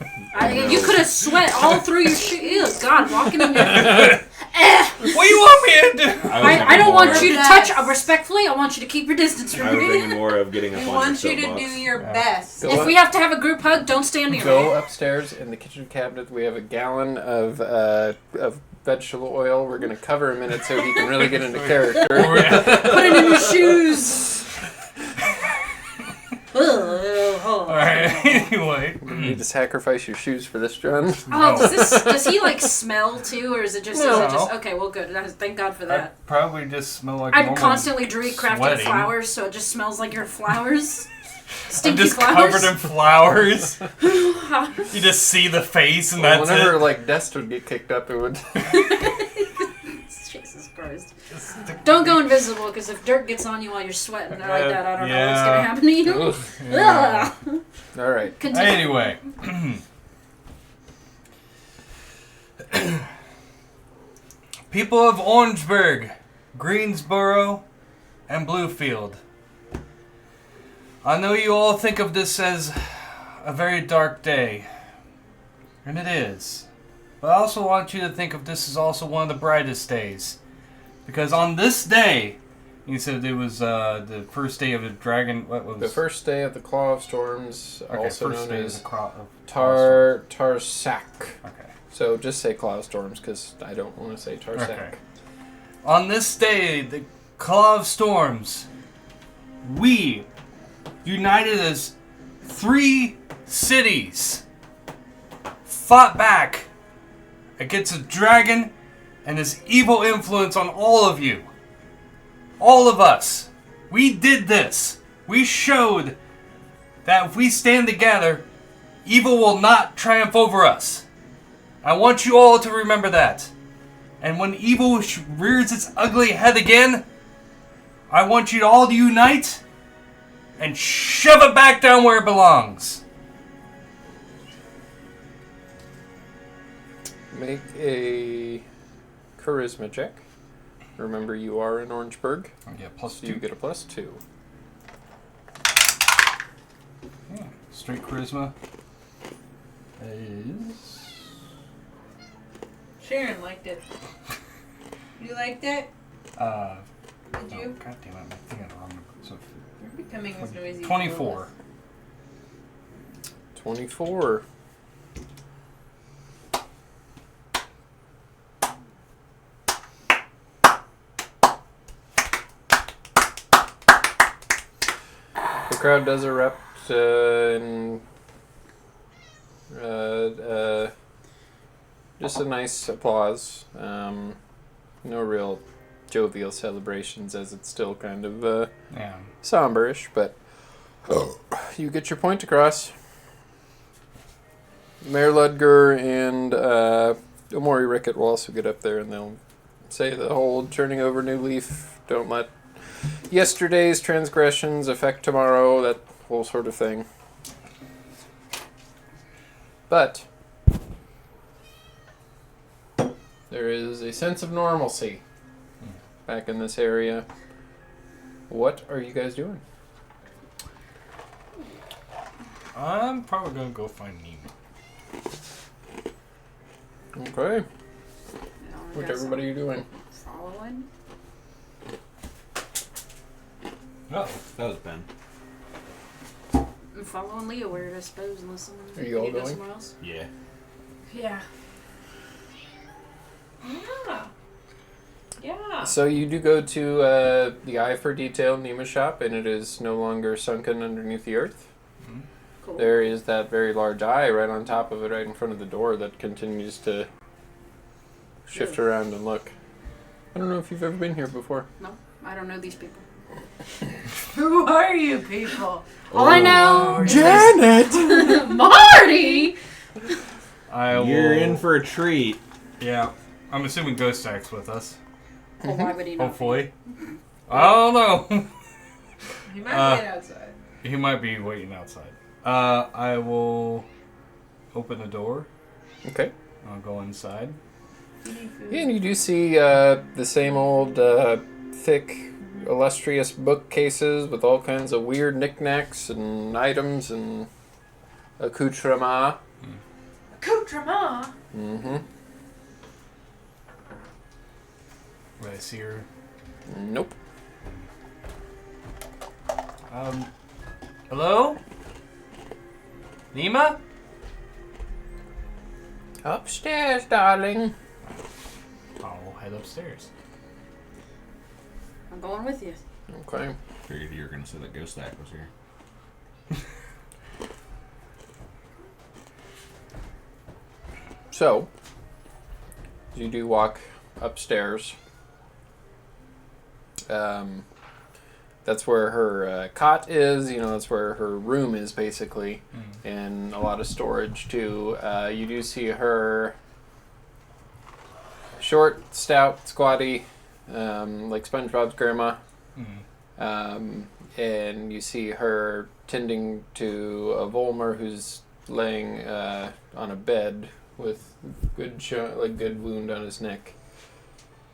You could have sweat all through your shoe. Ew, God, walking in your... What do you want me to do? I don't want you to touch. Respectfully, I want you to keep your distance from I was me. thinking more of getting up We on want your you to soapbox. do your Yeah. best. Go If up- we have to have a group hug, don't stand near me. Go upstairs in the kitchen cabinet. We have a gallon of vegetable oil. We're going to cover him in it so he can really get into character. Put it in your shoes. Alright, anyway. You need to sacrifice your shoes for this, John. Oh, does he like smell too, or is it just? No. Okay? Well, good. Thank God for I that. probably just smell like I'm normal constantly crafting sweating. flowers, so it just smells like your flowers. I'm Stinky just flowers. covered in flowers. You just see the face and Well, that's whenever it. like dust would get kicked up, it would. Jesus Christ! Don't go invisible, because if dirt gets on you while you're sweating like that, I don't know what's gonna happen to you. Ugh. Yeah. Ugh. All right. Continue. Anyway. People of Orangeburg, Greensboro, and Bluefield. I know you all think of this as a very dark day, and it is. But I also want you to think of this as also one of the brightest days. Because on this day, You said it was the first day of the dragon. What was The first day of the Claw of Storms, Okay, also first known day as of the Claw of Tarsak. Okay. So just say Claw of Storms, because I don't want to say Tarsak. Okay. On this day, the Claw of Storms, we, united as 3 cities, fought back against a dragon and his evil influence on all of you. All of us. We did this. We showed that if we stand together, evil will not triumph over us. I want you all to remember that. And when evil rears its ugly head again, I want you all to unite and shove it back down where it belongs. Make a charisma check. Remember, you are in Orangeburg. Yeah, plus So you get a +2. Yeah, straight charisma is... Sharon liked it. You liked it? Did you? God damn it, I'm thinking the wrong. So, You're becoming as noisy. 24. 24. The crowd does erupt in just a nice applause. No real jovial celebrations, as it's still kind of Yeah. somberish, but you get your point across. Mayor Ludger and Omori Rickett will also get up there, and they'll say the whole turning over new leaf, don't let yesterday's transgressions affect tomorrow, that whole sort of thing. But there is a sense of normalcy back in this area. What are you guys doing? I'm probably gonna go find Nemo. Okay. Which everybody are you doing? Following. Oh, that was Ben. I'm following Leo where I suppose, unless someone Are you all need to go going? somewhere else. Yeah. Yeah. Yeah. Yeah. So you do go to the Eye for Detail Nema shop, and it is no longer sunken underneath the earth. Cool. There is that very large eye right on top of it, right in front of the door, that continues to shift around and look. I don't know if you've ever been here before. No, I don't know these people. Who are you people? All I know Janet! Marty! You're in for a treat. Yeah. I'm assuming Ghost Axe with us. Well, why would he not? Hopefully. I don't know. He might wait outside. He might be waiting outside. I will open the door. Okay. I'll go inside. Yeah, and you do see the same old thick, illustrious bookcases with all kinds of weird knickknacks and items and accoutrements. Accoutrement? Mm-hmm. Would I see her? Nope. Hello? Nima? Upstairs, darling. I'll head upstairs. I'm going with you. Okay. Figured you were going to say that Ghost Act was here. So, you do walk upstairs. That's where her cot is. You know, that's where her room is, basically, and a lot of storage too. You do see her short, stout, squatty, like SpongeBob's grandma. And you see her tending to a Volmer who's laying on a bed with good wound on his neck.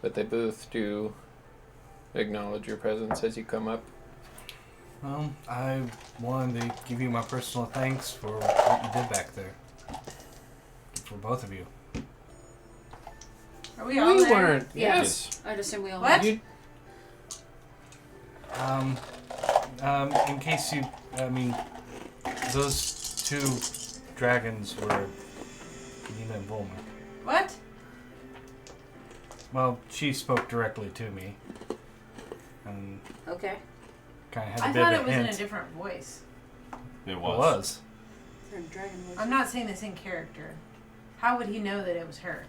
But they both do acknowledge your presence as you come up. Well, I wanted to give you my personal thanks for what you did back there. For both of you. Are we all there? weren't. Yeah. Yes. I'd assume we all What? You, In case you, those two dragons were Nina and Volmer. What? Well, she spoke directly to me. And Okay. kind of had I a bit thought of it a was in hint. a different voice. It It was. was. They're dragon voices. I'm not saying this in character. How would he know that it was her?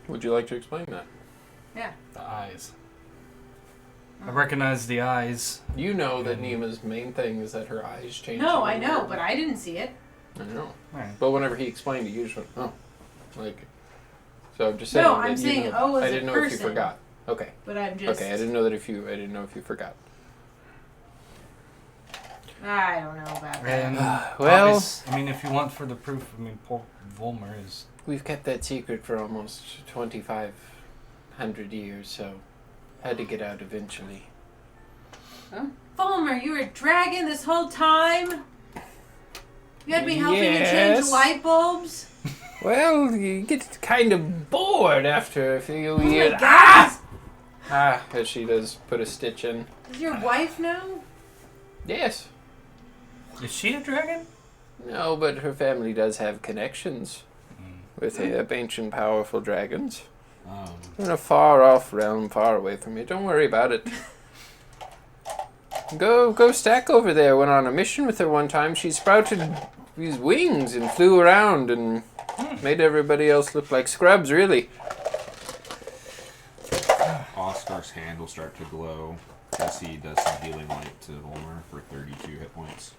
Would you like to explain that? Yeah. The eyes. I recognize the eyes. You know that Nima's main thing is that her eyes change. No, I know, but I didn't see it. I know. Right. But whenever he explained it, you just went, oh. Like, so I'm just saying No, that I'm you saying, know, oh, as I a didn't know if you person. forgot. Okay. But I'm just. Okay, I didn't know if you forgot. I don't know about that. And Well- if you want further proof, poor Volmer is. We've kept that secret for almost 2,500 years, so had to get out eventually. Fulmer, you were a dragon this whole time? You had me helping you change Yes. light bulbs? Well, you get kind of bored after a few Oh years. my god! As she does put a stitch in. Does your wife know? Yes. Is she a dragon? No, but her family does have connections with ancient, powerful dragons. In a far-off realm, far away from you. Don't worry about it. Go Stack over there went on a mission with her one time. She sprouted these wings and flew around and made everybody else look like scrubs, really. Oscar's hand will start to glow as he does some healing light to Volmer for 32 hit points.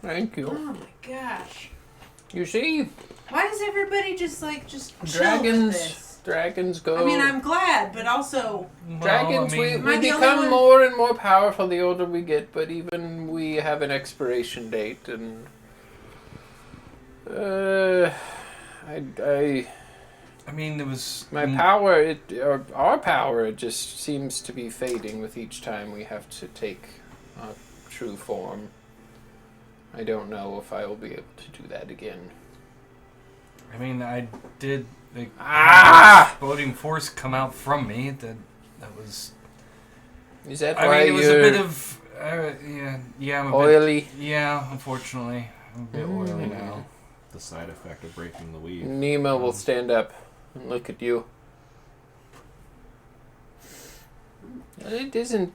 Thank you. Oh my gosh. You see, Why does everybody just chill with this? dragons go... I mean, I'm glad, but also... Dragons, Well, Am we I the only become one? more and more powerful the older we get, but even we have an expiration date, and It was my power, our power, it just seems to be fading with each time we have to take a true form. I don't know if I will be able to do that again. I did the exploding force come out from me. That was. Is that I why mean, it was a you're bit of yeah. I'm a oily? bit, yeah, unfortunately, I'm a bit oily now. The side effect of breaking the weave. Nima will stand up and look at you. It isn't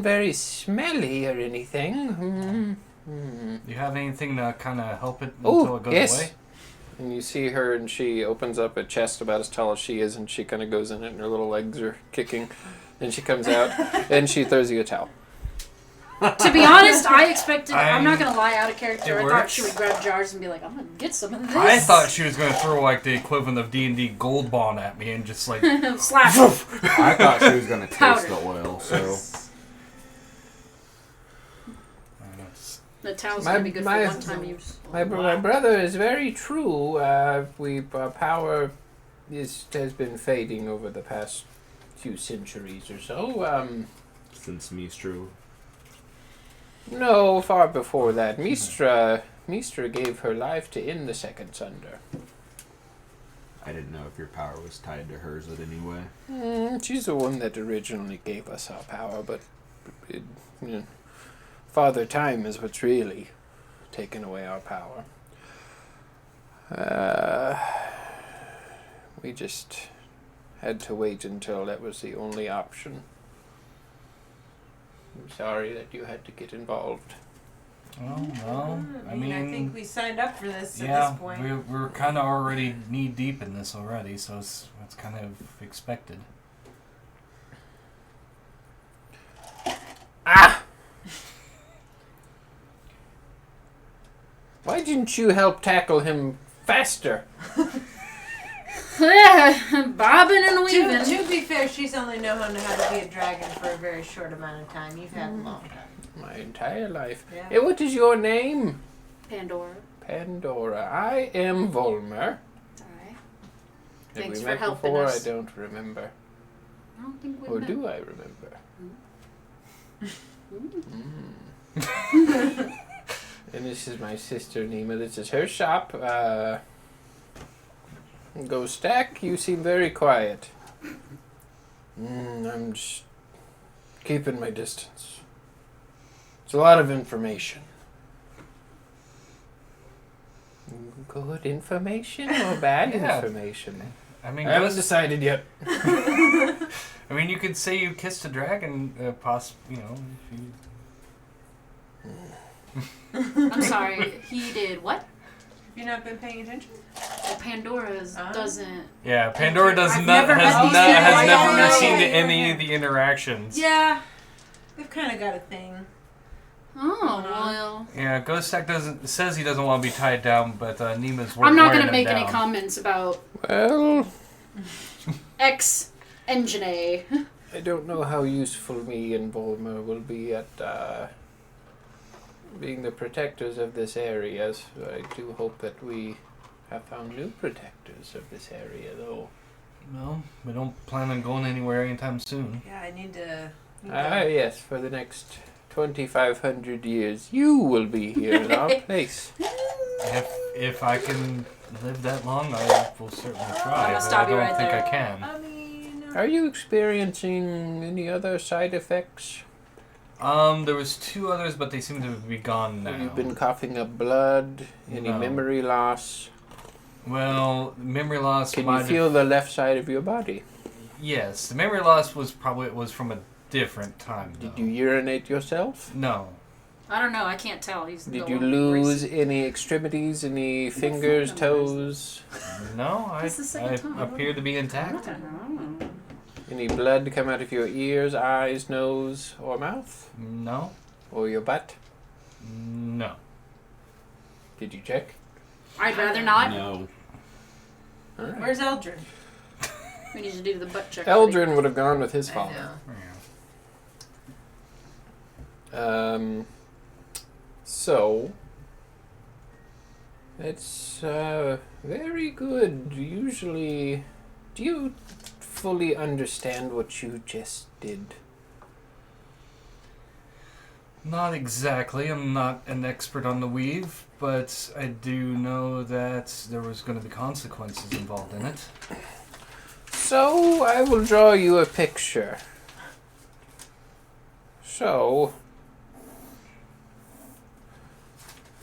very smelly or anything. You have anything to kind of help it until it goes yes. away? And you see her, and she opens up a chest about as tall as she is, and she kind of goes in it, and her little legs are kicking. And she comes out, and she throws you a towel. To be honest, I expected. I'm not gonna lie, out of character. It I thought works. she would grab jars and be like, "I'm gonna get some of this." I thought she was going to throw like the equivalent of D&D gold bond at me and just like slap. I thought she was going to taste Powder. the oil, so... The towel's My- gonna be good my- for one-time use. My brother is very true. Our power has been fading over the past few centuries or so. Since Mistru. No, far before that. Mistra gave her life to end the Second Sunder. I didn't know if your power was tied to hers in any way. She's the one that originally gave us our power, but Father Time is what's really taken away our power. We just had to wait until that was the only option. I'm sorry that you had to get involved. well, I think we signed up for this at yeah, this point. we're kind of already knee deep in this already, so it's kind of expected. Why didn't you help tackle him faster? Bobbing and weaving. To be fair, she's only known how to be a dragon for a very short amount of time. You've had a long time. My entire life. Yeah. Hey, what is your name? Pandora. Pandora. I am Volmer. Alright. Have Thanks we for met helping before? us. I don't remember. I don't think we Or met. do I remember? And this is my sister Nima. This is her shop. Go Stack. You seem very quiet. I'm just keeping my distance. It's a lot of information. Good information or bad Yeah. information? I mean, I haven't ghosts- decided yet. I mean, you could say you kissed a dragon, you know, if you... I'm sorry. He did what? Have you not been paying attention? Well, Pandora's doesn't. Yeah, Pandora does I've not never met has these not, people. has never Yeah, seen yeah, any yeah. of the interactions. Yeah. They've kind of got a thing. Oh well. Yeah, Ghost Tech says he doesn't want to be tied down, but Nima's I'm not wearing gonna him make any down. comments about Well, X Engine A. I don't know how useful me and Volmer will be at being the protectors of this area. So I do hope that we have found new protectors of this area, though. No, we don't plan on going anywhere anytime soon. Yeah, I need to. Yes, for the next 2,500 years, you will be here in our place. If I can live that long, I will certainly try. gonna But stop I you don't right think there. I can. I mean. Are you experiencing any other side effects? There was 2 others, but they seem to be gone now. Have you been coughing up blood? Any No. memory loss? Well, memory loss. Can might you have- feel the left side of your body? Yes, the memory loss was from a different time. Did though. you urinate yourself? No. I don't know. I can't tell. He's Did the you one lose racing. any extremities, any fingers, phone number is toes? No, This is the second time. I appear to be intact. Oh. Any blood come out of your ears, eyes, nose, or mouth? No. Or your butt? No. Did you check? I'd rather not. No. Alright. Where's Eldrin? We need to do the butt check. Eldrin would have gone with his I father. know. So it's very good. Usually, do you fully understand what you just did? Not exactly. I'm not an expert on the weave, but I do know that there was going to be consequences involved in it. So I will draw you a picture. So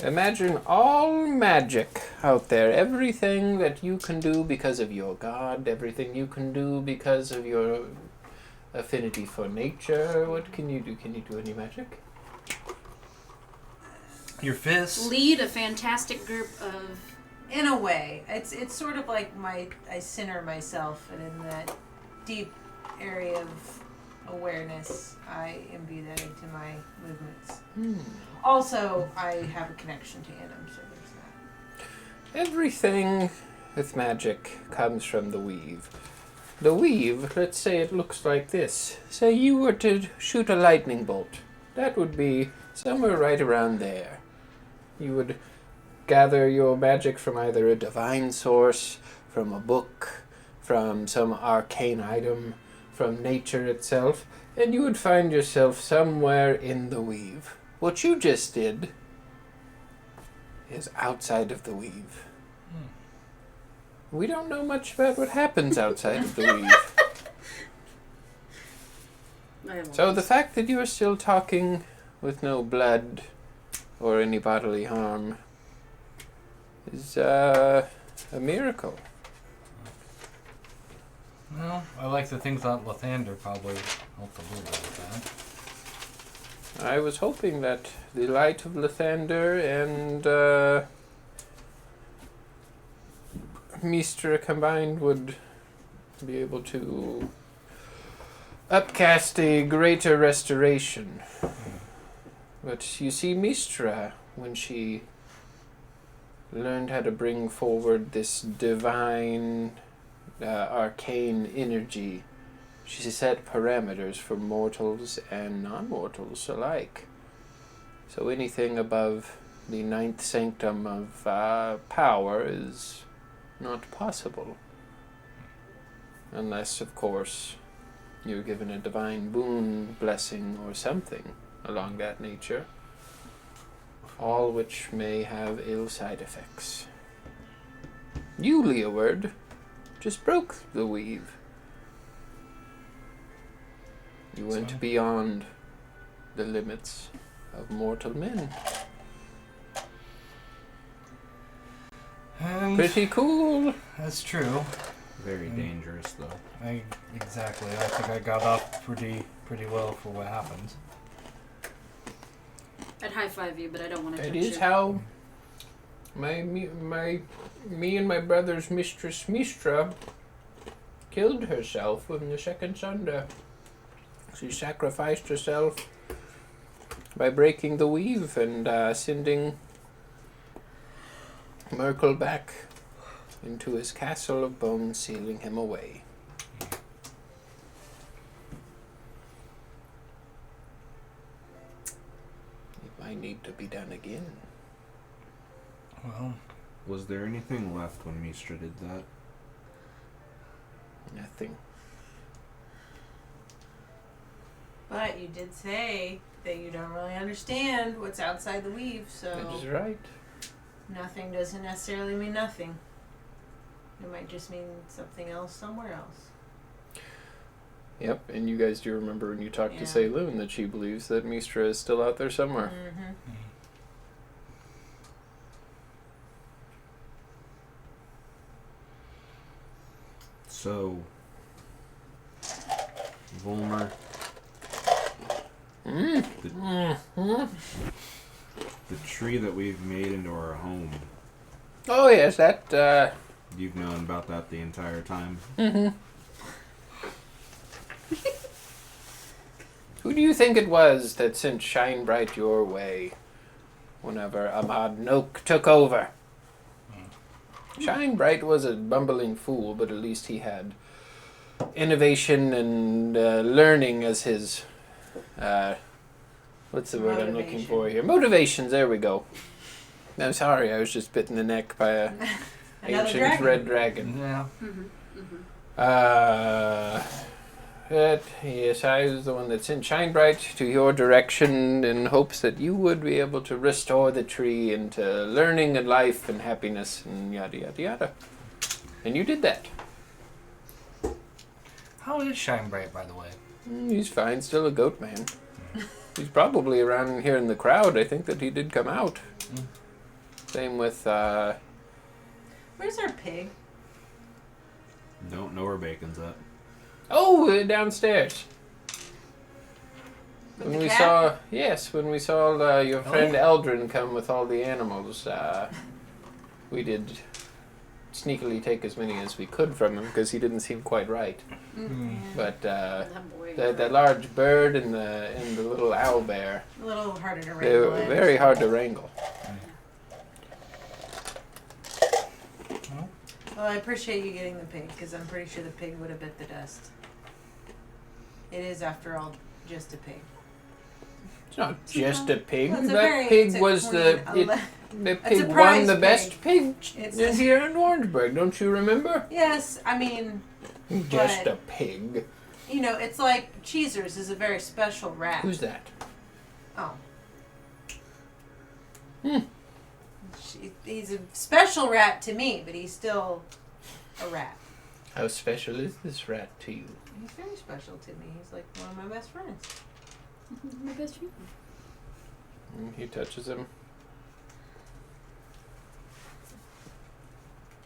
imagine all magic out there, everything that you can do because of your god, everything you can do because of your affinity for nature. What can you do? Can you do any magic? Your fists? Lead a fantastic group of. In a way, it's sort of like I center myself, and in that deep area of awareness, I imbue that into my movements. Also, I have a connection to Annam, so there's that. Everything with magic comes from the weave. The weave, let's say it looks like this. Say you were to shoot a lightning bolt. That would be somewhere right around there. You would gather your magic from either a divine source, from a book, from some arcane item, from nature itself, and you would find yourself somewhere in the weave. What you just did is outside of the weave. We don't know much about what happens outside of the weave. So the fact that you are still talking with no blood or any bodily harm is a miracle. Well, I like to think that Lathander probably helped a little bit with that. I was hoping that the light of Lathander and Mistra combined would be able to upcast a greater restoration. But you see, Mistra, when she learned how to bring forward this divine, arcane energy, she set parameters for mortals and non-mortals alike. So anything above the ninth sanctum of power is not possible. Unless, of course, you're given a divine boon, blessing, or something along that nature. All which may have ill side effects. You, Leeward, just broke the weave. You went So? beyond the limits of mortal men. And Pretty cool. that's true. Very dangerous, though. Exactly. I think I got off pretty well for what happened. I'd high five you, but I don't want to touch That is you. how me and my brother's mistress Mistra killed herself when the second Sunder. She sacrificed herself by breaking the weave and sending Merkel back into his castle of bones, sealing him away. It might need to be done again. Well, Was there anything left when Mistra did that? Nothing. But you did say that you don't really understand what's outside the weave, so That is right. nothing doesn't necessarily mean nothing. It might just mean something else somewhere else. Yep, and you guys do remember when you talked Yeah. to Saloon that she believes that Mistra is still out there somewhere. Mm-hmm. So, Volmer, the tree that we've made into our home, Oh yes, that. you've known about that the entire time? Who do you think it was that sent Shine Bright your way whenever Ahmad Noak took over? Shine Bright was a bumbling fool, but at least he had innovation and learning as his. What's the word I'm looking Motivation. for here? Motivations, there we go. I'm sorry, I was just bitten in the neck by a Another ancient dragon. red dragon. yeah. But yes, I was the one that sent Shine Bright to your direction in hopes that you would be able to restore the tree into learning and life and happiness and yada yada yada. And you did that. How is Shine Bright, by the way? He's fine, still a goat man. He's probably around here in the crowd. I think that he did come out. Same with, Where's our pig? Don't know where Bacon's at. downstairs. With When the we cat? saw, yes, when we saw your friend Oh. Eldrin come with all the animals, we did sneakily take as many as we could from him because he didn't seem quite right. Hmm. But That boy. the large bird and the little owl bear, A little harder to they wrangle were in. very hard to wrangle. Well, I appreciate you getting the pig, because I'm pretty sure the pig would have bit the dust. It is, after all, just a pig. It's not just a pig. Well, it's a That very- pig it's a was the clean the a pig won prize the pig. best pig It's- here in Orangeburg. Don't you remember? Yes, I mean, Just But- a pig. you know, it's like Cheezers is a very special rat. Who's that? Oh. Hmm. He's a special rat to me, but he's still a rat. How special is this rat to you? He's very special to me. He's like one of my best friends. My best friend. He touches him.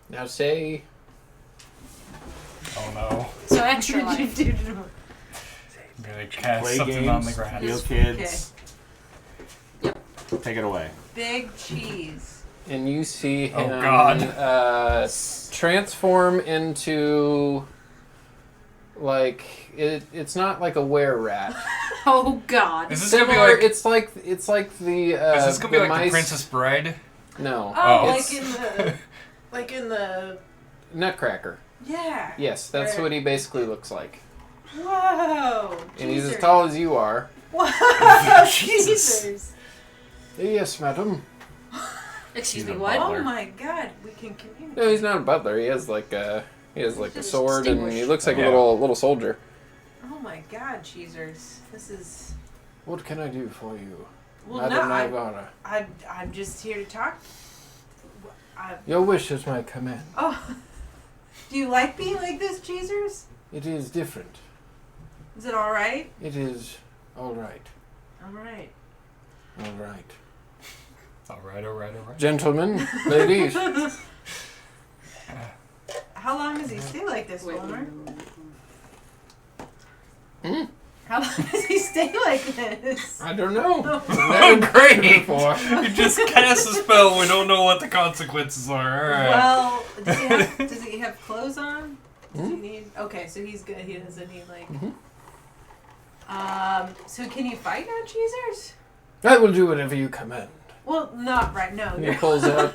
Now say, Oh no. So extra life. I'm gonna cast Play something games, on the ground. real kids. Yep. Take it away. Big cheese. and you see him Oh, God. Transform into it's not like a were rat. Oh God. Is this gonna be Similar, like? it's like the Is this gonna be the like mice. the Princess Bride? No, Oh, it's like in the Nutcracker. yeah. Yes, that's Right. what he basically looks like. Whoa. And he's as Jesus. tall as you are. Whoa, Jesus. Jesus. Yes, madam. Excuse He's me. a What? butler. Oh my God, we can communicate. No, he's not a butler. He has a Just sword, and he distinguished. looks like Yeah. a little soldier. Oh my God, Cheezers. This is. What can I do for you, Well, Madam no, Nivara? I'm just here to talk. Your wish is my command. Oh, do you like being like this, Cheezers? It is different. Is it all right? It is all right. All right. All right. All right. Gentlemen, ladies. How long does he stay like this, Wait, Wilmer? Hmm? How long does he stay like this? I don't know. Oh, great! Before. You just cast a spell. We don't know what the consequences are. All right. Well, does he have clothes on? Does he need? Okay, so he's good. He doesn't need like. So can you fight now, Cheezers? I will do whatever you command. Well, not right. No. And he pulls out.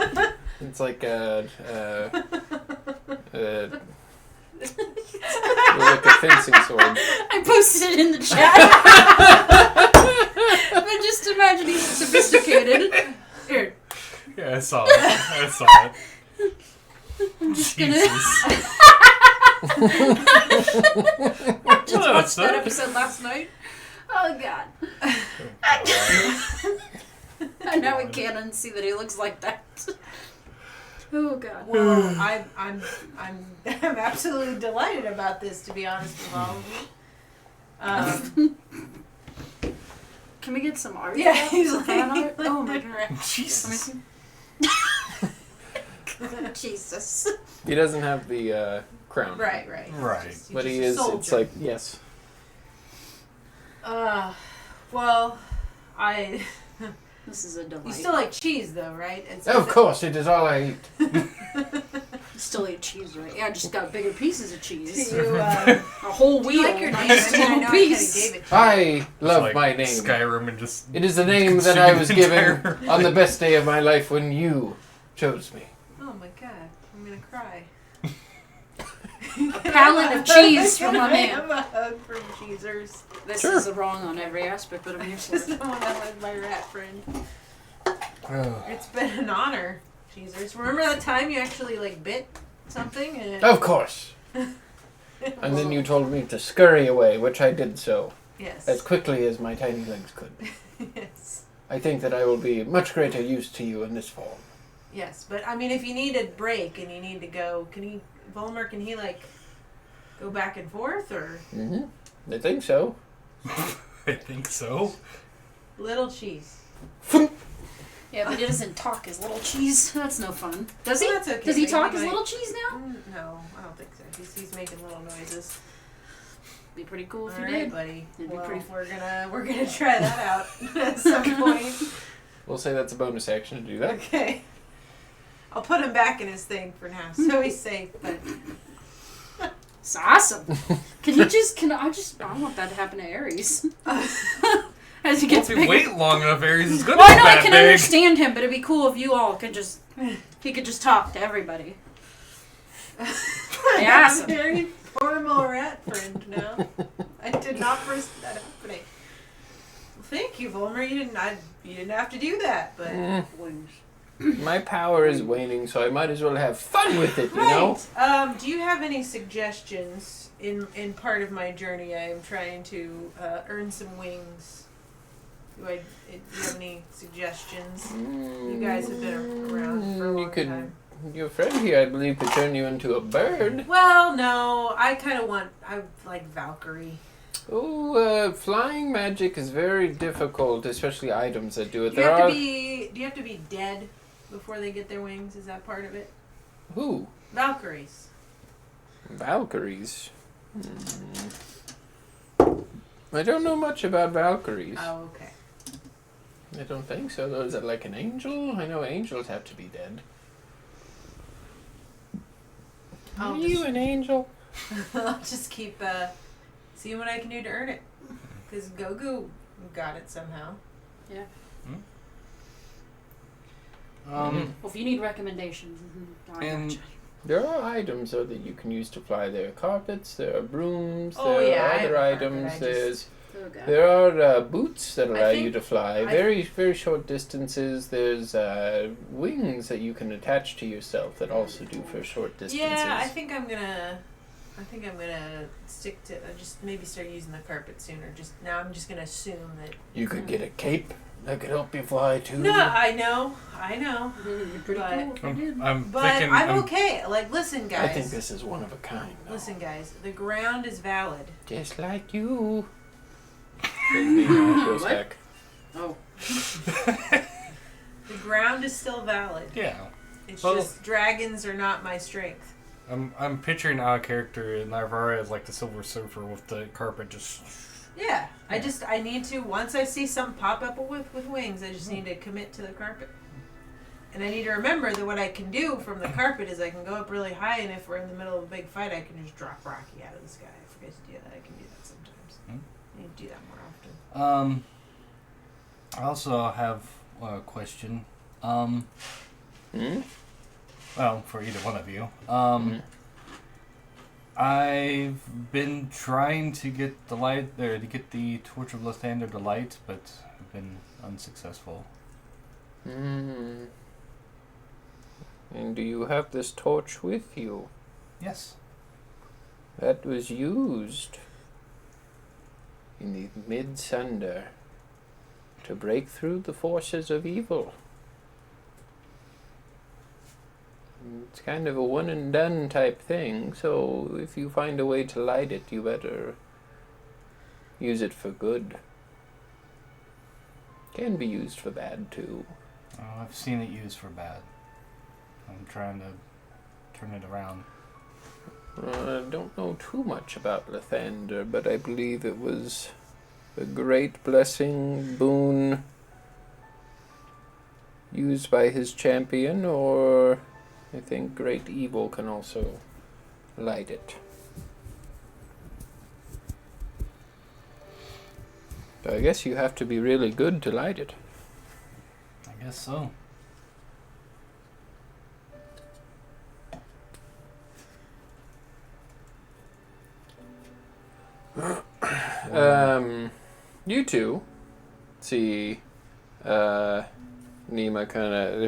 It's like like a fencing sword. I posted it in the chat. But just imagine he's sophisticated. Here. Yeah, I saw it. I'm just Jesus. I just Oh, watched that son. episode last night. Oh god. I now we can't unsee that he looks like that. Oh god. Well, I'm absolutely delighted about this. To be honest with all of you. Can we get some art? Yeah, of that? he's Some fan like- art? Oh my god. Jesus. Jesus. He doesn't have the crown. Right. Right. He's But just he a is. soldier. It's like yes. Well, This is a delight. you still like cheese though, right? It's, Of course, it is all I eat. Still eat cheese, right? Yeah, I just got bigger pieces of Do cheese. you, A whole do you wheel. like your name? Nice I mean, I little know I kinda piece. gave it to you. I love It's like my name. Skyrim and just. It is the name that I was Consuming given entire- on the best day of my life when you chose me. Oh my god, I'm gonna cry. A pallet of cheese from my I man. have a hug from Cheezers. This Sure. is wrong on every aspect, but I'm here for Just it. the one that was my rat friend. Oh. It's been an honor, Cheezers. Remember that time you actually like bit something and it, Of course. And then you told me to scurry away, which I did so yes. as quickly as my tiny legs could. Yes. I think that I will be much greater use to you in this form. Yes, but I mean, if you need a break and you need to go, Volmer, can he like go back and forth or Mm-hmm. I think so. I think so. little cheese? Yeah, but he doesn't talk as little cheese. That's no fun. Does he? Well, that's okay. Does he Maybe talk he as might- little cheese now? No, I don't think so. He's making little noises. Be pretty cool if All he right, did. buddy. It'd be Well, pretty- we're gonna try that out at some point. We'll say that's a bonus action to do that. Okay. I'll put him back in his thing for now, so he's safe. But It's awesome. I want that to happen to Ares. As he Well, gets if you bigger. wait long enough, Ares is gonna Well, I be know I that can big. understand him, but it'd be cool if you all could just, he could just talk to everybody. I'm Awesome. a very formal rat friend now. I did not foresee that happening. Well, thank you, Volmer. You didn't have to do that, but My power is waning, so I might as well have fun with it, you know? right. Do you have any suggestions in part of my journey? I am trying to earn some wings. Do you have any suggestions? You guys have been around for a long time. Your friend here, I believe, could turn you into a bird. Well, no, I like Valkyrie. Oh, flying magic is very difficult, especially items that do it. Do you have to be dead before they get their wings? Is that part of it? Who? Valkyries. Valkyries. I don't know much about Valkyries. Oh, okay. I don't think so. Though, is it like an angel? I know angels have to be dead. I'll Are you an angel? I'll just keep seeing what I can do to earn it. Because Gogu got it somehow. Well, if you need recommendations, I And- gotcha. There are items though that you can use to fly. There are carpets. There are brooms. Oh, there yeah, I are have other a carpet, items. I just- There's Oh, God. There are boots that allow you think to fly. Very short distances. There's wings that you can attach to yourself that also do for short distances. Yeah, I think I'm gonna stick to just maybe start using the carpet sooner. I'm just gonna assume that You could get a cape. I could help you fly too. No, I know. You're pretty But- cool if you did. I'm But thinking. I'm okay. Like, listen, I guys. think this is one of a kind. Though. Listen, guys. The ground is valid. Just like you. Goes What? back. Oh. The ground is still valid. Yeah. It's Well- just dragons are not my strength. I'm picturing our character in Navarra as like the Silver Surfer with the carpet just. Yeah. I need to, once I see something pop up with wings, I just need to commit to the carpet. And I need to remember that what I can do from the carpet is I can go up really high, and if we're in the middle of a big fight, I can just drop Rocky out of the sky. I forget to do that. I can do that sometimes. I need to do that more often. I also have a question. Hmm? Well, for either one of you. I've been trying to get the light there to get the Torch of Lathander to light, but I've been unsuccessful. Hmm. And do you have this torch with you? Yes. That was used in the Mid-Sunder to break through the forces of evil. It's kind of a one and done type thing, so if you find a way to light it, you better use it for good. Can be used for bad too. Oh, I've seen it used for bad. I'm trying to turn it around. I don't know too much about Lathander, but I believe it was a great blessing, boon, used by his champion, or I think great evil can also light it. But I guess you have to be really good to light it. I guess so. You two see Nima kind of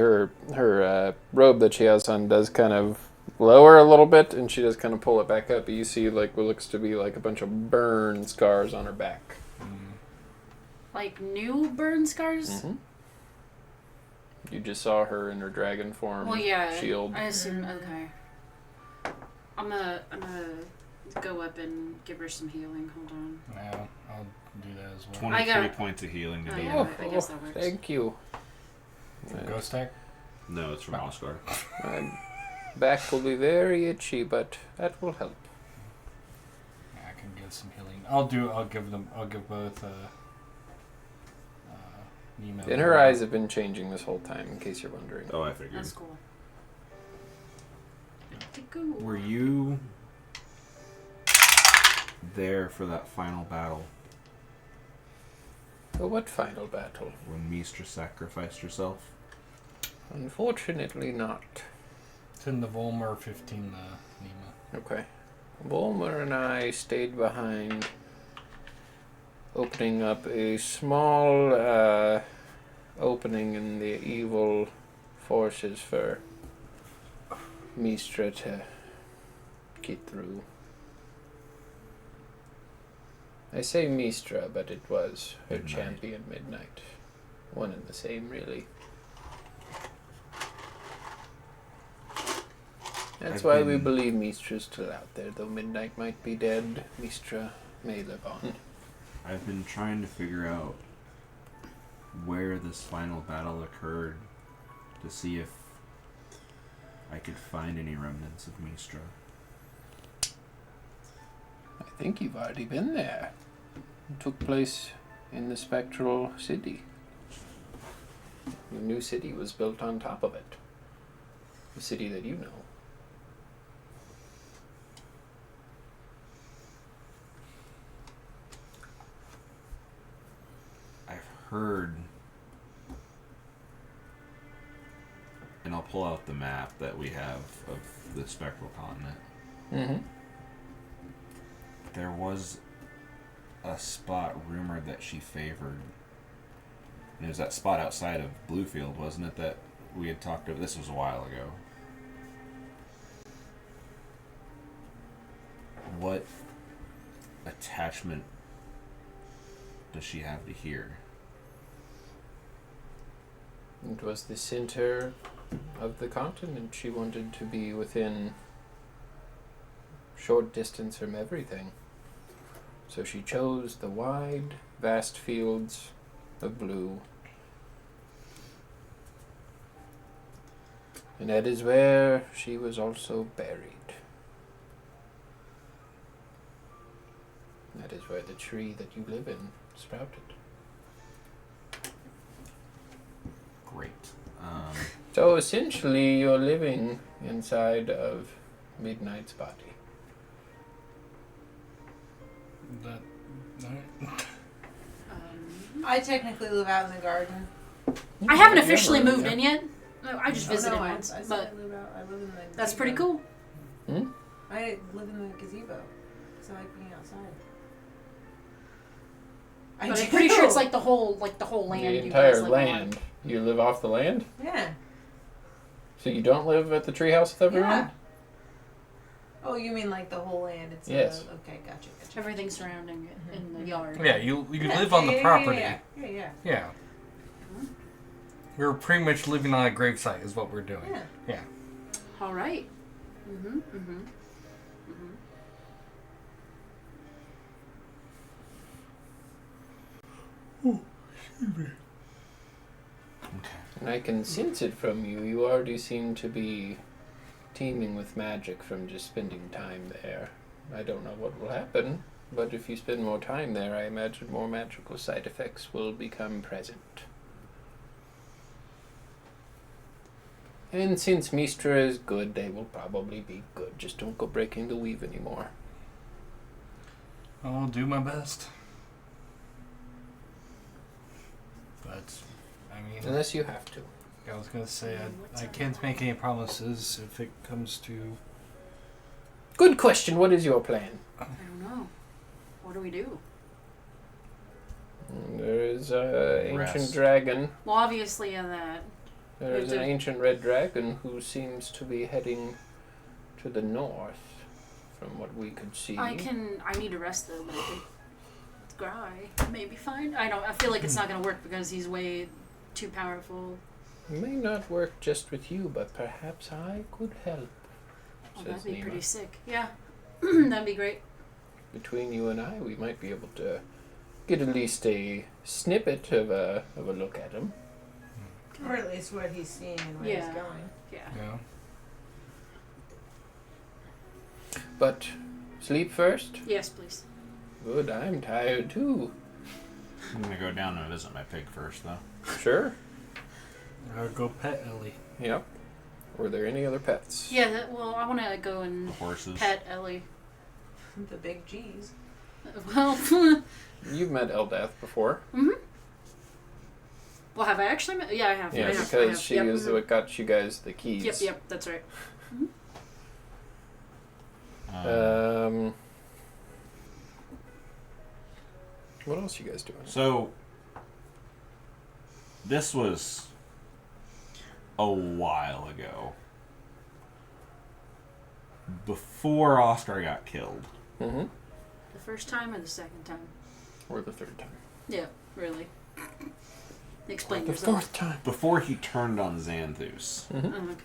her robe that she has on does kind of lower a little bit, and she does kind of pull it back up. You see like what looks to be like a bunch of burn scars on her back. Like new burn scars? Mm-hmm. You just saw her in her dragon form. Well, yeah. Shield. I assume. Okay. I'm gonna go up and give her some healing. Hold on. Yeah, I'll do that as well. 23 got- points of healing to Oh, me. yeah. I guess that works. Thank you. Ghost tech? No, it's from Oscar. My back will be very itchy, but that will help. Yeah, I can give some healing. I'll give both Nemo. And her eyes have been changing this whole time, in case you're wondering. Oh, I figured. That's cool. Were you there for that final battle But what final battle? when Mistra sacrificed herself? Unfortunately not. It's in the Volmer 15 Nemo. Okay. Volmer and I stayed behind, opening up a small opening in the evil forces for Mistra to get through. I say Mistra, but it was her Midnight. champion, Midnight. One and the same, really. That's I've why we been- believe Mistra's still out there. Though Midnight might be dead, Mistra may live on. I've been trying to figure out where this final battle occurred to see if I could find any remnants of Mistra. I think you've already been there. It took place in the Spectral City. The new city was built on top of it. The city that you know. I've heard, and I'll pull out the map that we have of the Spectral Continent. Mm-hmm. There was a spot rumored that she favored. And it was that spot outside of Bluefield, wasn't it, that we had talked about? This was a while ago. What attachment does she have to here? It was the center of the continent. She wanted to be within short distance from everything. So she chose the wide, vast fields of blue. And that is where she was also buried. That is where the tree that you live in sprouted. Great. So essentially, you're living inside of Midnight's body. That, alright. I technically live out in the garden. I haven't officially moved in yet. No, I just visited I once, said but I live out. I live in the. that's pretty gazebo. cool. Hmm? I live in the gazebo, so I like being outside. But I'm pretty sure it's like the whole land. The you entire guys live land. You live off the land? Yeah. So you don't live at the treehouse with everyone? Yeah. Oh, you mean like the whole land? It's Yes. Okay, gotcha. On. Everything surrounding it in the yard. Yeah, you Yeah, live on the property. Yeah. Yeah. We're pretty much living on a gravesite is what we're doing. Yeah. All right. Mm-hmm. And I can sense it from you. You already seem to be teeming with magic from just spending time there. I don't know what will happen, but if you spend more time there, I imagine more magical side effects will become present. And since Mistra is good, they will probably be good. Just don't go breaking the weave anymore. I'll do my best. But, I mean, Unless you have to. I was going to say, I can't make any promises if it comes to... Good question. What is your plan? I don't know. What do we do? There is an ancient Rest. dragon. Well, obviously in that. There is an ancient red dragon who seems to be heading to the north, from what we could see. I need to rest though, but I think Gry may be fine. I feel like it's not gonna work because he's way too powerful. It may not work just with you, but perhaps I could help. Oh, Says that'd be Nima. pretty sick. Yeah. That'd be great. Between you and I, we might be able to get at least a snippet of a look at him. Or at least what he's seeing and where he's Yeah. going. Yeah. Yeah. But sleep first? Yes, please. Good, I'm tired too. I'm gonna go down and visit my pig first, though. Sure. Or go pet Ellie. Yep. Were there any other pets? Yeah, well, I want to go and Horses. pet Ellie. The big G's. Well, You've met Eldath before. well, have I actually met? Yeah, I have. Yeah, I have, because I have. she Yep, is what got you guys the keys. Yep, that's right. What else you guys doing? So, this was a while ago. Before Oscar got killed. Mm-hmm. The first time or the second time? Or the third time. Yeah, really. Explain The yourself. fourth time. Before he turned on Xanthus, Mm-hmm. Oh, okay.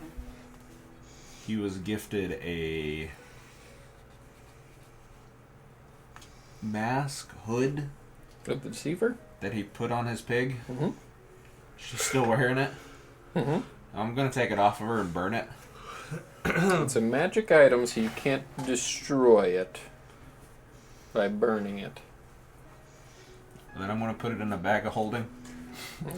he was gifted a mask, hood, Of the deceiver? that he put on his pig. Mm-hmm. She's still wearing it. Mm-hmm. I'm gonna take it off of her and burn it. It's a magic item, so you can't destroy it by burning it. And then I'm gonna put it in a bag of holding.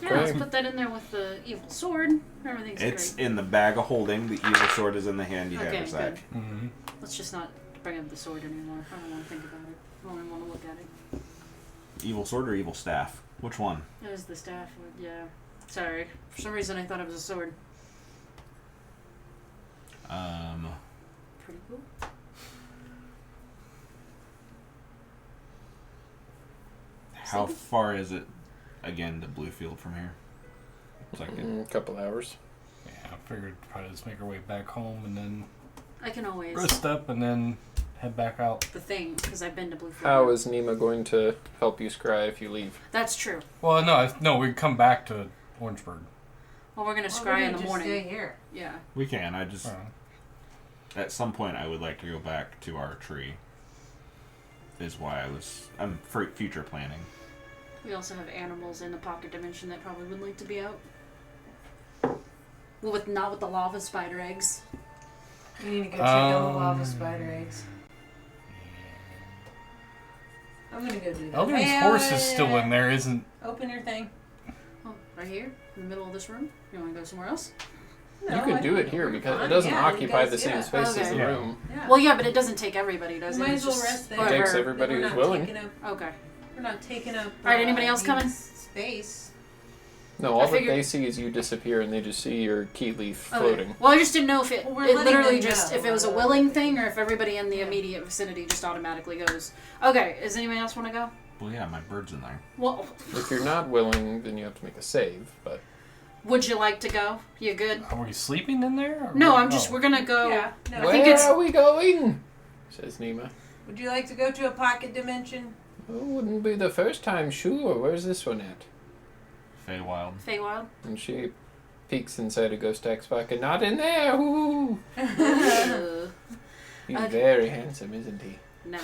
Yeah, let's Okay. put that in there with the evil sword. Everything's It's great. in the bag of holding. The evil sword is in the handy Okay, haversack. good. Mm-hmm. Let's just not bring up the sword anymore. I don't want to think about it. I don't even want to look at it. Evil sword or evil staff? Which one? It was the staff. Yeah. Sorry. For some reason, I thought it was a sword. Pretty cool. How far is it again to Bluefield from here? It's like A couple hours. Yeah, I figured probably just make our way back home and then I can always. rest up and then head back out. The thing, because I've been to Bluefield. How is Nima going to help you scry if you leave? That's true. Well, no, we come back to Orangeburg. Well, we're gonna Well, scry we're in gonna the just morning. Stay here. Yeah. We can. I just Oh. at some point I would like to go back to our tree. Is why I'm for future planning. We also have animals in the pocket dimension that probably would like to be out. Well, not with the lava spider eggs. We need to go check on the lava spider eggs. I'm gonna go do that. Eldrin's horse is still in there, isn't? Open your thing. Oh, right here in the middle of this room. You want to go somewhere else? You No, can I do it think here we're because it fine. doesn't Yeah, you occupy guys- the same yeah. space as the Okay. room. Yeah. Well, yeah, but it doesn't take everybody, does We it? might It's as well just rest there. whoever- Takes everybody We're who's not willing. taking up- Okay. We're not taking up. Alright, anybody else Dean's coming? Space. No, I all that figured- they see is you disappear and they just see your key leaf Okay. floating. Well, I just didn't know if it, Well, we're it letting literally them just, know. if it was a willing thing or if everybody in the immediate vicinity just automatically goes. Okay, does anybody else want to go? Well, yeah, my bird's in there. Well, If you're not willing, then you have to make a save. But would you like to go? You good? Are we sleeping in there? Or No, what? I'm just, Oh. we're gonna go. Yeah. No. where think it's- are we going? Says Nima. Would you like to go to a pocket dimension? Oh, wouldn't be the first time, sure. Where's this one at? Feywild. Feywild? And she peeks inside a ghost axe pocket. Not in there! Ooh. Uh, He's Okay. very handsome, isn't he? no.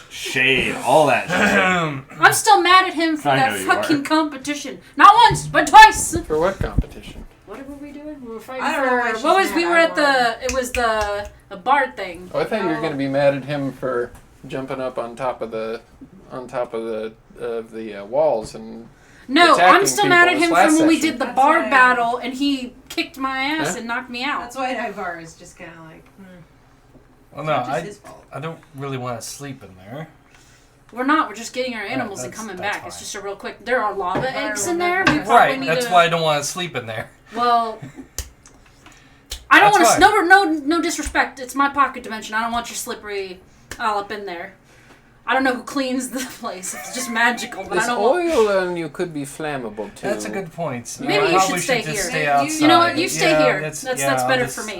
Shade, all that shade. I'm still mad at him for I that know you fucking are. competition. Not once, but twice. For what competition? What were we doing? We were fighting I don't know why for. she's What was? mad We were I at the. It was the bard thing. Oh, I thought you were going to be mad at him for jumping up on top of the walls and. No, I'm attacking still mad at people him this last from when we session. did the That's bard right. battle and he kicked my ass Huh? and knocked me out. That's why Ivar is just kind of like, Well, no, it's not just I his fault. don't really want to sleep in there. We're not. We're just getting our animals and that's- coming that's back. It's fine. just a real quick. There are lava Fire eggs will in there. never We die. probably Right, need that's to. why I don't want to sleep in there. Well, I don't That's want to. No disrespect. It's my pocket dimension. I don't want your slippery all up in there. I don't know who cleans the place. It's just magical, but This I don't want. oil on you could be flammable too. That's a good point. Maybe I you probably should stay just here. Stay You- outside. You know what? You stay here. That's That's I'll better just- for me.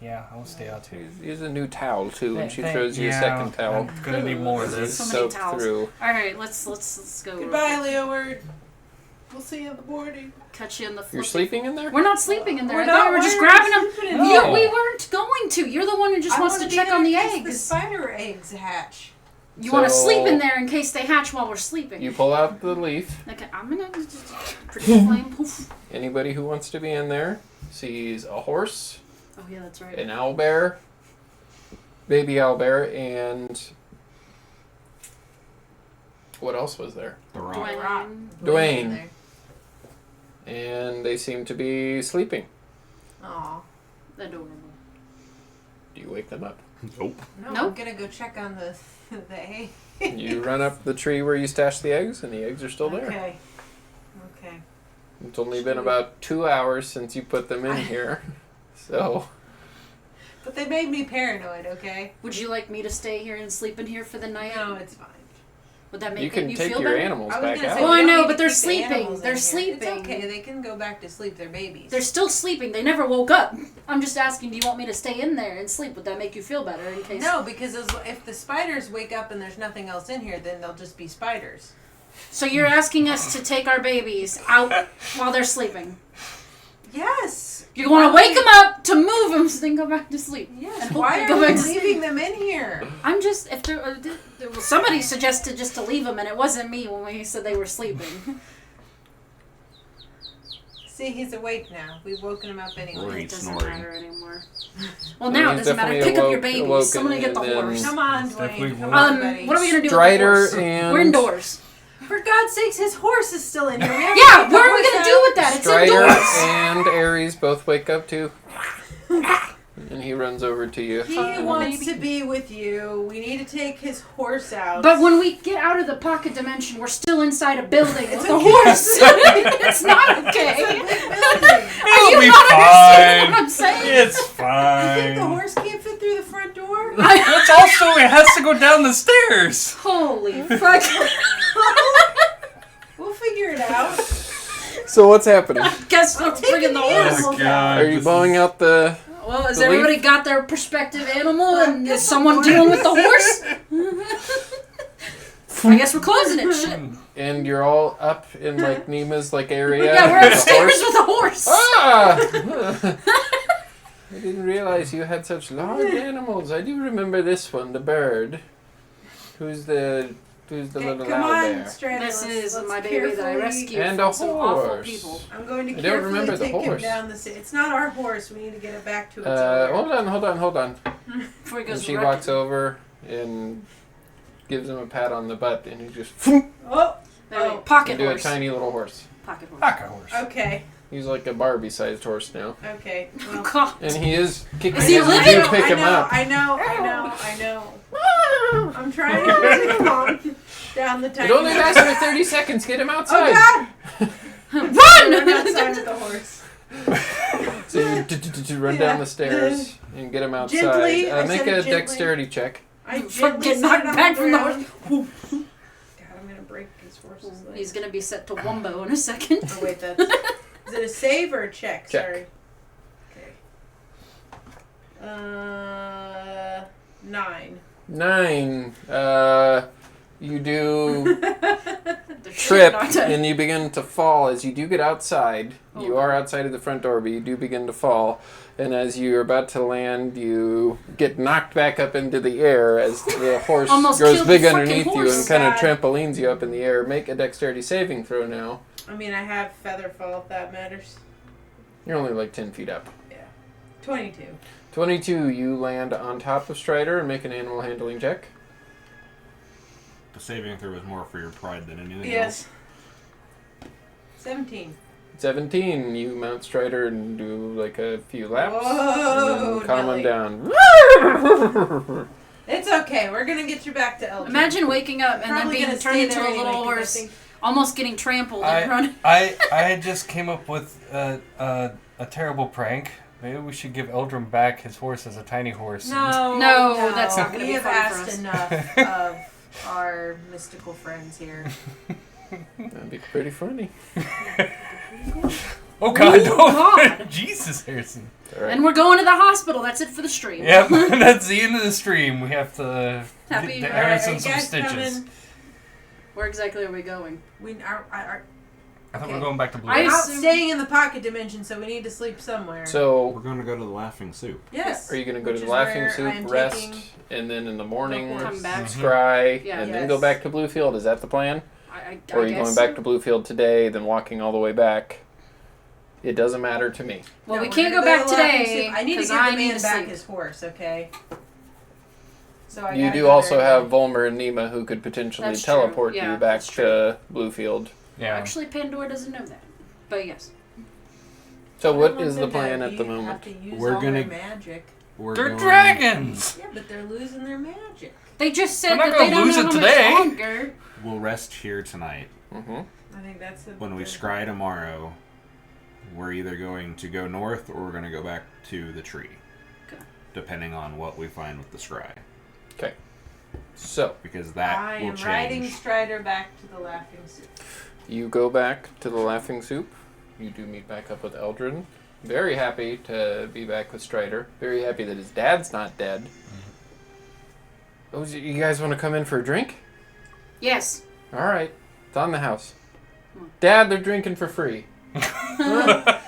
Yeah, I'll stay out too. Use a new towel too, and she Thank- throws you a yeah, second towel. I'm gonna need more of Ugh. this. So many Soaked towels. through. All right, let's go. Goodbye, Leoward. We'll see you in the morning. Catch you in the. You're flippy- sleeping in there? We're not sleeping in there. We're I thought not. we were just Why are grabbing we them. sleeping in You, here? we weren't going to. You're the one who just I wants wanna to be check there on the in case The eggs. spider eggs hatch. You want to So- sleep in there in case they hatch while we're sleeping. You pull out the leaf. Okay, I'm gonna pretty flame. Poof. Anybody who wants to be in there sees a horse, Oh yeah, that's right. an owlbear, baby owlbear, and what else was there? The rock. Dwayne. Dwayne. And they seem to be sleeping. Aw. Adorable. Do you wake them up? Nope. No, Nope. I'm gonna go check on the egg. You run up the tree where you stashed the eggs, and the eggs are still there. Okay. Okay. It's only been about 2 hours since you put them in here. So, But they made me paranoid, okay? Would you like me to stay here and sleep in here for the night? No, it's fine. Would that make you can you take feel your better? animals I was back gonna out. say, Well, we I don't know, need but to they're keep the sleeping. animals They're in here. sleeping. It's okay. They can go back to sleep. They're babies. They're still sleeping. They never woke up. I'm just asking, do you want me to stay in there and sleep? Would that make you feel better in case? No, because if the spiders wake up and there's nothing else in here, then they'll just be spiders. So you're asking us to take our babies out while they're sleeping. Yes. You want to wake them up to move them so they can go back to sleep. Yes. And Why hopefully are go we back to sleep. leaving them in here? I'm just if there was somebody suggested just to leave them, and it wasn't me when we said they were sleeping. See, he's awake now. We've woken him up anyway. Great It doesn't snoring. matter anymore. Well, No, now it he's doesn't matter. definitely Pick up your awoken babies. Somebody get the and then- horse. Come on, Definitely Dwayne. Come woke. on, buddy. What are we gonna do Strider with the horse? and We're indoors. For God's sakes, his horse is still in here. We haven't Yeah, taken the what are we horse gonna out. do with that? It's Strider indoors. and Aries both wake up too. And he runs over to you. He wants to be with you. We need to take his horse out. But when we get out of the pocket dimension, we're still inside a building with a okay. horse. It's not okay. Are It'll you be not understanding fine. what I'm saying? It's You think fine. the horse can't fit through the front door? That's also it has to go down the stairs. Holy fuck. We'll figure it out. So what's happening? Guess we're taking bringing the the horse. animals God. Are you blowing out the... Well, has The everybody leaf? got their prospective animal and Get is the someone horse. dealing with the horse? I guess we're closing it. Shit. and you're all up in like Nima's like area. Yeah, we're with the upstairs horse. with a horse. Ah! I didn't realize you had such large animals. I do remember this one, the bird. Who's the little come owl on, bear? Strider. This is let's my baby that I carefully- rescued And from a some awful horse. people. I'm going to I don't carefully remember the take him horse. down the stairs. It's not our horse. We need to get it back to its owner. Hold on. Before he And goes she wrecking. walks over and gives him a pat on the butt, and he just Oh, There we go. Oh. Pocket do a horse. tiny little horse. Pocket horse. Pack a horse. okay, He's like a Barbie-sized horse now, okay. Well, God. and he is kicking Is he as you living? do pick him up. I know. I'm trying to take him on down the tiny. It only lasts for 30 seconds. Get him Oh outside. God! Run! Run outside with the horse. So you run down the stairs and get him outside. Gently, I Make said a gently. dexterity check. I Fuck, gently get set knocked it on back from the ground. horse. God, I'm gonna break his horse's leg. He's gonna be set to Wumbo in a second. Oh wait, that's. Is it a save or a check? Check. Sorry. Okay. 9. 9. You do The shit trip knocked out. and you begin to fall as you do get outside. Oh. You are outside of the front door, but you do begin to fall. And as you're about to land, you get knocked back up into the air as the horse Almost grows killed big the fucking underneath you horse. and kind of God. trampolines you up in the air. Make a dexterity saving throw now. I mean, I have feather fall if that matters. You're only like 10 feet up. 22. 22, you land on top of Strider and make an animal handling check. The saving throw is more for your pride than anything Yes. else. 17. 17, you mount Strider and do like a few laps. Whoa, and then calm him Nelly. down. It's okay. We're gonna get you back to Eldrin. Imagine waking up and then Probably being gonna turned stay into there a anyway, little 'cause I horse, think- almost getting trampled and running. I just came up with a terrible prank. Maybe we should give Eldrin back his horse as a tiny horse. No, that's not gonna we be have fun for asked us. enough of our mystical friends here. That'd be pretty funny. Oh God! Oh, don't- God. Jesus, Harrison. All right. And we're going to the hospital. That's it for the stream. Yep, that's the end of the stream. We have to Happy- get Alright, Harrison are you some guys stitches. coming? Where exactly are we going? We are I thought Okay. we're going back to Blue. I out assume- staying in the pocket dimension, so we need to sleep somewhere. So, We're going to go to the Laughing Soup. yes. are you going to go Which to is the Laughing where Soup, I'm rest, taking and then in the morning, the horse. Come back. scry, Yeah. and then Yes. go back to Bluefield? Is that the plan? I Or are you guess going back so. to Bluefield today, then walking all the way back? It doesn't matter to me. Well, No, we we're can't gonna go back to the Laughing today Soup. I need to because give I the need man to back sleep. his horse, okay? So I You gotta do go also there have again. Volmer and Nima who could potentially That's true. teleport Yeah, you back that's true. to Bluefield. Yeah. Actually, Pandora doesn't know that. But yes. So I don't what want is the them to plan at the have moment? to use We're all their gonna- magic. We're They're going- dragons. Yeah, but they're losing their magic. They just said We're not that gonna they don't lose know it how today. much longer. We'll rest here tonight. Mm-hmm. I think that's the When we scry tomorrow, we're either going to go north or we're going to go back to the tree. Okay. Depending on what we find with the scry. So, Because that I will am riding change. Strider back to the Laughing Soup. you go back to the Laughing Soup. You do meet back up with Eldrin. Very happy to be back with Strider. Very happy that his dad's not dead. Oh, you guys want to come in for a drink? Yes. All right. It's on the house. Dad, they're drinking for free. Huh?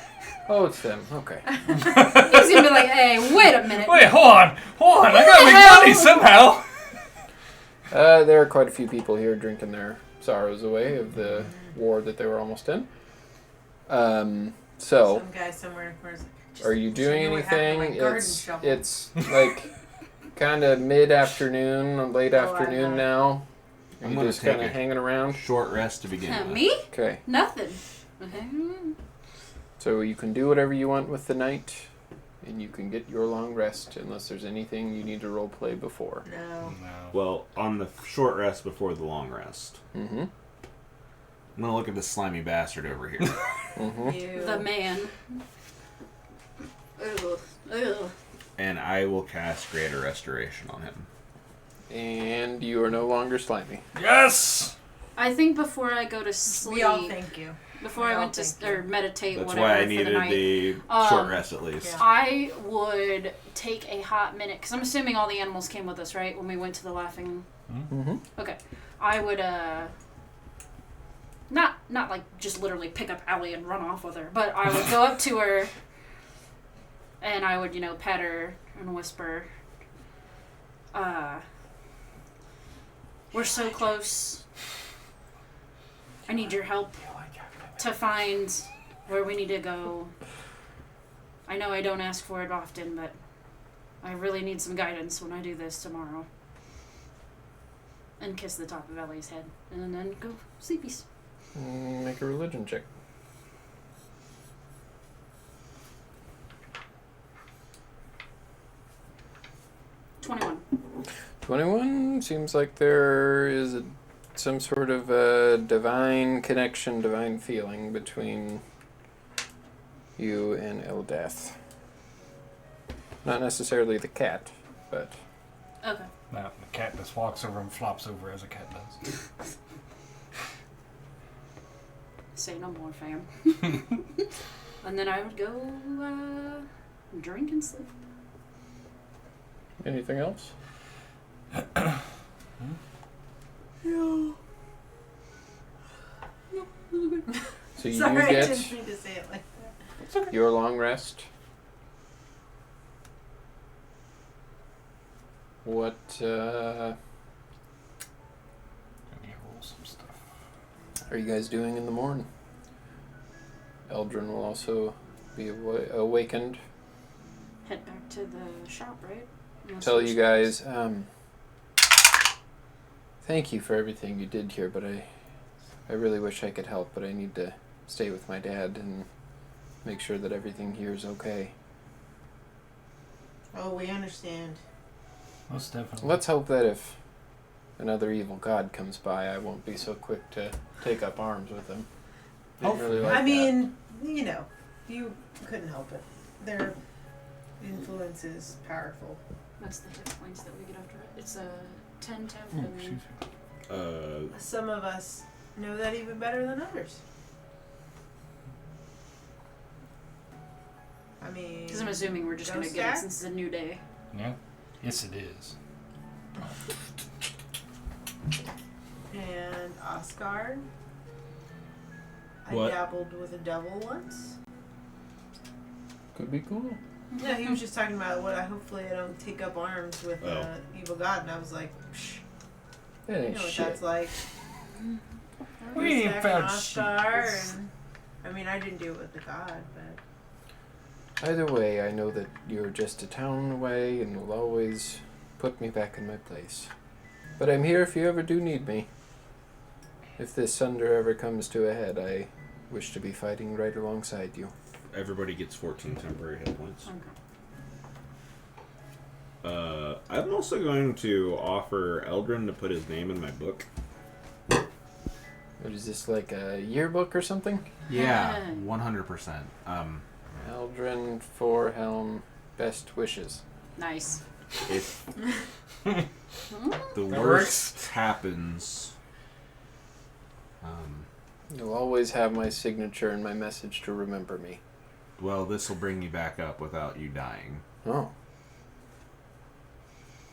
Oh, it's them. Okay. He's gonna be like, hey, wait a minute. Wait, hold on. I the gotta make hell? money somehow. There are quite a few people here drinking their sorrows away of the war that they were almost in. So, Some guy somewhere in front. Just are you doing show me what happened to anything? my garden shovel. It's like kind of mid-afternoon, late Oh, afternoon I'm now. Are I'm you gonna just take kind of it. hanging around? Short rest to begin with. Me? Okay. Nothing. So you can do whatever you want with the night, and you can get your long rest unless there's anything you need to role play before. No. Well, on the short rest before the long rest, Mm-hmm. I'm going to look at this slimy bastard over here. Mm-hmm. You. The man. Ugh. Ugh. and I will cast Greater Restoration on him. And you are no longer slimy. Yes. I think before I go to sleep, We all thank you. before we I all went to thank you. or meditate, That's whatever why I for the needed night, the short rest at least. yeah. I would take a hot minute because I'm assuming all the animals came with us, right? When we went to the laughing. Mm-hmm. Okay, I would not like just literally pick up Allie and run off with her, but I would go up to her and I would, pet her and whisper, we're so close. I need your help to find where we need to go. I know I don't ask for it often, but I really need some guidance when I do this tomorrow. And kiss the top of Ellie's head. And then go sleepies. Make a religion check. $21. 21 seems like there is some sort of a divine connection, divine feeling between you and Eldath. Not necessarily the cat, but... Okay. No, the cat just walks over and flops over as a cat does. Say no more, fam. And then I would go drink and sleep. Anything else? So you Sorry, I get didn't mean to say it like that. your long rest. What, I need to roll some stuff. are you guys doing in the morning? Eldrin will also be awakened. Head back to the shop, right? Unless Tell there's- you guys, thank you for everything you did here, but I really wish I could help, but I need to stay with my dad and make sure that everything here is okay. Oh, we understand. Most definitely. Let's hope that if another evil god comes by, I won't be so quick to take up arms with him. Didn't really like I that. mean, you couldn't help it. Their influence is powerful. What's the hit points that we get after it? It's a 10, 10, Oh, and excuse then... me. Some of us know that even better than others. I mean, Because I'm assuming we're just going to Ghost get it Dad? since it's a new day. Yeah. Yes, it is. and Oscar. What? I dabbled with a devil once. Could be cool. Yeah, he was just talking about hopefully I don't take up arms with Oh. evil god, and I was like, psh, That you ain't know what shit. that's like. We ain't Zack found and shit. Oscar, and I mean, I didn't do it with the god, but Either way, I know that you're just a town away and will always put me back in my place. But I'm here if you ever do need me. If this thunder ever comes to a head, I wish to be fighting right alongside you. Everybody gets 14 temporary hit points. Okay. I'm also going to offer Eldrin to put his name in my book. What is this, like a yearbook or something? Yeah, 100%. Eldrin Forehelm, best wishes. Nice. If Hmm? the That worst happens, You'll always have my signature and my message to remember me. well, this will bring you back up without you dying. Oh.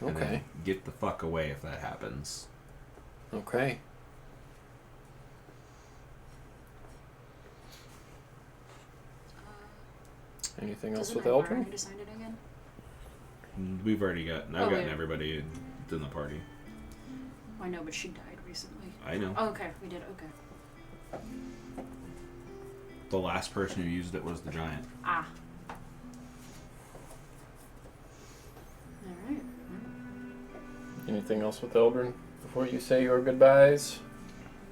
And Okay. then get the fuck away if that happens. Okay. Anything else Doesn't with my fire Eldrin? need to sign it again? We've already gotten. I've Oh, gotten wait. everybody in the party. I know, but she died recently. I know. Oh, okay, we did. Okay. The last person who used it was the giant. Ah. All right. Anything else with Eldrin before you say your goodbyes?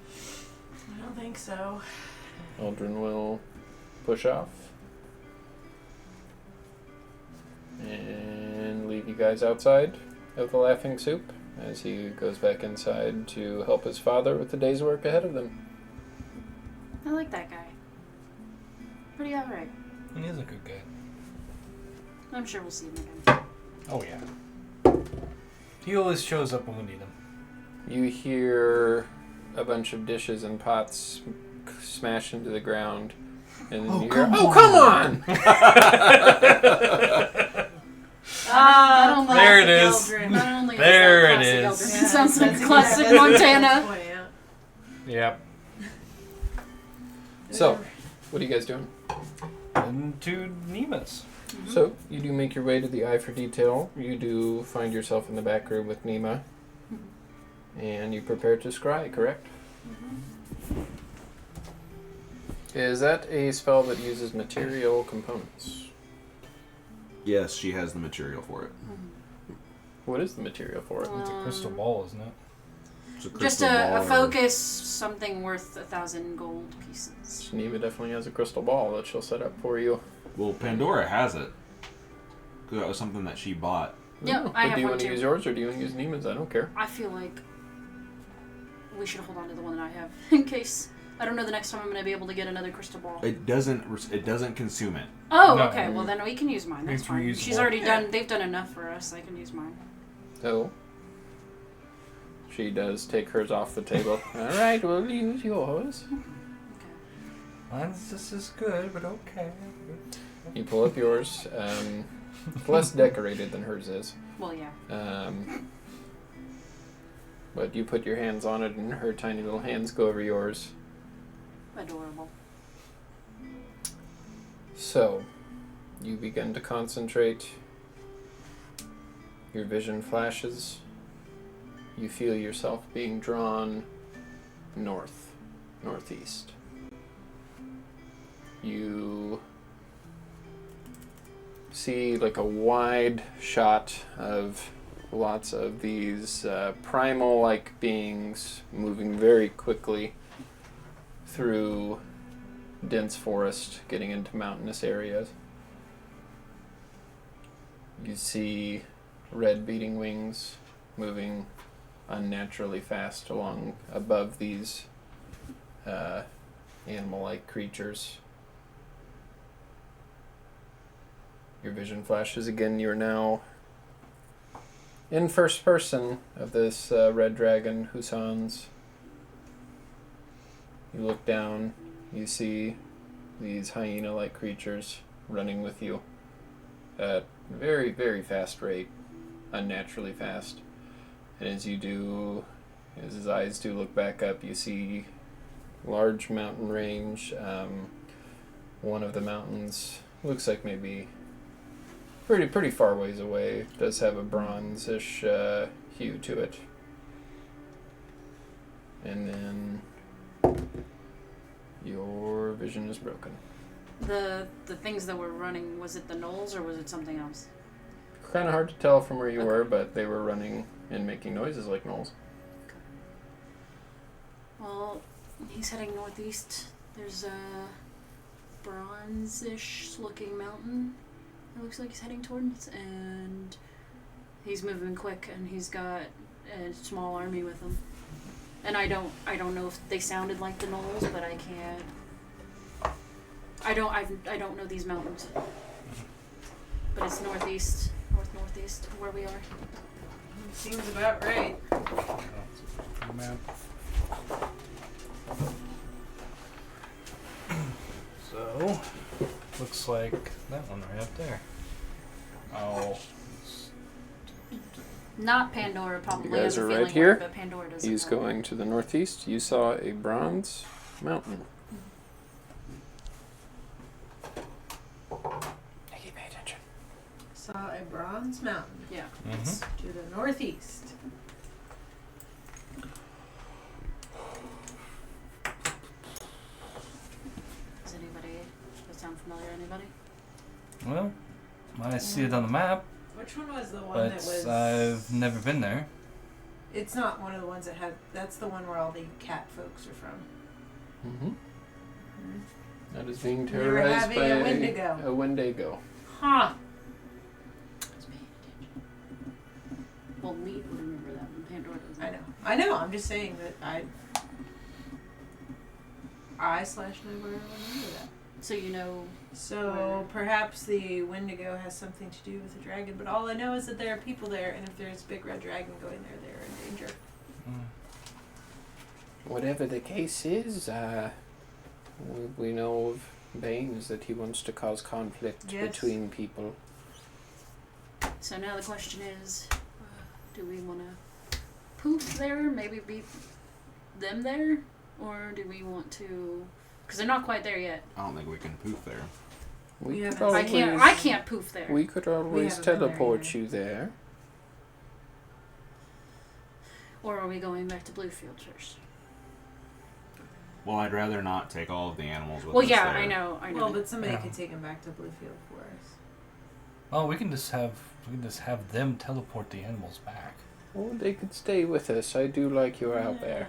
I don't think so. Eldrin will push off and leave you guys outside of the Laughing Soup as he goes back inside to help his father with the day's work ahead of them. I like that guy. Pretty alright. He is a good guy. I'm sure we'll see him again. Oh, yeah. He always shows up when we need him. You hear a bunch of dishes and pots smash into the ground, and then you hear, "Oh, come on!" Not only- There it is. Eldrin. Not only is There that it classic is. Eldrin, Yeah, it sounds like that's- classic yeah, that's a good Montana. point, yeah. Yep. So, what are you guys doing? And to Nemus. Mm-hmm. So, you do make your way to the Eye for Detail. You do find yourself in the back room with Nima. And you prepare to scry, correct? Is that a spell that uses material components? Yes, she has the material for it. What is the material for it? It's a crystal ball, isn't it? It's a Just crystal a ball or- focus, something worth 1,000 gold pieces. Nima definitely has a crystal ball that she'll set up for you. Well, Pandora has it. 'Cause that was something that she bought. Yeah, But I have do you one want to too. use yours or do you want to use Nima's? I don't care. I feel like we should hold on to the one that I have in case. I don't know the next time I'm going to be able to get another crystal ball. It doesn't consume it. Oh, No. okay. Well, then we can use mine. That's It's fine. reusable. She's already done. They've done enough for us. I can use mine. So, she does take hers off the table. Alright, we'll use yours. Okay. Mine's just as good, but okay. You pull up yours. It's less decorated than hers is. Well, yeah. But you put your hands on it and her tiny little hands go over yours. Adorable. So, you begin to concentrate. Your vision flashes. You feel yourself being drawn northeast. You see like a wide shot of lots of these primal-like beings moving very quickly through dense forest, getting into mountainous areas. You see red beating wings moving unnaturally fast along above these animal-like creatures. Your vision flashes again. You're now in first person of this red dragon, Hussans. You look down, you see these hyena-like creatures running with you at a very, very fast rate, unnaturally fast. And as his eyes do look back up, you see large mountain range. One of the mountains looks like maybe pretty far ways away. It does have a bronze-ish hue to it. And then your vision is broken. The things that were running, was it the gnolls or was it something else? Kind of hard to tell from where you were, but they were running and making noises like gnolls. Well, he's heading northeast. There's a bronze-ish looking mountain it looks like he's heading towards, and he's moving quick, and he's got a small army with him. And I don't know if they sounded like the gnolls, but I can't. I don't know these mountains. But it's northeast, northeast of where we are. Seems about right. Map. So, looks like that one right up there. Oh. Not Pandora probably You guys has a are feeling right here. but Pandora doesn't. He's know. going to the northeast. You saw a bronze mountain. Nikki, pay attention. Saw a bronze mountain Yeah. Mm-hmm. to the northeast. Does that sound familiar? Anybody? Well, I see it on the map, Which one was the one but that was? I've never been there. It's not one of the ones that had. That's the one where all the cat folks are from. Mm-hmm. That is being They were terrorized having by a Wendigo. a Wendigo. Huh. I was paying attention. Well, Meat would remember that, and Pandora doesn't. I know. I'm just saying that I/Nobody remember that. So you know. So Where? perhaps the Wendigo has something to do with the dragon, but all I know is that there are people there, and if there's a big red dragon going there, they're in danger. Whatever the case is, we know of Baines that he wants to cause conflict Yes. between people. So now the question is, do we want to poof there, maybe beat them there, or do we want to Because they're not quite there yet. I don't think we can poof there. We Yeah, could but I can't poof there. We could always haven't been there teleport yet. you there. Or are we going back to Bluefield first? Well, I'd rather not take all of the animals with Well, us yeah, there. I know. Well, but somebody Yeah. could take him back to Bluefield for us. Oh, we can just have them teleport the animals back. Oh, they could stay with us. I do like your out there.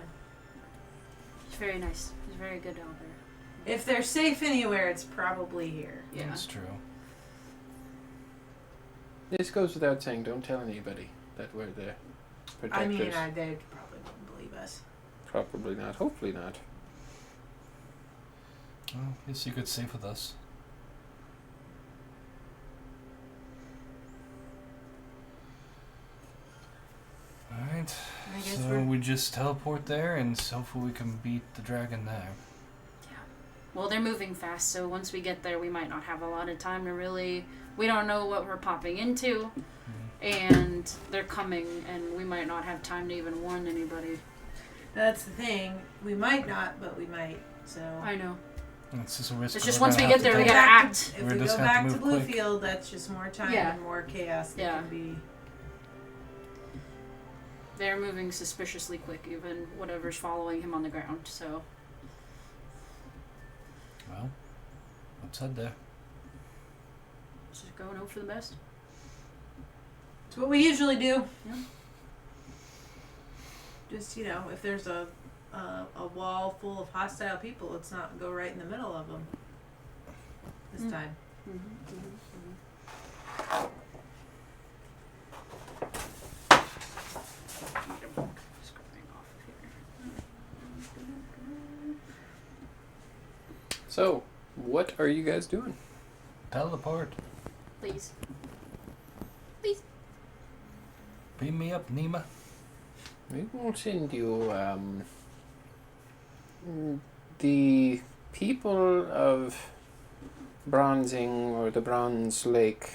It's very nice. It's very good out there. If they're safe anywhere, it's probably here. Yeah. That's true. This goes without saying. Don't tell anybody that we're the protectors. I mean, they probably wouldn't believe us. Probably not. Hopefully not. Well, your secret's safe with us. Alright, I guess so we just teleport there and hopefully we can beat the dragon there. Well, they're moving fast, so once we get there, we might not have a lot of time to really. We don't know what we're popping into, and they're coming, and we might not have time to even warn anybody. That's the thing. We might not, but we might. So. I know. It's just a risk. It's we're just gonna once we have get to there, we take. gotta act. If We're we just go gonna have back to to move quick. Bluefield, that's just more time Yeah. and more chaos that Yeah. can be. They're moving suspiciously quick, even whatever's following him on the ground. So Well, let's head there. just go and hope for the best. It's what we usually do. Yeah. Just, if there's a wall full of hostile people, let's not go right in the middle of them this Mm. time. So, what are you guys doing? Teleport. Please. Beam me up, Nima. We will send you, the people of Bronzing or the Bronze Lake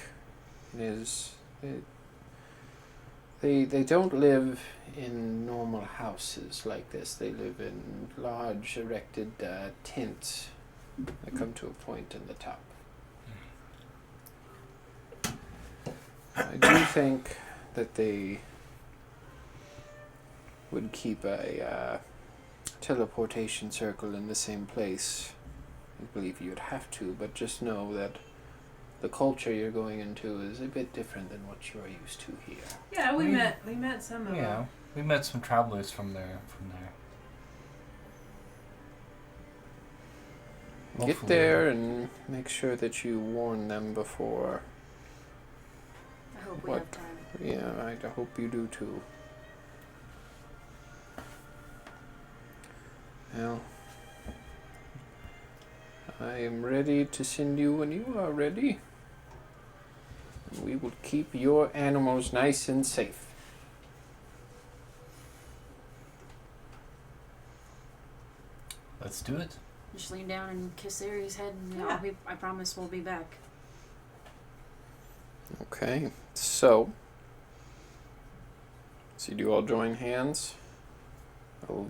they don't live in normal houses like this. They live in large erected tents that come to a point in the top. I do think that they would keep a teleportation circle in the same place. I believe you'd have to, but just know that the culture you're going into is a bit different than what you're used to here. Yeah, we We- met some of Yeah, them. we met some travelers from there. Get Hopefully- there and make sure that you warn them before. I hope we What? have time. Yeah, I hope you do too. Well, I am ready to send you when you are ready. We will keep your animals nice and safe. Let's do it. Just lean down and kiss Aries' head, and Yeah. I promise we'll be back. Okay, so you do all join hands.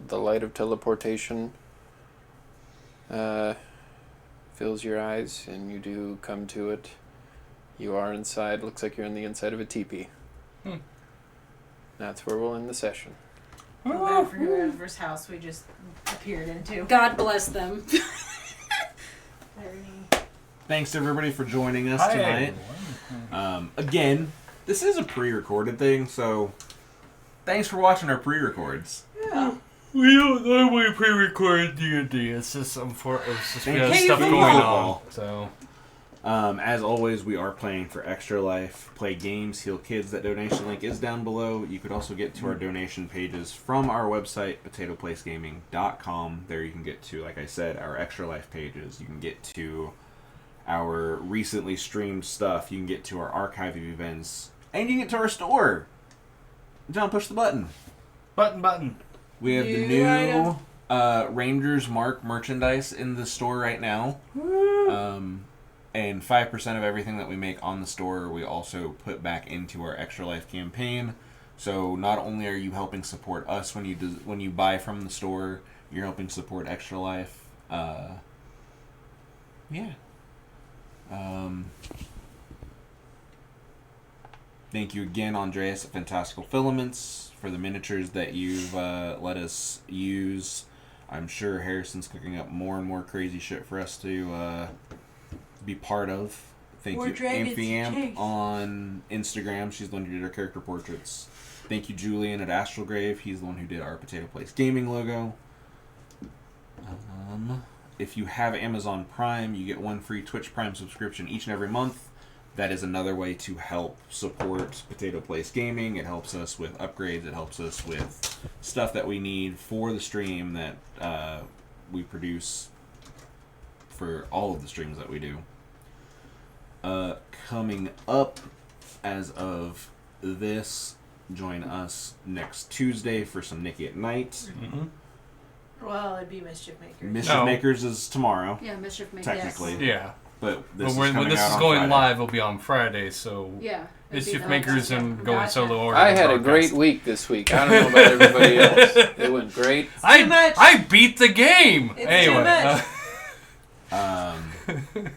The light of teleportation fills your eyes, and you do come to it. You are inside. Looks like you're on the inside of a teepee. Hmm. That's where we'll end the session. Go back for whoever's house we just appeared into. God bless them. Very Thanks to everybody for joining us Hi, tonight. everyone. Again, this is a pre-recorded thing, so thanks for watching our pre-records. Yeah. We don't normally pre-record D&D. It's just we Thank have you stuff for going football. on. So As always, we are playing for Extra Life. Play games, heal kids. That donation link is down below. You could also get to our donation pages from our website, potatoplacegaming.com. There you can get to, like I said, our Extra Life pages. You can get to our recently streamed stuff. You can get to our archive of events. And you can get to our store. John, push the button. button. We have the New new item. Rangers Mark merchandise in the store right now. And 5% of everything that we make on the store, we also put back into our Extra Life campaign. So not only are you helping support us when you buy from the store, you're helping support Extra Life. Yeah. Thank you again, Andreas at Fantastical Filaments, for the miniatures that you've let us use. I'm sure Harrison's cooking up more and more crazy shit for us to be part of. Thank More you, dragons to Amphiamp chase. on Instagram. She's the one who did our character portraits. Thank you, Julian at Astralgrave. He's the one who did our Potato Place Gaming logo. If you have Amazon Prime, you get one free Twitch Prime subscription each and every month. That is another way to help support Potato Place Gaming. It helps us with upgrades. It helps us with stuff that we need for the stream that we produce for all of the streams that we do. Coming up as of this, join us next Tuesday for some Nikki at Night. Mm-hmm. Well, it'd be Mischief Maker. Mischief Makers is tomorrow, Yeah, Mischief Maker. technically. Yeah. But this But is when coming this out is on going Friday. live, it'll be on Friday, so Yeah. Mischief Makers and going Gotcha. solo or I had a great week this week. I don't know about everybody else. It went great. Too much. I beat the game! It's anyway. too much.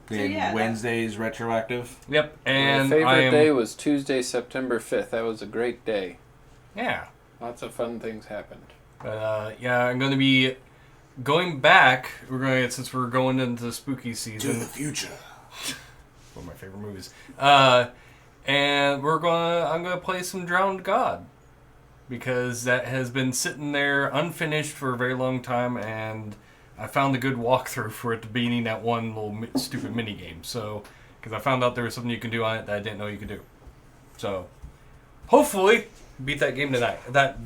Then yeah, Wednesday's retroactive. Yep, My and favorite I am... day was Tuesday, September 5th. That was a great day. Yeah. Lots of fun things happened. Yeah, I'm going to be going back. Since we're going into the spooky To season. the future. One of my favorite movies. And I'm gonna play some Drowned God, because that has been sitting there unfinished for a very long time, and I found a good walkthrough for it beating that one little stupid mini game. So, because I found out there was something you can do on it that I didn't know you could do. So, hopefully, beat that game tonight. That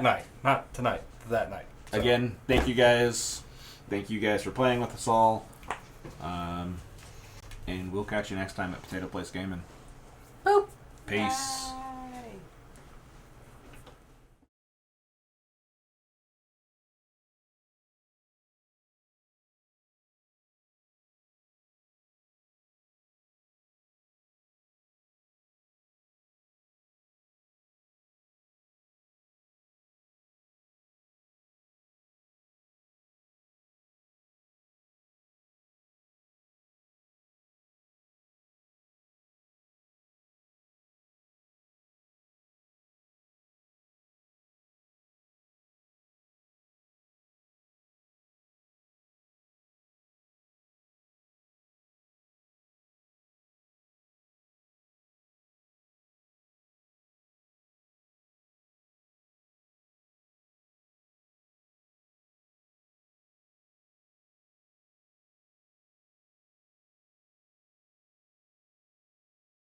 night, not tonight. That night. So. Again, thank you guys. Thank you guys for playing with us all. And we'll catch you next time at Potato Place Gaming. Boop. Peace.